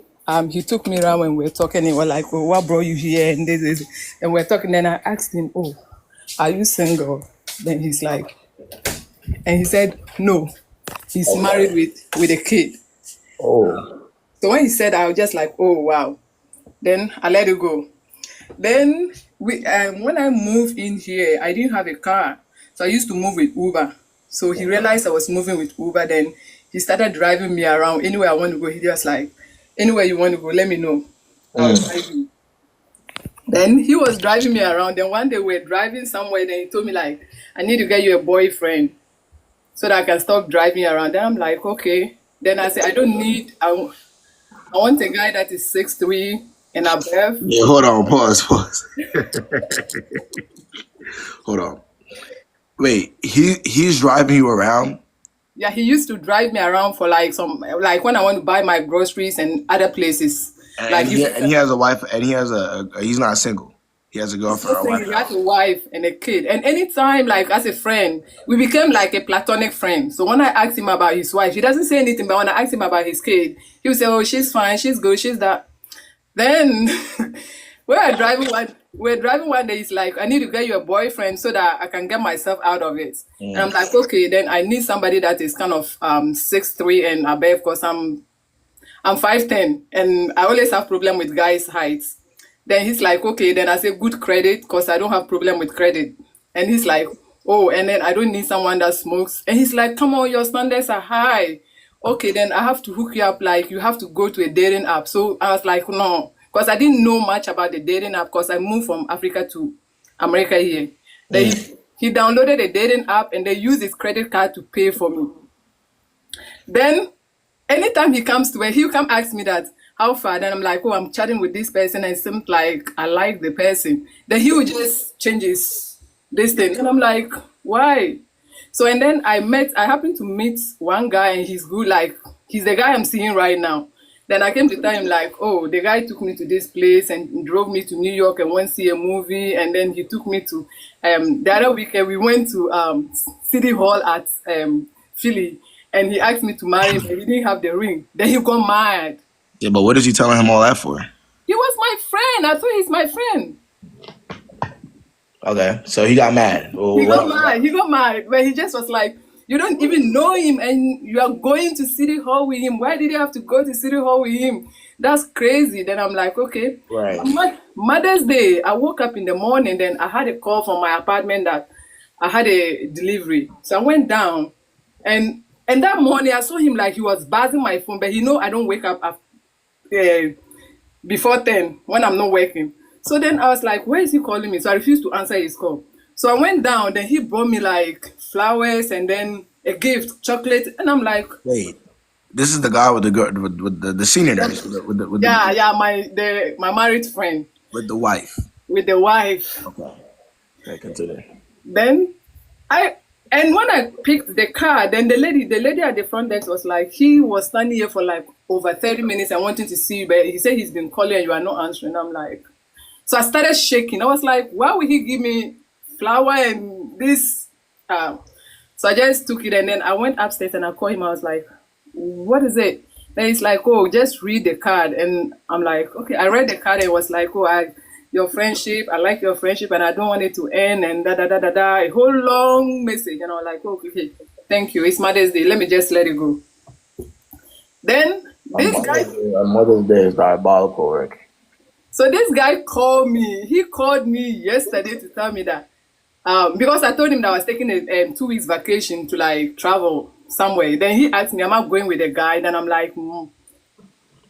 he took me around when we were talking, and we're like, "Oh, what brought you here?" And this is, and we're talking. Then I asked him, "Oh, are you single?" Then he's like, and he said, "No, he's married Okay. with a kid." Oh. So when he said, I was just like, "Oh wow." Then I let it go. Then when I moved in here, I didn't have a car, so I used to move with Uber. So he realized I was moving with Uber. Then he started driving me around anywhere I want to go. He just like, anywhere you want to go, let me know. I'll drive you. Then he was driving me around. Then one day we're driving somewhere. Then he told me like, I need to get you a boyfriend so that I can stop driving around. Then I'm like, okay. Then I said, I want a guy that is 6'3" and above. Yeah, hold on. Pause. Hold on. Wait, he's driving you around? Yeah, he used to drive me around for like when I want to buy my groceries and other places. Like And he has a wife, and he has he's not single. He has a he's girlfriend so or a wife single, he has now. a wife and a kid. And anytime, like as a friend, we became like a platonic friend. So when I asked him about his wife, he doesn't say anything. But when I asked him about his kid, he would say, "Oh, she's fine, she's good, she's that." Then we're driving one day. He's like, "I need to get you a boyfriend so that I can get myself out of it." And I'm like, "Okay, then I need somebody that is kind of 6'3" and above, because I'm 5'10", and I always have problem with guys' heights. Then he's like, okay, then I say good credit because I don't have problem with credit. And he's like, oh, and then I don't need someone that smokes. And he's like, come on, your standards are high. Okay, then I have to hook you up, like you have to go to a dating app. So I was like, no, because I didn't know much about the dating app because I moved from Africa to America here. Then he downloaded a dating app and they used his credit card to pay for me. Then anytime he comes to where he'll come ask me that, how far? Then I'm like, oh, I'm chatting with this person and it seems like I like the person. Then he would just change this thing. And I'm like, why? So and then I happened to meet one guy and he's good, like he's the guy I'm seeing right now. Then I came to tell him like, oh, the guy took me to this place and drove me to New York and went to see a movie. And then he took me to the other weekend we went to City Hall at Philly, and he asked me to marry him, but he didn't have the ring. Then he got mad. Yeah, but what is he telling him all that for? He was my friend. I thought he's my friend. Okay, so he got mad. He got mad. He got mad. But he just was like, you don't even know him and you are going to City Hall with him. Why did you have to go to City Hall with him? That's crazy. Then I'm like, okay. Right. Mother's Day, I woke up in the morning, then I had a call from my apartment that I had a delivery. So I went down and that morning I saw him like he was buzzing my phone, but I don't wake up before 10 when I'm not working. So then I was like, where is he calling me? So I refused to answer his call. So I went down, then he brought me like flowers and then a gift, chocolate. And I'm like, wait, this is the guy with the girl with the senior nurse my married friend. With the wife. With the wife. Okay, continue. Then And when I picked the car, then the lady at the front desk was like, he was standing here for like over 30 minutes and wanting to see you, but he said he's been calling and you are not answering. I'm like, so I started shaking. I was like, why would he give me flour and this? So I just took it and then I went upstairs and I called him. I was like, what is it? Then he's like, oh, just read the card. And I'm like, okay, I read the card and it was like, oh, your friendship, I like your friendship and I don't want it to end and da da da da da. A whole long message. And I was like, oh, okay, thank you. It's Mother's Day. Let me just let it go. Then this guy. Mother's Day is diabolical, Rick. So this guy called me. He called me yesterday to tell me that because I told him that I was taking a 2 weeks vacation to like travel somewhere. Then he asked me, am I going with a guy? Then I'm like,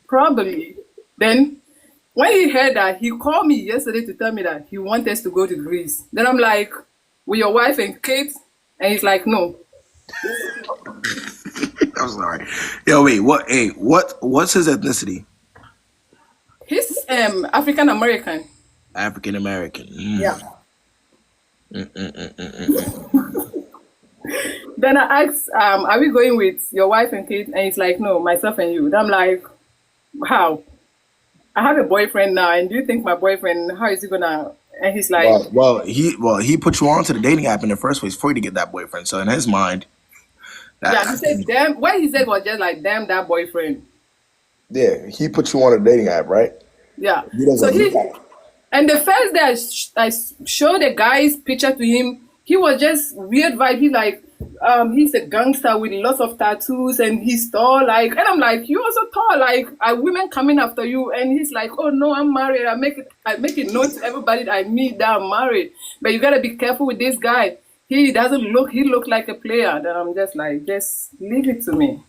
probably. Then when he heard that, he called me yesterday to tell me that he wants us to go to Greece. Then I'm like, with your wife and kids? And he's like, no. I'm sorry. Yo, wait, what's his ethnicity? He's African American. African American. Yeah. Then I asked, are we going with your wife and kids? And he's like, no, myself and you. Then I'm like, how? I have a boyfriend now, and do you think my boyfriend, how is he gonna? And he's like, he put you on to the dating app in the first place for you to get that boyfriend. So in his mind, he said, damn. What he said was just like, damn that boyfriend. Yeah, he put you on a dating app, right? Yeah. And the first day I showed the guy's picture to him, he was just weird vibe. He like, he's a gangster with lots of tattoos and he's tall, like, and I'm like, you also tall, like, are women coming after you? And he's like, oh no, I'm married. I make it known to everybody that I meet that I'm married. But you gotta be careful with this guy. He look like a player. Then I'm just like, just leave it to me.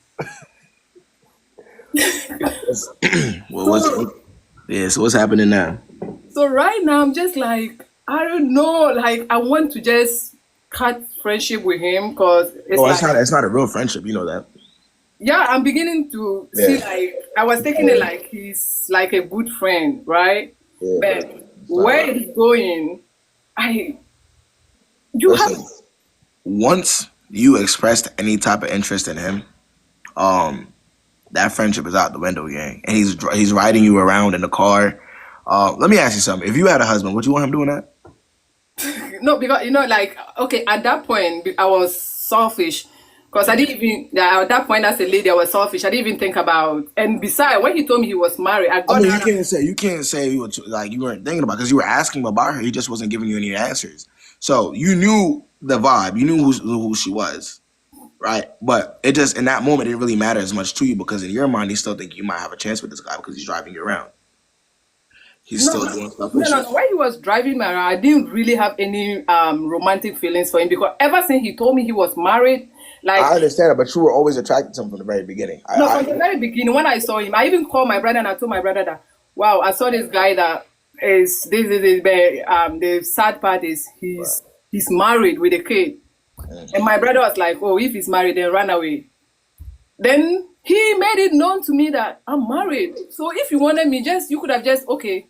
So what's happening now? So right now I'm just like, I don't know, like I want to just cut friendship with him because it's not a real friendship, you know that. Yeah, I'm beginning to see, like, I was taking it like he's like a good friend, right? Yeah, but where he's going, once you expressed any type of interest in him, that friendship is out the window, gang. And he's riding you around in the car. Let me ask you something. If you had a husband, would you want him doing that? No, because, like, okay, at that point, I was selfish. Because I didn't even, at that point, as a lady, I was selfish. I didn't even think about, and besides, when he told me he was married, you can't say you weren't thinking about, because you were asking about her. He just wasn't giving you any answers. So you knew the vibe. You knew who she was, right? But it just, in that moment, it didn't really matter as much to you, because in your mind, you still think you might have a chance with this guy because he's driving you around. He's still doing stuff. No. When he was driving me around, I didn't really have any romantic feelings for him, because ever since he told me he was married, like, I understand it, but you were always attracted to him from the very beginning. From the very beginning, when I saw him, I even called my brother and I told my brother that, wow, I saw this guy that is the sad part is he's married with a kid. And my brother was like, oh, if he's married, then run away. Then he made it known to me that I'm married. So if you wanted me, you could have just, okay.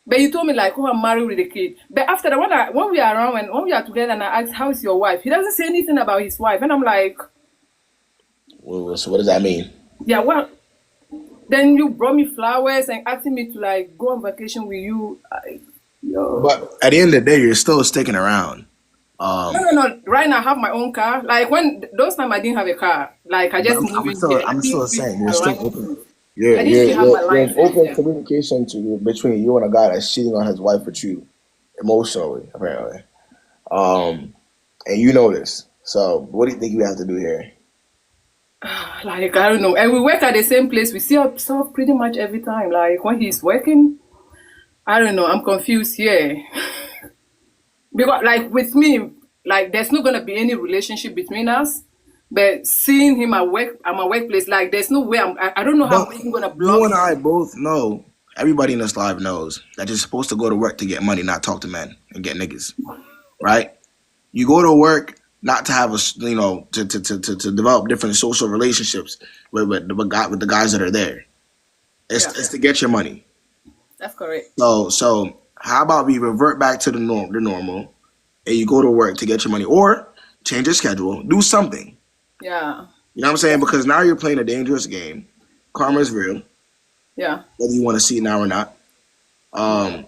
But you told me like, oh, I'm married with a kid. But after that, when we are around and when we are together and I ask, how is your wife? He doesn't say anything about his wife. And I'm like, well, so what does that mean? Yeah, well, then you brought me flowers and asking me to like go on vacation with you. But at the end of the day, you're still sticking around. No. Right now I have my own car. Like when those times I didn't have a car. Like I just moved in. I'm still saying you're still open. You're open communication between you and a guy that's cheating on his wife with you, emotionally, apparently. And you know this. So what do you think you have to do here? Like, I don't know. And we work at the same place. We see ourselves pretty much every time. Like when he's working, I don't know. I'm confused here. Because like with me, like there's not gonna be any relationship between us. But seeing him at my workplace, like there's no way I don't know how I'm gonna block. You and I both know, everybody in this live knows that you're supposed to go to work to get money, not talk to men and get niggas. Right? You go to work not to have to develop different social relationships with the guys that are there. It's to get your money. That's correct. So how about we revert back to the normal, and you go to work to get your money, or change your schedule, do something. Yeah. You know what I'm saying? Because now you're playing a dangerous game. Karma is real. Yeah. Whether you want to see it now or not. And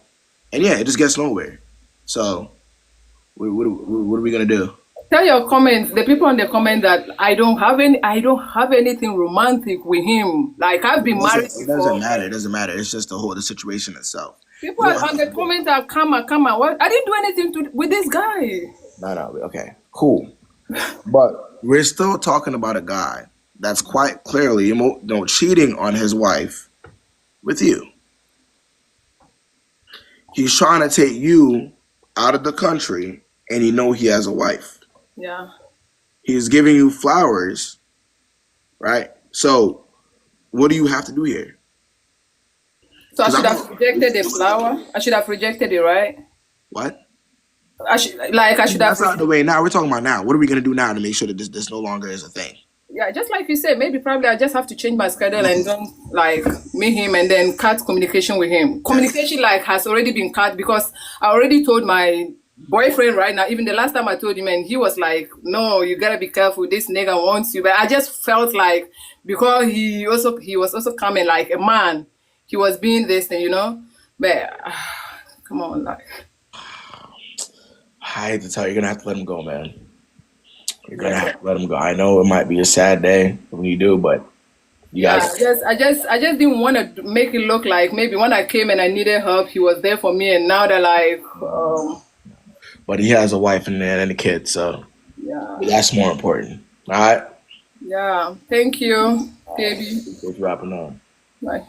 yeah, it just gets nowhere. So, what are we gonna do? Tell your comments, the people in the comment, that I don't have anything romantic with him. Like, I've been married It before. doesn't matter. It doesn't matter. It's just the situation itself. People on the comment are come on. What? I didn't do anything with this guy. No. Okay, cool. But we're still talking about a guy that's quite clearly, cheating on his wife with you. He's trying to take you out of the country, and he has a wife. Yeah. He's giving you flowers, right? So, what do you have to do here? So I should have rejected the flower. I should have rejected it, right? What? I should have. That's not the way. Now we're talking about now. What are we gonna do now to make sure that this no longer is a thing? Yeah, just like you said, probably I just have to change my schedule and don't meet him and then cut communication with him. Communication has already been cut because I already told my boyfriend right now. Even the last time I told him, and he was like, "No, you gotta be careful. This nigga wants you." But I just felt like because he was also coming like a man, he was being this thing, But come on, I hate to tell you, you're gonna have to let him go, man. You're gonna have to let him go. I know it might be a sad day when you do, but you guys. I just didn't want to make it look like maybe when I came and I needed help, he was there for me, and now they're But he has a wife and a kid, so yeah, that's more important. All right. Yeah. Thank you, baby. What's wrapping up? Bye.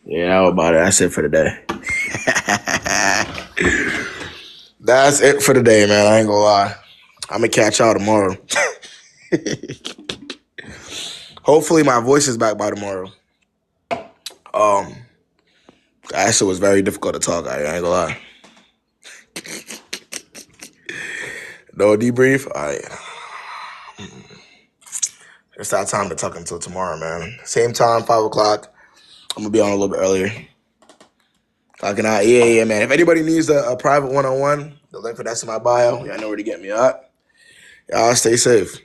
Yeah, how about it? That's it for the day. That's it for the day, man. I ain't gonna lie. I'm gonna catch y'all tomorrow. Hopefully my voice is back by tomorrow. That shit was very difficult to talk. I ain't gonna lie. No debrief. It's that time to talk until tomorrow, man. Same time, 5 o'clock. I'm gonna be on a little bit earlier. Talking out, yeah, man. If anybody needs a private one-on-one, the link for that's in my bio. Y'all know where to get me at. Y'all stay safe.